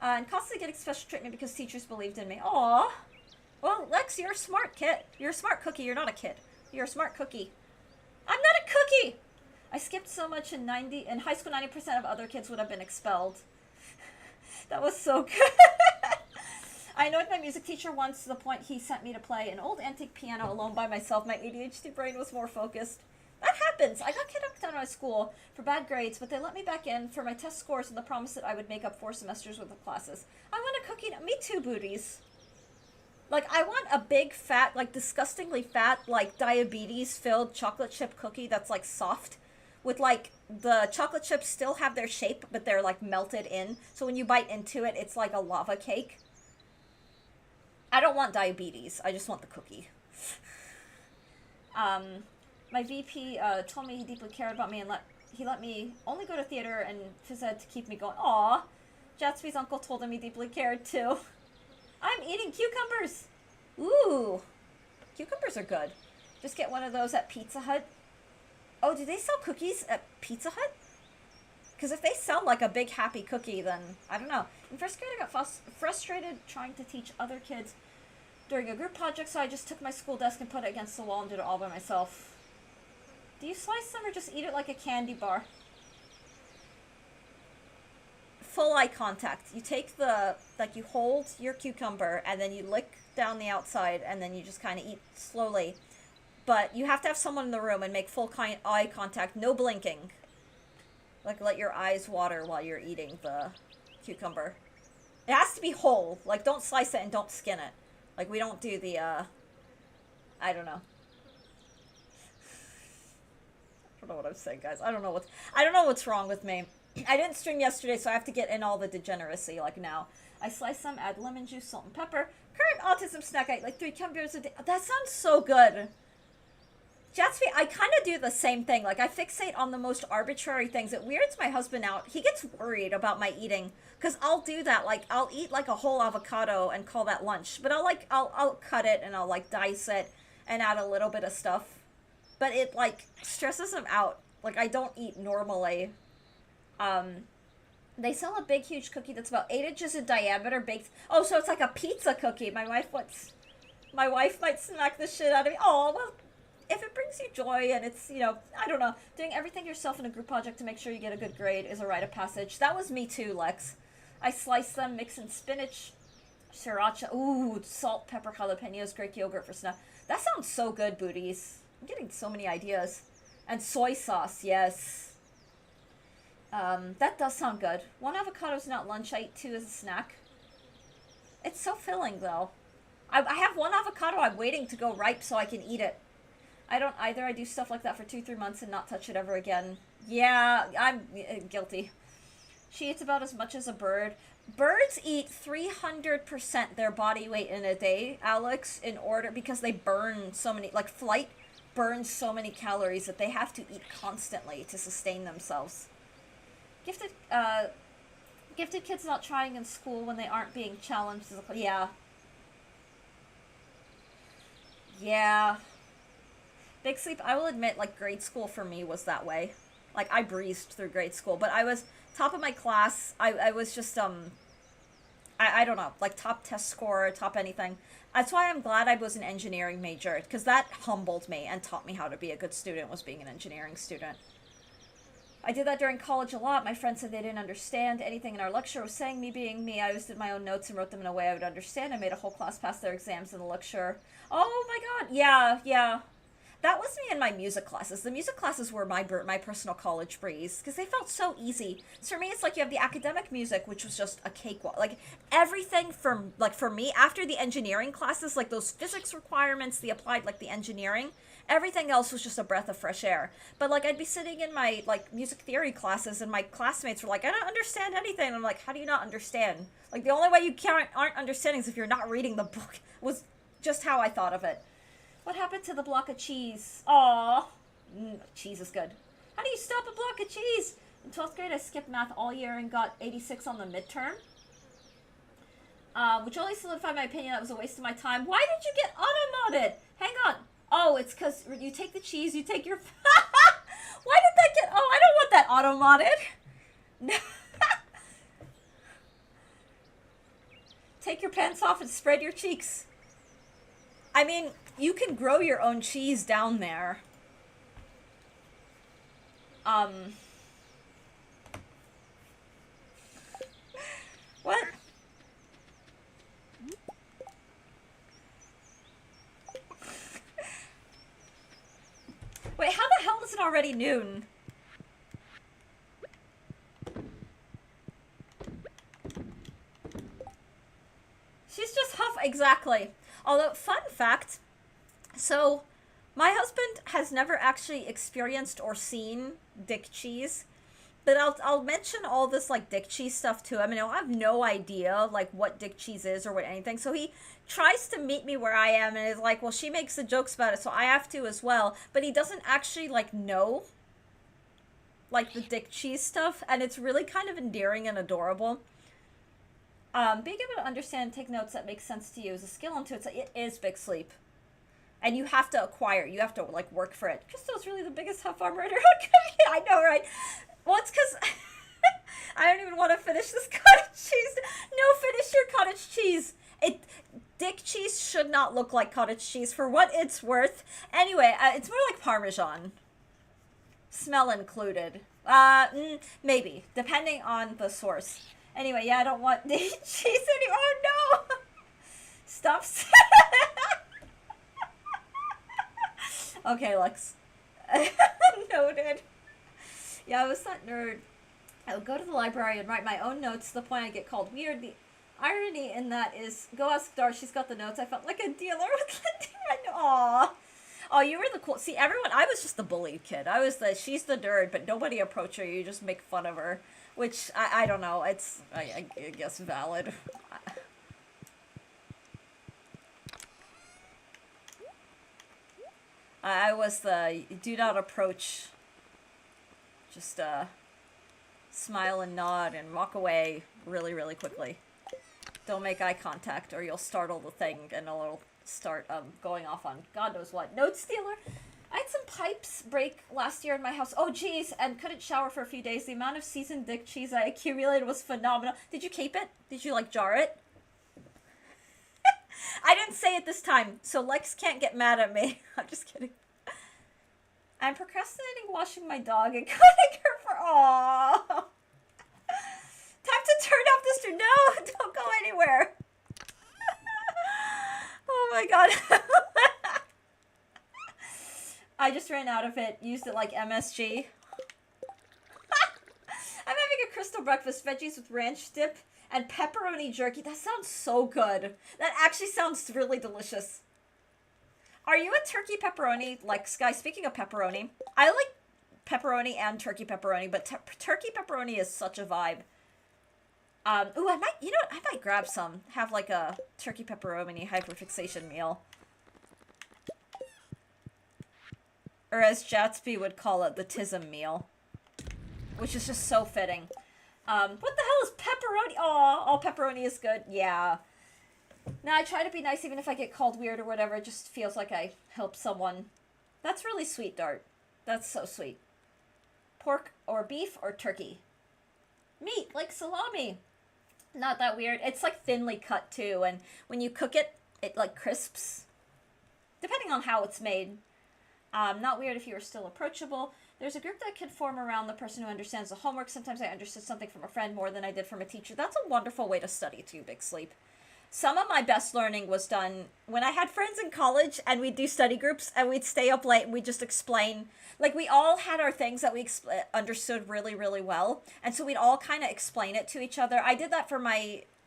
And constantly getting special treatment because teachers believed in me. Aww. Well, Lex, you're a smart kid. You're a smart cookie. You're not a kid. You're a smart cookie. I'm not a cookie! I skipped so much in high school, 90% of other kids would have been expelled. That was so good. I annoyed my music teacher once to the point he sent me to play an old antique piano alone by myself. My ADHD brain was more focused. That happens. I got kicked out of my school for bad grades, but they let me back in for my test scores and the promise that I would make up 4 semesters worth of classes. I want a cookie. Me too, booties. Like, I want a big, fat, like, disgustingly fat, like, diabetes-filled chocolate chip cookie that's, like, soft. With, like, the chocolate chips still have their shape, but they're, like, melted in. So when you bite into it, it's like a lava cake. I don't want diabetes. I just want the cookie. My VP told me he deeply cared about me and he let me only go to theater and phys ed to keep me going. Aww. Jatsby's uncle told him he deeply cared too. I'm eating cucumbers. Ooh. Cucumbers are good. Just get one of those at Pizza Hut. Oh, do they sell cookies at Pizza Hut? Because if they sell like a big happy cookie, then I don't know. In first grade, I got frustrated trying to teach other kids during a group project, so I just took my school desk and put it against the wall and did it all by myself. Do you slice them or just eat it like a candy bar? Full eye contact. You take you hold your cucumber and then you lick down the outside and then you just kind of eat slowly. But you have to have someone in the room and make full eye contact, no blinking. Like, let your eyes water while you're eating the cucumber. It has to be whole. Like, don't slice it and don't skin it. Like, we don't do the, I don't know. I don't know what I'm saying, guys. I don't know what's wrong with me. I didn't stream yesterday, so I have to get in all the degeneracy, like, now. I slice some, add lemon juice, salt, and pepper. Current autism snack, I eat like 3 cucumbers a day. That sounds so good. Jatsby, I kind of do the same thing. Like, I fixate on the most arbitrary things. It weirds my husband out. He gets worried about my eating. Because I'll do that. Like, I'll eat, like, a whole avocado and call that lunch. But I'll cut it and I'll, like, dice it and add a little bit of stuff. But it, like, stresses him out. Like, I don't eat normally. They sell a big, huge cookie that's about 8 inches in diameter, baked. Oh, so it's like a pizza cookie. My wife might smack the shit out of me. Oh, well, if it brings you joy and it's, you know, I don't know, doing everything yourself in a group project to make sure you get a good grade is a rite of passage. That was me too, Lex. I slice them, mix in spinach, sriracha, ooh, salt, pepper, jalapenos, Greek yogurt for snack. That sounds so good, booties. I'm getting so many ideas. And soy sauce, yes. That does sound good. 1 avocado is not lunch. I eat 2 as a snack. It's so filling, though. I have 1 avocado I'm waiting to go ripe so I can eat it. I don't either. I do stuff like that for 2-3 months and not touch it ever again. Yeah, I'm guilty. She eats about as much as a bird. Birds eat 300% their body weight in a day, Alex, because they burn so many, like, flight burns so many calories that they have to eat constantly to sustain themselves. Gifted Gifted kids not trying in school when they aren't being challenged. Yeah. Yeah. Big Sleep, I will admit, like, grade school for me was that way. Like, I breezed through grade school, but I was top of my class. I was just, I don't know, like, top test scorer, top anything. That's why I'm glad I was an engineering major, because that humbled me and taught me how to be a good student, was being an engineering student. I did that during college a lot. My friends said they didn't understand anything in our lecture was saying. Me being me, I always did my own notes and wrote them in a way I would understand. I made a whole class pass their exams in the lecture. Oh my god, yeah, yeah. That was me in my music classes. The music classes were my personal college breeze because they felt so easy. So for me, it's like you have the academic music, which was just a cakewalk. Like everything from like for me after the engineering classes, like those physics requirements, the applied like the engineering, everything else was just a breath of fresh air. But like I'd be sitting in my like music theory classes, and my classmates were like, "I don't understand anything." And I'm like, "How do you not understand?" Like the only way you aren't understanding is if you're not reading the book. Was just how I thought of it. What happened to the block of cheese? Aww. Cheese is good. How do you stop a block of cheese? In 12th grade, I skipped math all year and got 86 on the midterm. Which only solidified my opinion that was a waste of my time. Why did you get auto-modded? Hang on. Oh, it's because you take the cheese, you take your... Why did that get... Oh, I don't want that auto-modded. Take your pants off and spread your cheeks. I mean... You can grow your own cheese down there. What? Wait, how the hell is it already noon? She's just exactly. Although, fun fact... So, my husband has never actually experienced or seen dick cheese, but I'll mention all this like dick cheese stuff to him, and he'll have no idea like what dick cheese is or what anything. So he tries to meet me where I am, and is like, "Well, she makes the jokes about it, so I have to as well." But he doesn't actually like know like the dick cheese stuff, and it's really kind of endearing and adorable. Being able to understand and take notes that makes sense to you is a skill unto itself. It is Big Sleep. And you have to acquire, you have to, like, work for it. Crystal's really the biggest huff I'm writer. I know, right? Well, it's because I don't even want to finish this cottage cheese. No, finish your cottage cheese. Dick cheese should not look like cottage cheese for what it's worth. Anyway, it's more like Parmesan. Smell included. Maybe, depending on the source. Anyway, yeah, I don't want dick cheese anymore. Oh, no! Stop. Okay, Lex. Noted. Yeah, I was that nerd. I would go to the library and write my own notes to the point I get called weird. The irony in that is, go ask Dar, she's got the notes. I felt like a dealer with lending my notes. Aww. Oh, you were the cool... See, everyone... I was just the bullied kid. I was the... She's the nerd, but nobody approach her. You just make fun of her. Which, I don't know. It's, I guess, valid. I was the do not approach, just smile and nod and walk away really, really quickly. Don't make eye contact or you'll startle the thing and it'll start going off on God knows what. Note stealer. I had some pipes break last year in my house. Oh geez, and couldn't shower for a few days. The amount of seasoned dick cheese I accumulated was phenomenal. Did you keep it? Did you like jar it? I didn't say it this time, so Lex can't get mad at me. I'm just kidding. I'm procrastinating washing my dog and cutting her for... Aww. Time to turn off this... No, don't go anywhere. Oh my god. I just ran out of it. Used it like MSG. I'm having a crystal breakfast. Veggies with ranch dip and pepperoni jerky. That sounds so good. That actually sounds really delicious. Are you a turkey pepperoni, like Sky? Speaking of pepperoni, I like pepperoni and turkey pepperoni, but turkey pepperoni is such a vibe. Ooh, I might grab some. Have like a turkey pepperoni hyperfixation meal. Or as Jatsby would call it, the Tism meal. Which is just so fitting. What the hell is pepperoni? Oh, pepperoni is good. Yeah. Now I try to be nice even if I get called weird or whatever. It just feels like I help someone. That's really sweet, Dart. That's so sweet. Pork or beef or turkey? Meat, like salami. Not that weird. It's like thinly cut too, and when you cook it, it like crisps. Depending on how it's made. Not weird if you are still approachable. There's a group that can form around the person who understands the homework. Sometimes I understood something from a friend more than I did from a teacher. That's a wonderful way to study too, Big Sleep. Some of my best learning was done when I had friends in college and we'd do study groups and we'd stay up late and we'd just explain. Like, we all had our things that we understood really, really well. And so we'd all kind of explain it to each other. I did that for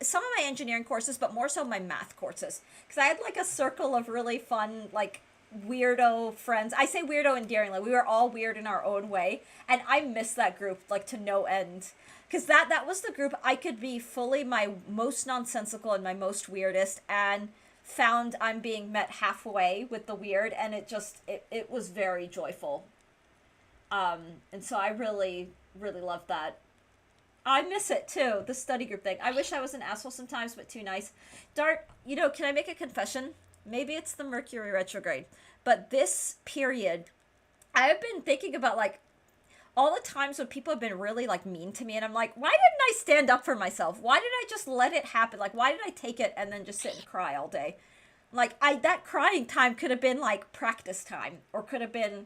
some of my engineering courses, but more so my math courses. Because I had like a circle of really fun, like, weirdo friends. I say weirdo endearingly. We were all weird in our own way. And I miss that group, like, to no end. Because that was the group I could be fully my most nonsensical and my most weirdest, and found I'm being met halfway with the weird, and it was very joyful. And so I really, really love that. I miss it too, the study group thing. I wish I was an asshole sometimes, but too nice. Dart, can I make a confession? Maybe it's the Mercury retrograde, but this period, I've been thinking about, like, all the times when people have been really, like, mean to me, and I'm like, why didn't I stand up for myself? Why did I just let it happen? Like, why did I take it and then just sit and cry all day? Like, that crying time could have been, like, practice time, or could have been,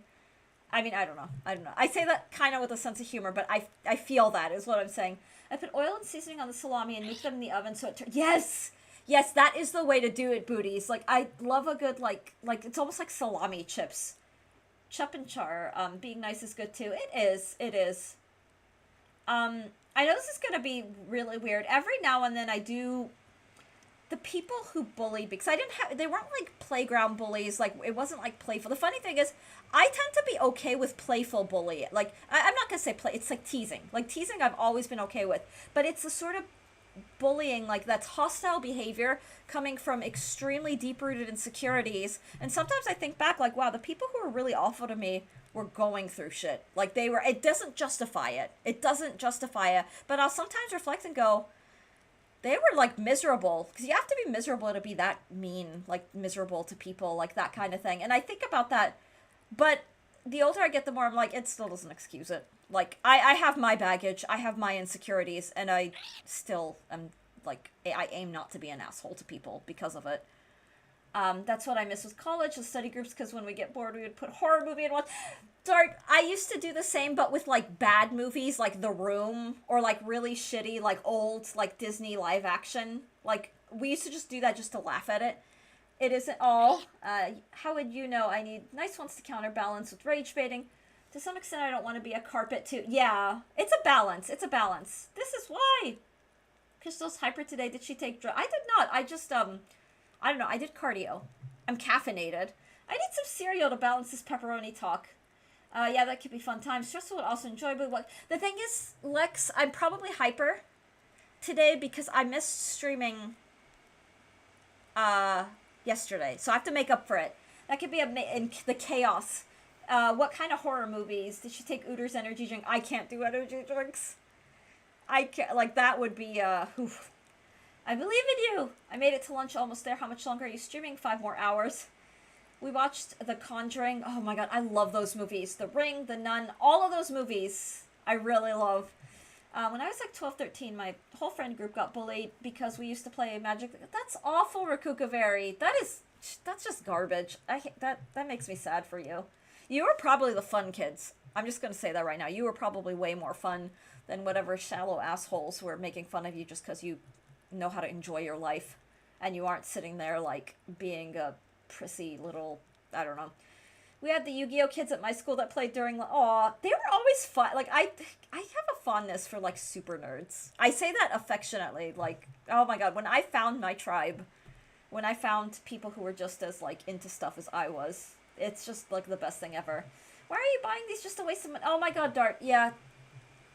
I mean, I don't know. I say that kind of with a sense of humor, but I feel that is what I'm saying. I put oil and seasoning on the salami and nuke them in the oven so it yes! Yes, that is the way to do it, booties. Like, I love a good, like, it's almost like salami chips. Chup and char, being nice is good too. It is. I know this is gonna be really weird. Every now and then I do, the people who bully, because they weren't like playground bullies, like, it wasn't like playful. The funny thing is, I tend to be okay with playful bully. Like, I'm not gonna say play, it's like teasing. Like, teasing I've always been okay with. But it's the sort of bullying, like, that's hostile behavior coming from extremely deep-rooted insecurities. And sometimes I think back, like, wow, the people who were really awful to me were going through shit. Like, it doesn't justify it. It doesn't justify it. But I'll sometimes reflect and go, they were, like, miserable. Because you have to be miserable to be that mean, like, miserable to people, like, that kind of thing. And I think about that, but the older I get, the more I'm like, it still doesn't excuse it. Like, I have my baggage, I have my insecurities, and I still am, like, I aim not to be an asshole to people because of it. That's what I miss with college, the study groups, because when we get bored, we would put horror movie and watch. Dart, I used to do the same, but with, like, bad movies, like The Room, or, like, really shitty, like, old, like, Disney live action. Like, we used to just do that just to laugh at it. It isn't all. How would you know I need nice ones to counterbalance with rage baiting? To some extent, I don't want to be a carpet too. Yeah, it's a balance. It's a balance. This is why. Crystal's hyper today. Did she take drugs? I did not. I just, I don't know. I did cardio. I'm caffeinated. I need some cereal to balance this pepperoni talk. Yeah, that could be fun times. Stressful, but also enjoyable. What the thing is, Lex, I'm probably hyper today because I missed streaming yesterday, so I have to make up for it. That could be in the chaos. What kind of horror movies? Did she take Uter's energy drink? I can't do energy drinks. I can't, like, that would be, oof. I believe in you! I made it to lunch, almost there. How much longer are you streaming? 5 more hours. We watched The Conjuring. Oh my god, I love those movies. The Ring, The Nun, all of those movies I really love. When I was like 12, 13, my whole friend group got bullied because we used to play Magic. That's awful, Rakukavari. That's just garbage. That makes me sad for you. You were probably the fun kids. I'm just going to say that right now. You were probably way more fun than whatever shallow assholes were making fun of you just because you know how to enjoy your life. And you aren't sitting there, like, being a prissy little, I don't know. We had the Yu-Gi-Oh kids at my school that played during, aw, they were always fun. Like, I have a fondness for, like, super nerds. I say that affectionately. Like, oh my god, when I found my tribe, when I found people who were just as, like, into stuff as I was, it's just, like, the best thing ever. Why are you buying these just to waste some money? Oh my god, Dart, yeah.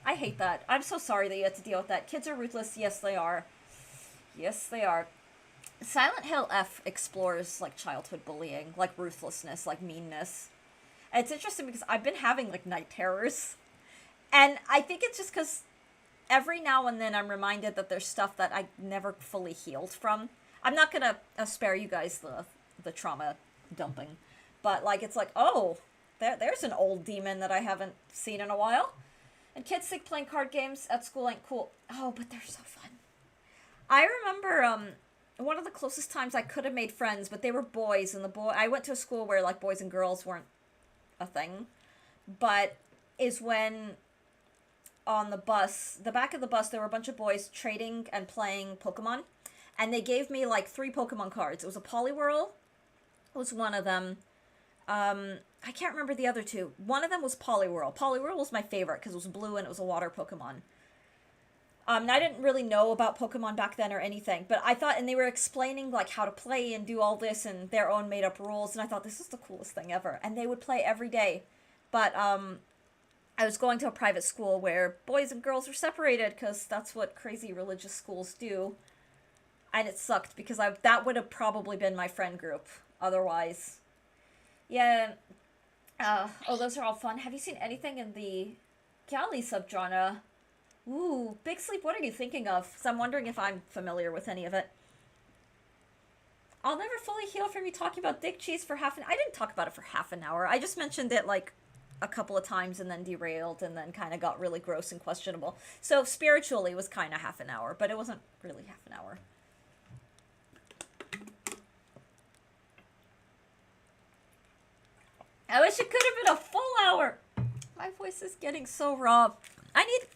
I hate that. I'm so sorry that you had to deal with that. Kids are ruthless. Yes, they are. Yes, they are. Silent Hill F explores, like, childhood bullying, like, ruthlessness, like, meanness. And it's interesting because I've been having, like, night terrors. And I think it's just because every now and then I'm reminded that there's stuff that I never fully healed from. I'm not gonna spare you guys the trauma dumping, but like it's like, oh, there's an old demon that I haven't seen in a while. And kids think playing card games at school ain't cool. Oh, but they're so fun. I remember one of the closest times I could have made friends, but they were boys, and I went to a school where like boys and girls weren't a thing, but is when on the bus, the back of the bus, there were a bunch of boys trading and playing Pokemon, and they gave me like 3 Pokemon cards. It was a Poliwhirl, was one of them. I can't remember the other 2. One of them was Poliwhirl. Poliwhirl was my favorite because it was blue and it was a water Pokemon. And I didn't really know about Pokemon back then or anything, but I thought, and they were explaining like how to play and do all this and their own made up rules, and I thought this is the coolest thing ever. And they would play every day, but I was going to a private school where boys and girls were separated because that's what crazy religious schools do, and it sucked because that would have probably been my friend group otherwise. Yeah. Oh, those are all fun. Have you seen anything in the galley subgenre? Ooh, Big Sleep, what are you thinking of? So I'm wondering if I'm familiar with any of it. I'll never fully heal from you talking about dick cheese for half an... I didn't talk about it for half an hour. I just mentioned it, like, a couple of times and then derailed and then kind of got really gross and questionable. So spiritually it was kind of half an hour, but it wasn't really half an hour. I wish it could have been a full hour. My voice is getting so raw.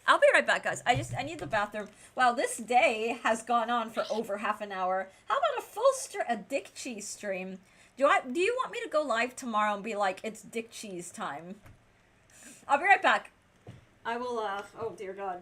I'll be right back, guys. I need the bathroom. Wow, this day has gone on for over half an hour. How about a dick cheese stream? Do you want me to go live tomorrow and be like, it's dick cheese time? I'll be right back. I will, oh dear God.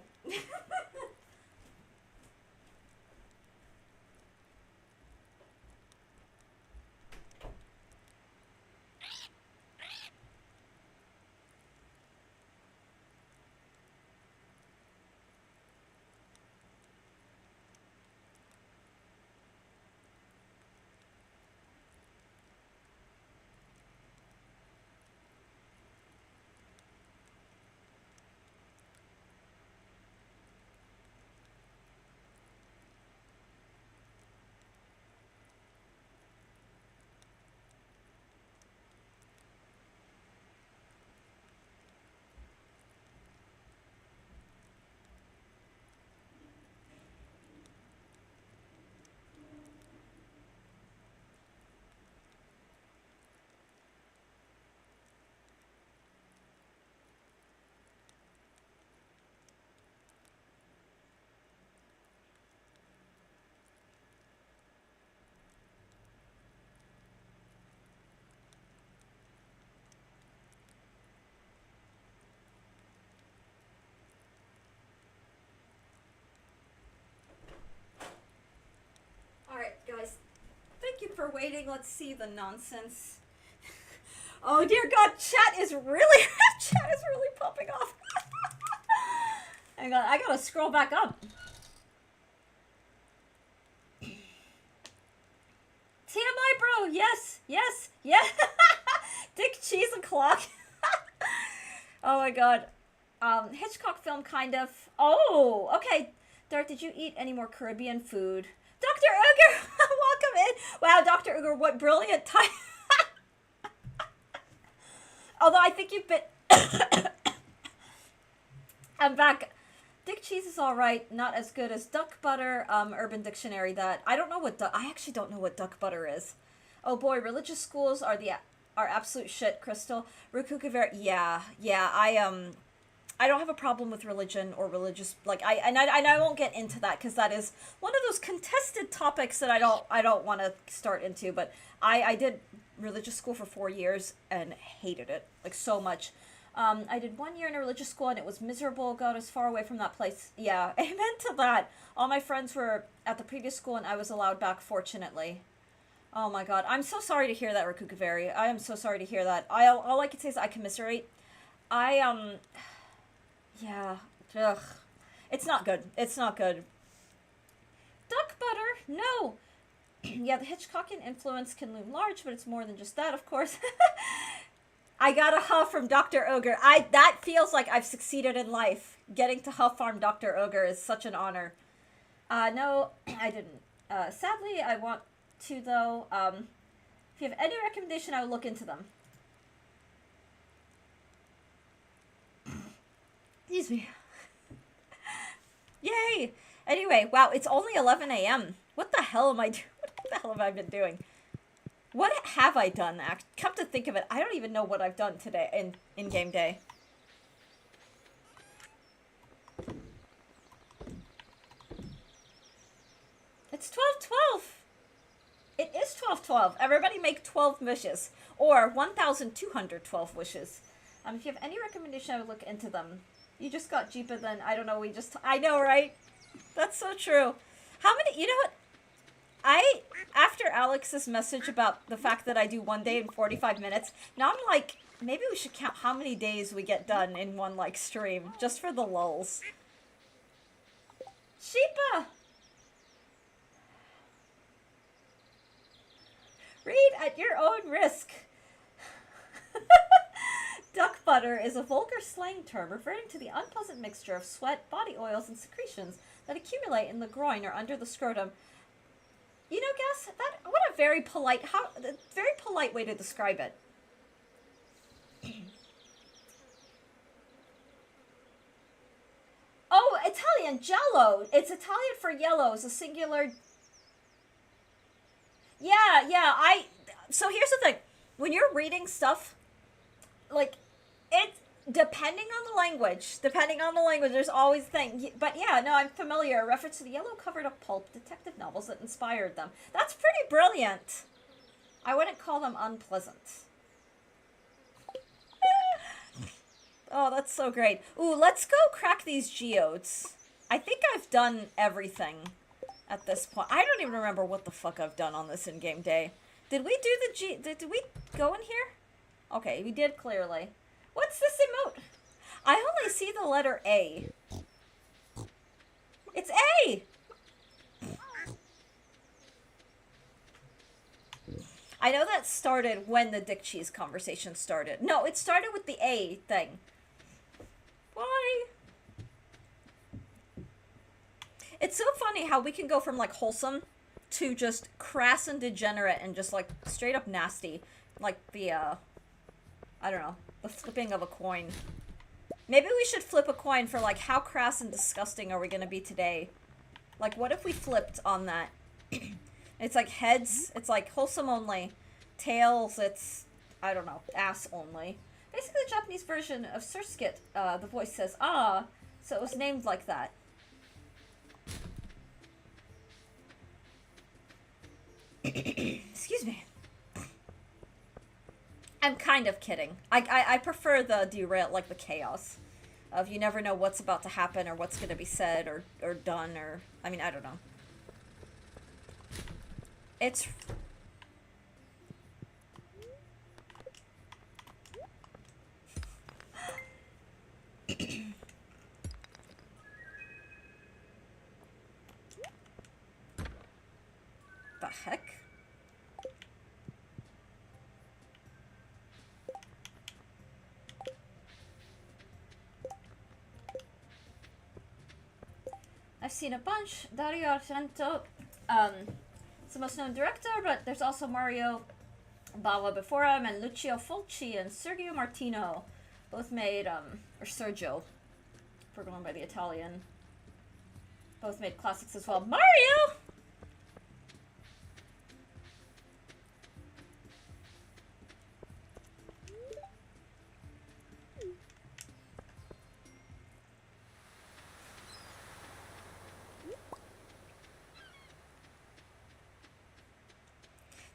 Alright, guys. Thank you for waiting. Let's see the nonsense. Oh dear God, chat is really popping off. Hang on, I gotta scroll back up. TMI, bro. Yes. Dick cheese o'clock. Oh my God. Hitchcock film, kind of. Oh, okay. Dart, did you eat any more Caribbean food? Dr. Uger, welcome in. Wow, Dr. Uger, what brilliant time. Although I think you've been... I'm back. Dick cheese is alright, not as good as duck butter. Urban Dictionary that... I actually don't know what duck butter is. Oh boy, religious schools are absolute shit, Crystal. Rukukaver, yeah, I don't have a problem with religion or religious, like, I won't get into that, because that is one of those contested topics that I don't want to start into, but I did religious school for 4 years and hated it, like, so much. I did 1 year in a religious school and it was miserable. God, I was far away from that place. Yeah, amen to that. All my friends were at the previous school and I was allowed back, fortunately. Oh my God, I'm so sorry to hear that, Rakukavari. I am so sorry to hear that. All I can say is I commiserate. Yeah, ugh. It's not good. It's not good. Duck butter? No. Yeah, the Hitchcockian influence can loom large, but it's more than just that, of course. I got a huff from Dr. Ogre. That feels like I've succeeded in life. Getting to huff farm Dr. Ogre is such an honor. No, I didn't. Sadly, I want to though. If you have any recommendation, I will look into them. Excuse me. Yay! Anyway, wow, it's only 11 a.m. What the hell am I doing? What the hell have I been doing? What have I done? Come to think of it, I don't even know what I've done today in game day. It's 12:12. It is 12:12. Everybody make 12 wishes, or 1,212 wishes. If you have any recommendation, I would look into them. You just got Jeepa, then I don't know. I know, right? That's so true. How many? You know what? After Alex's message about the fact that I do one day in 45 minutes, now I'm like, maybe we should count how many days we get done in one, like, stream, just for the lulz. Sheepa! Read at your own risk. Duck butter is a vulgar slang term referring to the unpleasant mixture of sweat, body oils, and secretions that accumulate in the groin or under the scrotum. You know, Gus, what a very polite way to describe it. Oh, Italian jello. It's Italian for yellow. It's a singular. Yeah. So here's the thing. When you're reading stuff, like, depending on the language, there's always things. But yeah, no, I'm familiar. A reference to the yellow covered up pulp detective novels that inspired them. That's pretty brilliant. I wouldn't call them unpleasant. Oh, that's so great. Ooh, let's go crack these geodes. I think I've done everything at this point. I don't even remember what the fuck I've done on this in-game day. Did we do did we go in here? Okay, we did clearly. What's this emote? I only see the letter A. It's A! I know that started when the Dick Cheese conversation started. No, it started with the A thing. Why? It's so funny how we can go from, like, wholesome to just crass and degenerate and just, like, straight up nasty. Like the, I don't know, the flipping of a coin. Maybe we should flip a coin for, like, how crass and disgusting are we gonna be today? Like, what if we flipped on that? It's like heads, it's like wholesome only. Tails, it's, I don't know, ass only. Basically the Japanese version of Surskit, the voice says, ah, so it was named like that. Excuse me. I'm kind of kidding. I prefer the derail, like the chaos of you never know what's about to happen or what's going to be said or done or, I mean, I don't know. It's... The heck? I've seen a bunch. Dario Argento, is the most known director, but there's also Mario Bava before him, and Lucio Fulci and Sergio Martino. Both made, or Sergio, if we're going by the Italian. Both made classics as well. Mario!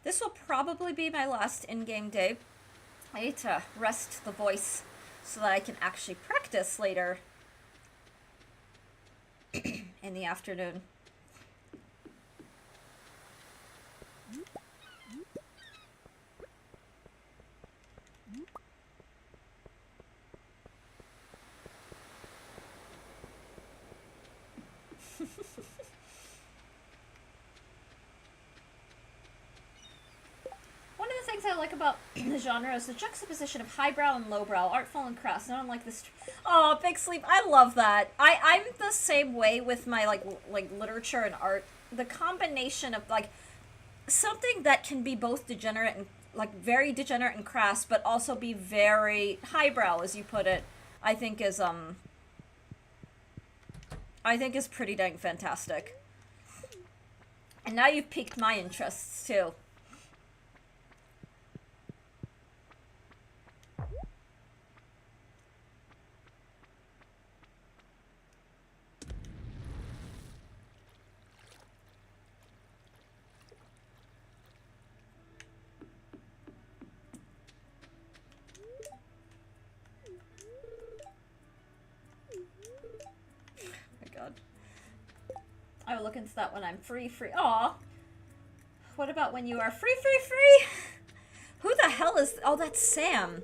This will probably be my last in-game day. I need to rest the voice so that I can actually practice later in the afternoon. things I like about the genre is the juxtaposition of highbrow and lowbrow, artful and crass. I don't like this. Oh, Big Sleep, I love that. I'm the same way with my like literature and art. The combination of like something that can be both degenerate and like very degenerate and crass, but also be very highbrow, as you put it. I think is pretty dang fantastic. And now you've piqued my interests too. I will look into that when I'm free. Aw. What about when you are free? Who the hell is... Oh, that's Sam.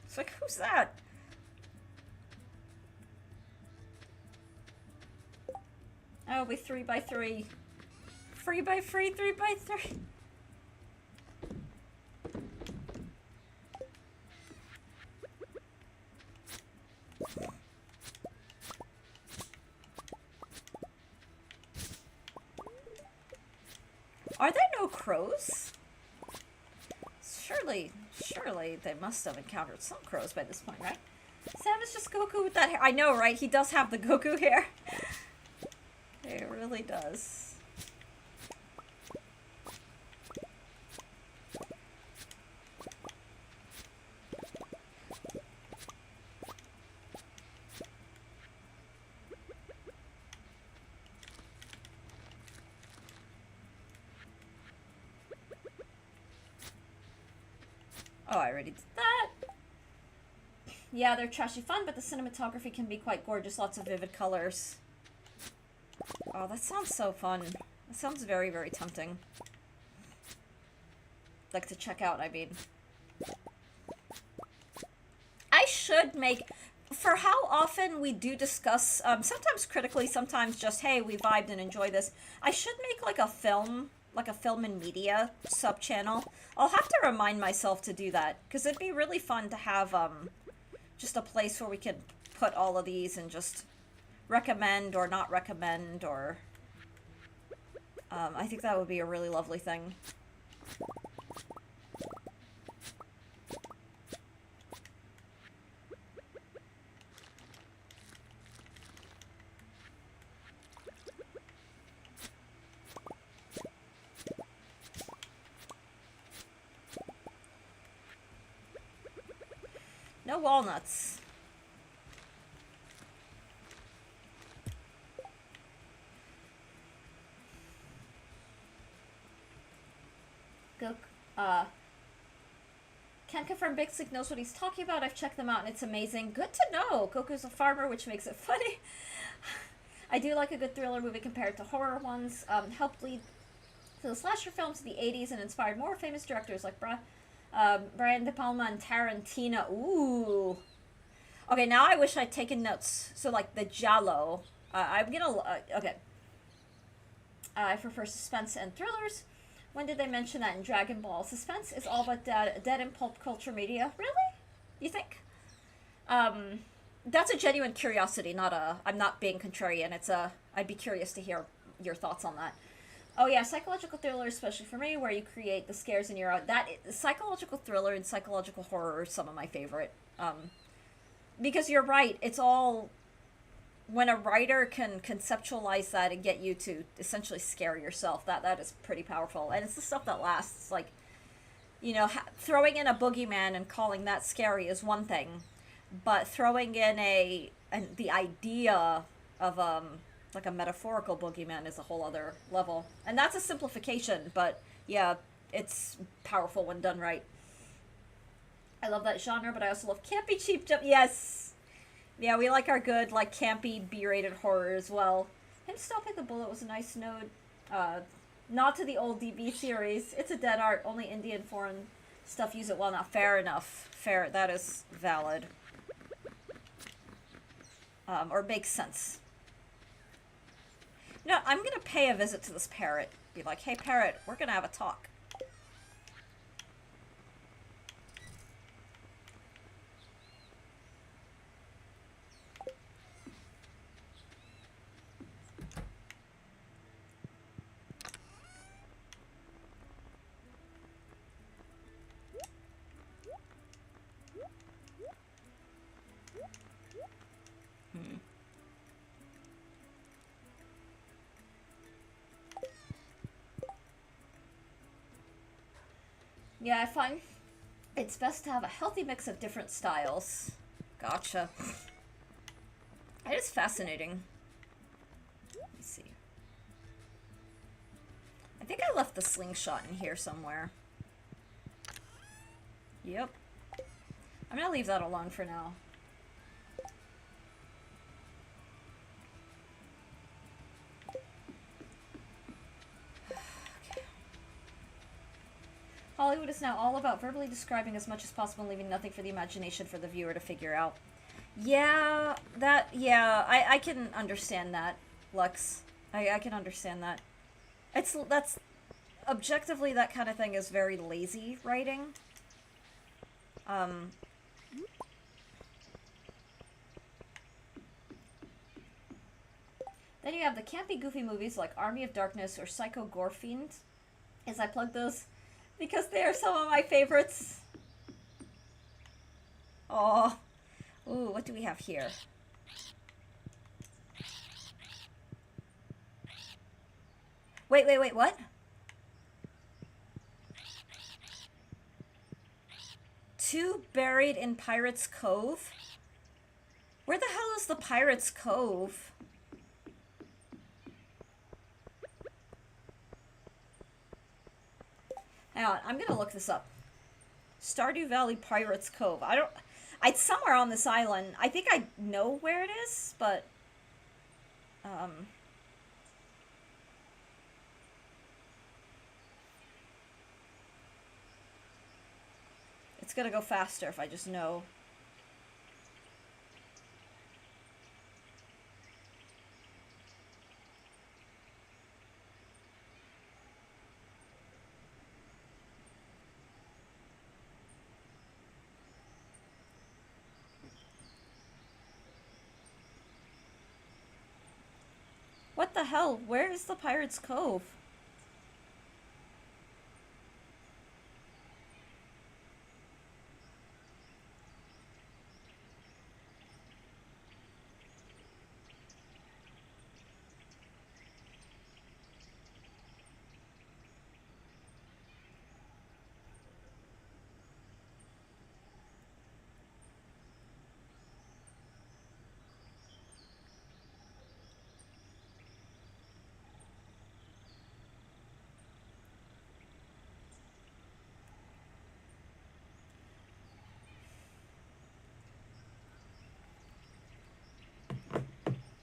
It's like, who's that? Oh, it'll be 3x3. 3x3, 3x3. Are there no crows? Surely they must have encountered some crows by this point, right? Sam is just Goku with that hair. I know, right? He does have the Goku hair. It really does. Oh, I already did that. Yeah, they're trashy fun, but the cinematography can be quite gorgeous. Lots of vivid colors. Oh, that sounds so fun. That sounds very, very tempting. Like to check out, I mean. I should make... For how often we do discuss, sometimes critically, sometimes just, hey, we vibed and enjoy this. I should make like a film and media sub-channel. I'll have to remind myself to do that, because it'd be really fun to have, just a place where we could put all of these and just recommend or not recommend, or, I think that would be a really lovely thing. No walnuts. Go, can confirm Big Sleep knows what he's talking about. I've checked them out and it's amazing. Good to know. Goku's a farmer, which makes it funny. I do like a good thriller movie compared to horror ones. Helped lead to the slasher films of the 80s and inspired more famous directors like Brian De Palma and Tarantino. Ooh. Okay, now I wish I'd taken notes. So, like, the Giallo. I'm gonna... okay. I prefer suspense and thrillers. When did they mention that in Dragon Ball? Suspense is all but dead in pulp culture media. Really? You think? That's a genuine curiosity, not a... I'm not being contrarian. It's a... I'd be curious to hear your thoughts on that. Oh yeah, psychological thriller, especially for me, where you create the scares in your own... Psychological thriller and psychological horror are some of my favorite. Because you're right, it's all... When a writer can conceptualize that and get you to essentially scare yourself, that is pretty powerful. And it's the stuff that lasts. Like, you know, throwing in a boogeyman and calling that scary is one thing. But throwing in the idea of, like a metaphorical boogeyman is a whole other level. And that's a simplification, but yeah, it's powerful when done right. I love that genre, but I also love campy cheap jump. Yes! Yeah, we like our good, like, campy B-rated horror as well. Him stopping the bullet was a nice note. Not to the old DB series. It's a dead art. Only Indian foreign stuff use it well. Not fair enough. Fair. That is valid. Or makes sense. No, I'm gonna pay a visit to this parrot. Be like, hey parrot, we're gonna have a talk. Yeah, I find it's best to have a healthy mix of different styles. Gotcha. It is fascinating. Let me see. I think I left the slingshot in here somewhere. Yep. I'm gonna leave that alone for now. Hollywood is now all about verbally describing as much as possible and leaving nothing for the imagination for the viewer to figure out. Yeah, I can understand that, Lux. I can understand that. That's, objectively, that kind of thing is very lazy writing. Then you have the campy, goofy movies like Army of Darkness or Psycho Gorefiend. As I plug those because they are some of my favorites. Oh, ooh, what do we have here? Wait, what? Two buried in Pirate's Cove? Where the hell is the Pirate's Cove? Hang on, I'm gonna look this up. Stardew Valley Pirate's Cove. It's somewhere on this island. I think I know where it is, but... It's gonna go faster if I just know. What the hell? Where is the Pirate's Cove?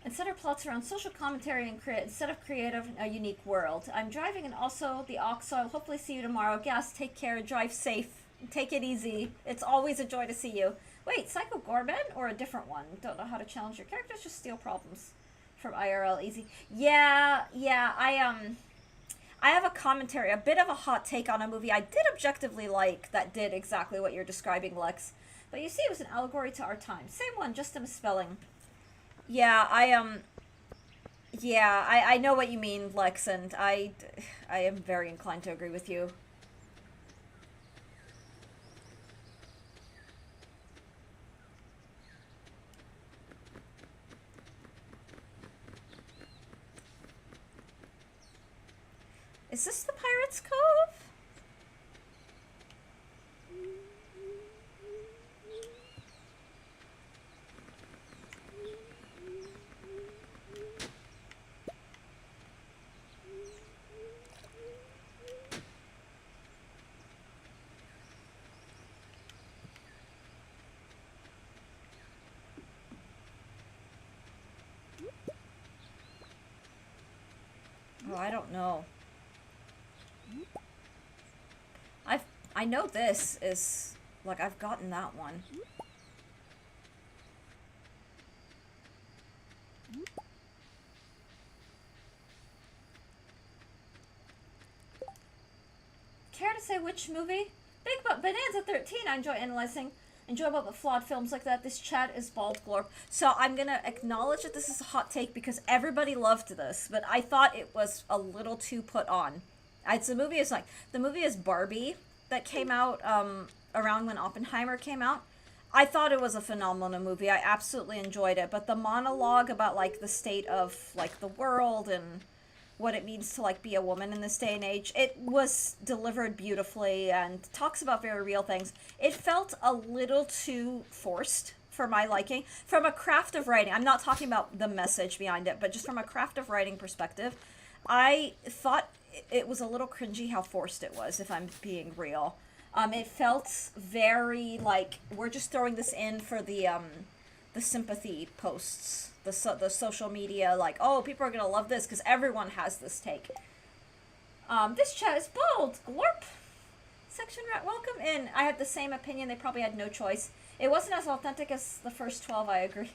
Instead of plots around social commentary and instead of creative, a unique world. I'm driving and also the aux, so I'll hopefully see you tomorrow. Gas, take care, drive safe, take it easy. It's always a joy to see you. Wait, Psycho Gorman or a different one? Don't know how to challenge your characters, just steal problems from IRL easy. Yeah, I have a commentary, a bit of a hot take on a movie I did objectively like that did exactly what you're describing, Lex. But you see, it was an allegory to our time. Same one, just a misspelling. Yeah, I know what you mean, Lex, and I am very inclined to agree with you. Is this the Pirate's Cove? Oh, I don't know. I know this is, like, I've gotten that one. Care to say which movie? Big Bonanza 13. I enjoy analyzing enjoyable but flawed films like that. This chat is bald glorp. So I'm gonna acknowledge that this is a hot take because everybody loved this, but I thought it was a little too put on. The movie is Barbie that came out around when Oppenheimer came out. I thought it was a phenomenal movie. I absolutely enjoyed it, but the monologue about like the state of like the world and what it means to like be a woman in this day and age, it was delivered beautifully and talks about very real things. It felt a little too forced for my liking. From a craft of writing, I'm not talking about the message behind it, but just from a craft of writing perspective, I thought it was a little cringy how forced it was, if I'm being real. It felt very like we're just throwing this in for the sympathy posts, the social media, like, oh, people are gonna love this because everyone has this take. This chat is bold. Glorp. Section rat, welcome in. I had the same opinion. They probably had no choice. It wasn't as authentic as the first 12. I agree.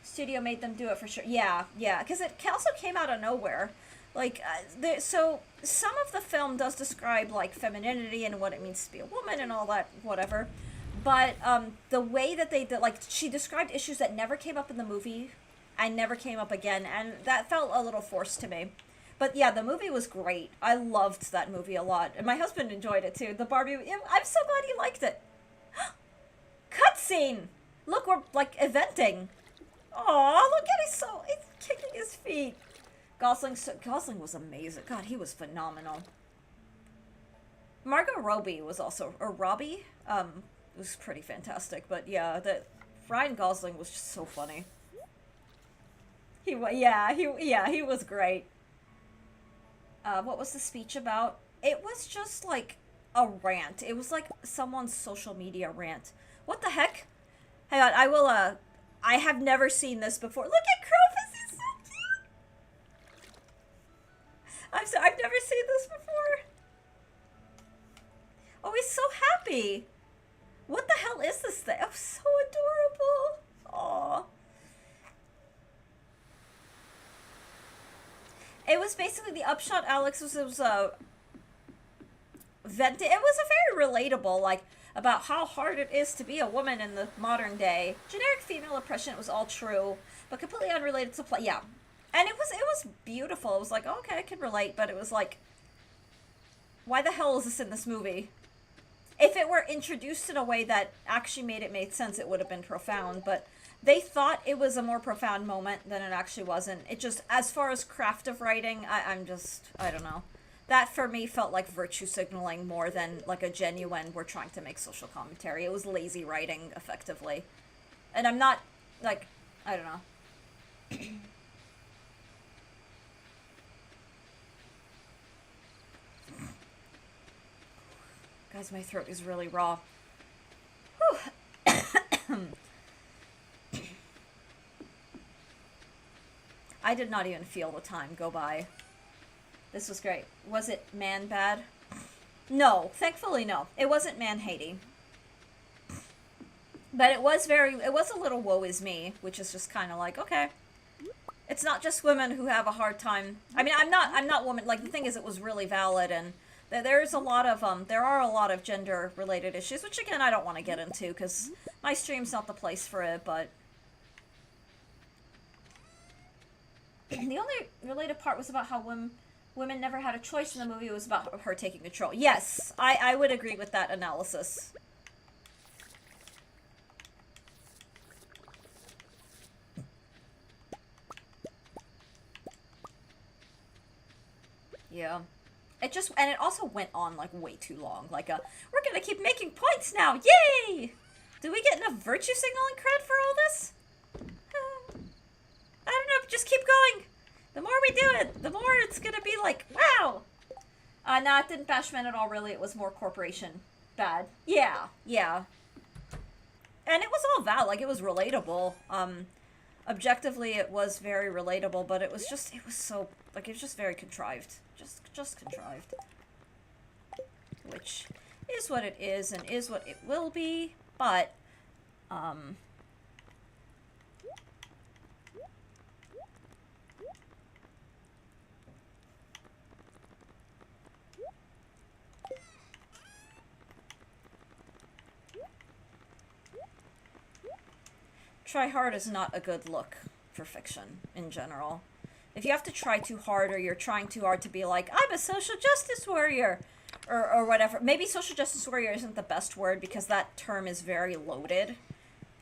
Studio made them do it for sure. Yeah, because it also came out of nowhere. Like, so some of the film does describe, like, femininity and what it means to be a woman and all that, whatever. But the way that they did, like, she described issues that never came up in the movie and never came up again, and that felt a little forced to me. But yeah, the movie was great. I loved that movie a lot. And my husband enjoyed it, too. The Barbie, I'm so glad he liked it. Cutscene! Look, we're, like, eventing. Aw, look at he's kicking his feet. Gosling was amazing. God, he was phenomenal. Margot Robbie was Robbie, was pretty fantastic. But yeah, Ryan Gosling was just so funny. He was great. What was the speech about? It was just like a rant. It was like someone's social media rant. What the heck? Hang on, I have never seen this before. Look at Crowfus, he's so cute! I'm sorry, I've never seen this before. Oh, he's so happy. What the hell is this thing? Oh, so adorable. Aww. It was basically the upshot, Alex, it was venting. It was a very relatable, like, about how hard it is to be a woman in the modern day. Generic female oppression, it was all true, but completely unrelated to play. Yeah. And it was beautiful. It was like, oh, okay, I can relate, but it was like, why the hell is this in this movie? If it were introduced in a way that actually made sense, it would have been profound, but they thought it was a more profound moment than it actually wasn't. It just, as far as craft of writing, I don't know. That, for me, felt like virtue signaling more than, like, a genuine, we're trying to make social commentary. It was lazy writing, effectively. And I'm not, like, I don't know. Guys, my throat is really raw. I did not even feel the time go by. This was great. Was it man bad? No, thankfully no. It wasn't man-hating. But it was a little woe is me, which is just kind of like, okay. It's not just women who have a hard time. I mean, I'm not woman, like, the thing is, it was really valid, and there are a lot of gender-related issues, which, again, I don't want to get into, because my stream's not the place for it, but the only related part was about how women never had a choice in the movie. It was about her taking control. Yes, I would agree with that analysis. Yeah. It also went on, like, way too long. Like, we're gonna keep making points now! Yay! Do we get enough virtue signaling cred for all this? I don't know, just keep going! The more we do it, the more it's gonna be like, wow! No, it didn't bash men at all, really. It was more corporation bad. Yeah. And it was all valid. Like, it was relatable. Objectively, it was very relatable, but it was just very contrived. Just contrived. Which is what it is and is what it will be, but, try hard is not a good look for fiction in general. If you have to try too hard or you're trying too hard to be like, I'm a social justice warrior, or whatever. Maybe social justice warrior isn't the best word because that term is very loaded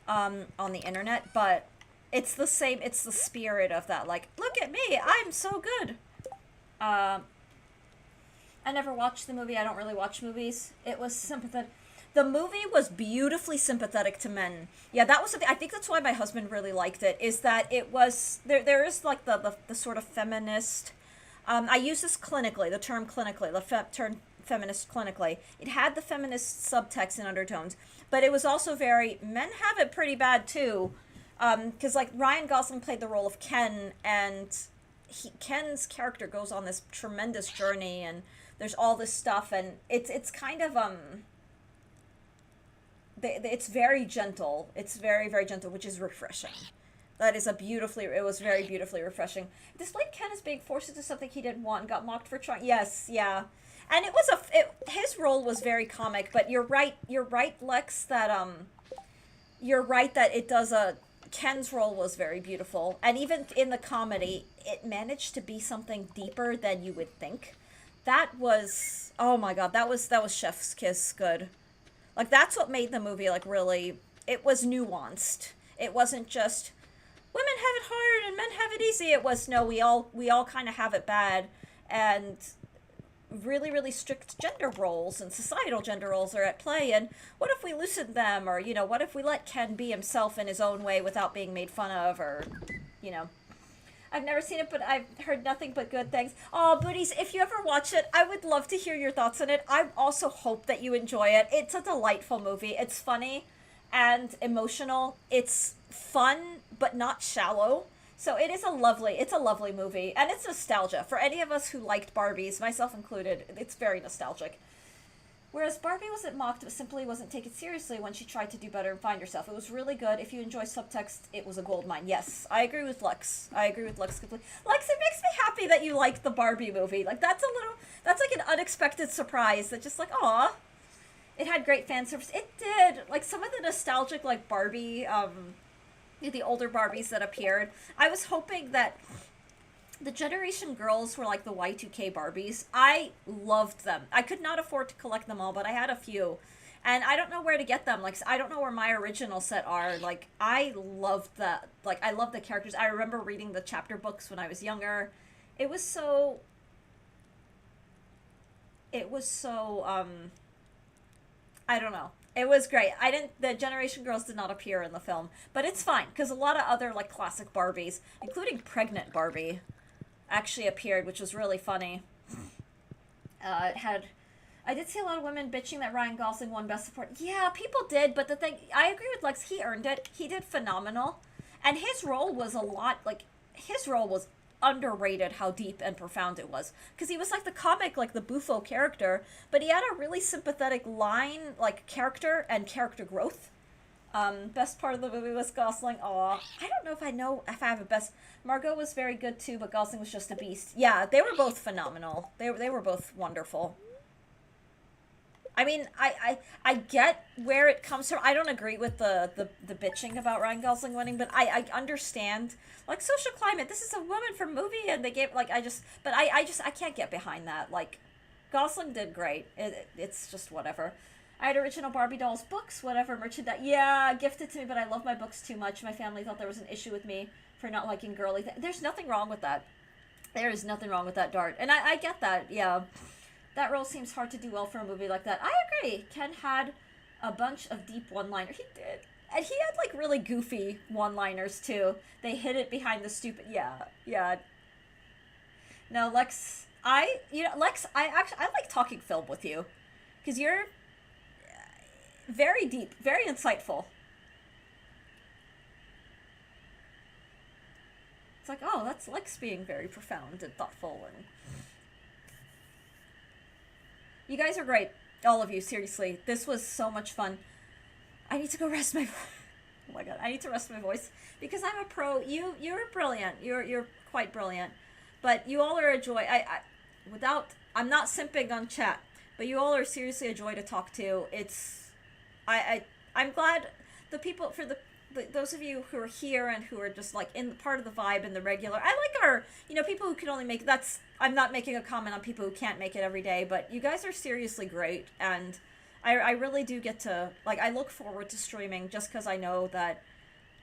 on the internet, but it's the same, it's the spirit of that. Like, look at me, I'm so good. I never watched the movie. I don't really watch movies. It was sympathetic. The movie was beautifully sympathetic to men. Yeah, that was something. I think that's why my husband really liked it. Is that it was there? There is like the sort of feminist. I use this clinically. The term clinically. The term feminist clinically. It had the feminist subtext and undertones, but it was also very men have it pretty bad too. Because like Ryan Gosling played the role of Ken, and Ken's character goes on this tremendous journey, and there's all this stuff, and it's kind of it's very gentle. It's very, very gentle, which is refreshing. That is it was very beautifully refreshing. Displayed Ken as being forced into something he didn't want and got mocked for trying. Yes, yeah. And his role was very comic, but you're right, Lex, that, you're right that it does Ken's role was very beautiful. And even in the comedy, it managed to be something deeper than you would think. That was, oh my god, that was chef's kiss good. Like, that's what made the movie, like, really, it was nuanced. It wasn't just, women have it hard and men have it easy. It was, no, we all kind of have it bad. And really, really strict gender roles and societal gender roles are at play. And what if we loosen them? Or, what if we let Ken be himself in his own way without being made fun of? Or, I've never seen it, but I've heard nothing but good things. Oh, Booties, if you ever watch it, I would love to hear your thoughts on it. I also hope that you enjoy it. It's a delightful movie. It's funny and emotional. It's fun, but not shallow. So it's a lovely movie. And it's nostalgia. For any of us who liked Barbies, myself included, it's very nostalgic. Whereas Barbie wasn't mocked, but simply wasn't taken seriously when she tried to do better and find herself. It was really good. If you enjoy subtext, it was a goldmine. Yes, I agree with Lex. Completely. Lex, it makes me happy that you liked the Barbie movie. Like, that's like an unexpected surprise that just like, aw. It had great fan service. It did. Like, some of the nostalgic, like, Barbie, the older Barbies that appeared. I was hoping that the Generation Girls were like the Y2K Barbies. I loved them. I could not afford to collect them all, but I had a few. And I don't know where to get them. Like, I don't know where my original set are. Like, I loved I love the characters. I remember reading the chapter books when I was younger. It was so, I don't know. It was great. The Generation Girls did not appear in the film, but it's fine, because a lot of other, like, classic Barbies, including Pregnant Barbie, actually appeared, which was really funny. I did see a lot of women bitching that Ryan Gosling won Best Support. Yeah, people did, but the thing, I agree with Lex, he earned it. He did phenomenal. And his role was underrated how deep and profound it was. Because he was like the comic, like the buffo character, but he had a really sympathetic line, like character and character growth. Best part of the movie was Gosling. Aw, I don't know if I have a best. Margot was very good too, but Gosling was just a beast. Yeah, they were both phenomenal. They were both wonderful. I mean, I get where it comes from. I don't agree with the bitching about Ryan Gosling winning, but I understand. Like, social climate, this is a woman from movie, and they gave, like, I can't get behind that. Like, Gosling did great. It's just whatever. I had original Barbie dolls, books, whatever, merchandise. Yeah, gifted to me, but I love my books too much. My family thought there was an issue with me for not liking girly things. There's nothing wrong with that. There is nothing wrong with that, Dart. And I get that, yeah. That role seems hard to do well for a movie like that. I agree. Ken had a bunch of deep one-liners. He did. And he had, like, really goofy one-liners, too. They hid it behind the stupid... Yeah. No, Lex... I like talking film with you. Because you're very deep, very insightful. It's like, oh, that's Lex being very profound and thoughtful and... You guys are great. All of you, seriously. This was so much fun. I need to go rest my voice. Oh my god, I need to rest my voice. Because I'm a pro. You're brilliant. You're quite brilliant. But you all are a joy. I'm not simping on chat, but you all are seriously a joy to talk to. I'm glad the those of you who are here and who are just like in part of the vibe and the regular. I like our, people who can only make that's. I'm not making a comment on people who can't make it every day, but you guys are seriously great, and I really do get to like. I look forward to streaming just because I know that.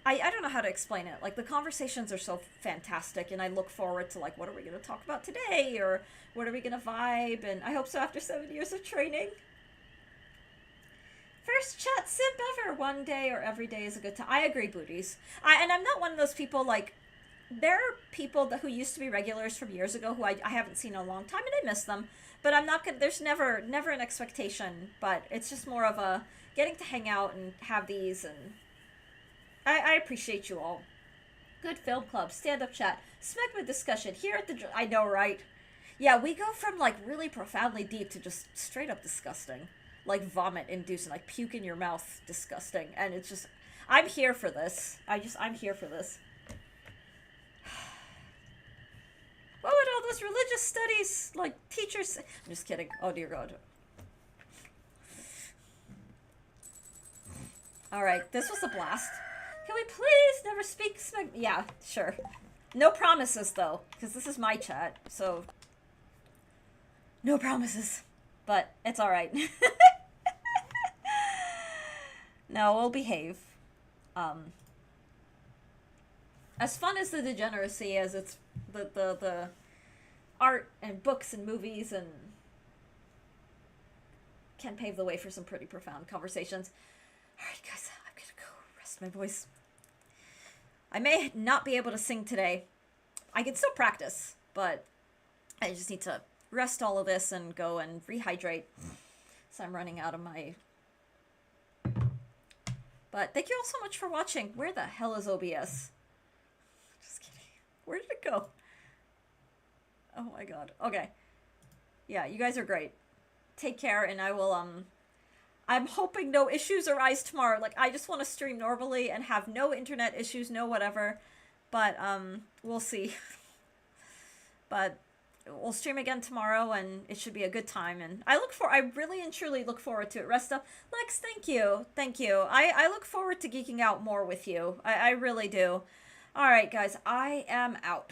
I don't know how to explain it. Like, the conversations are so fantastic, and I look forward to, like, what are we going to talk about today, or what are we going to vibe, and I hope so after 7 years of training. First chat simp ever. One day or every day is a good time. I agree, booties. And I'm not one of those people, like, there are people who used to be regulars from years ago who I haven't seen in a long time, and I miss them, but I'm not going to, there's never an expectation, but it's just more of a getting to hang out and have these, and I appreciate you all. Good film club, stand-up chat, smegma discussion, here at the... I know, right? Yeah, we go from, like, really profoundly deep to just straight-up disgusting. Like, vomit-inducing, like, puke in your mouth disgusting. And it's just... I'm here for this. I'm here for this. What would all those religious studies, like, teachers say? I'm just kidding. Oh, dear God. Alright, this was a blast. Can we please never speak yeah, sure. No promises, though, because this is my chat, so... No promises. But it's alright. No, we'll behave. As fun as the degeneracy as it's the art and books and movies and can pave the way for some pretty profound conversations. Alright, guys, I'm gonna go rest my voice. I may not be able to sing today. I can still practice, but I just need to rest all of this and go and rehydrate. So I'm running out of my... But thank you all so much for watching. Where the hell is OBS? Just kidding. Where did it go? Oh my god. Okay. Yeah, you guys are great. Take care, and I will, I'm hoping no issues arise tomorrow. Like, I just want to stream normally and have no internet issues, no whatever. But, we'll see. But we'll stream again tomorrow, and it should be a good time. And I really and truly look forward to it. Rest up. Lex, thank you. Thank you. I look forward to geeking out more with you. I really do. Alright, guys, I am out.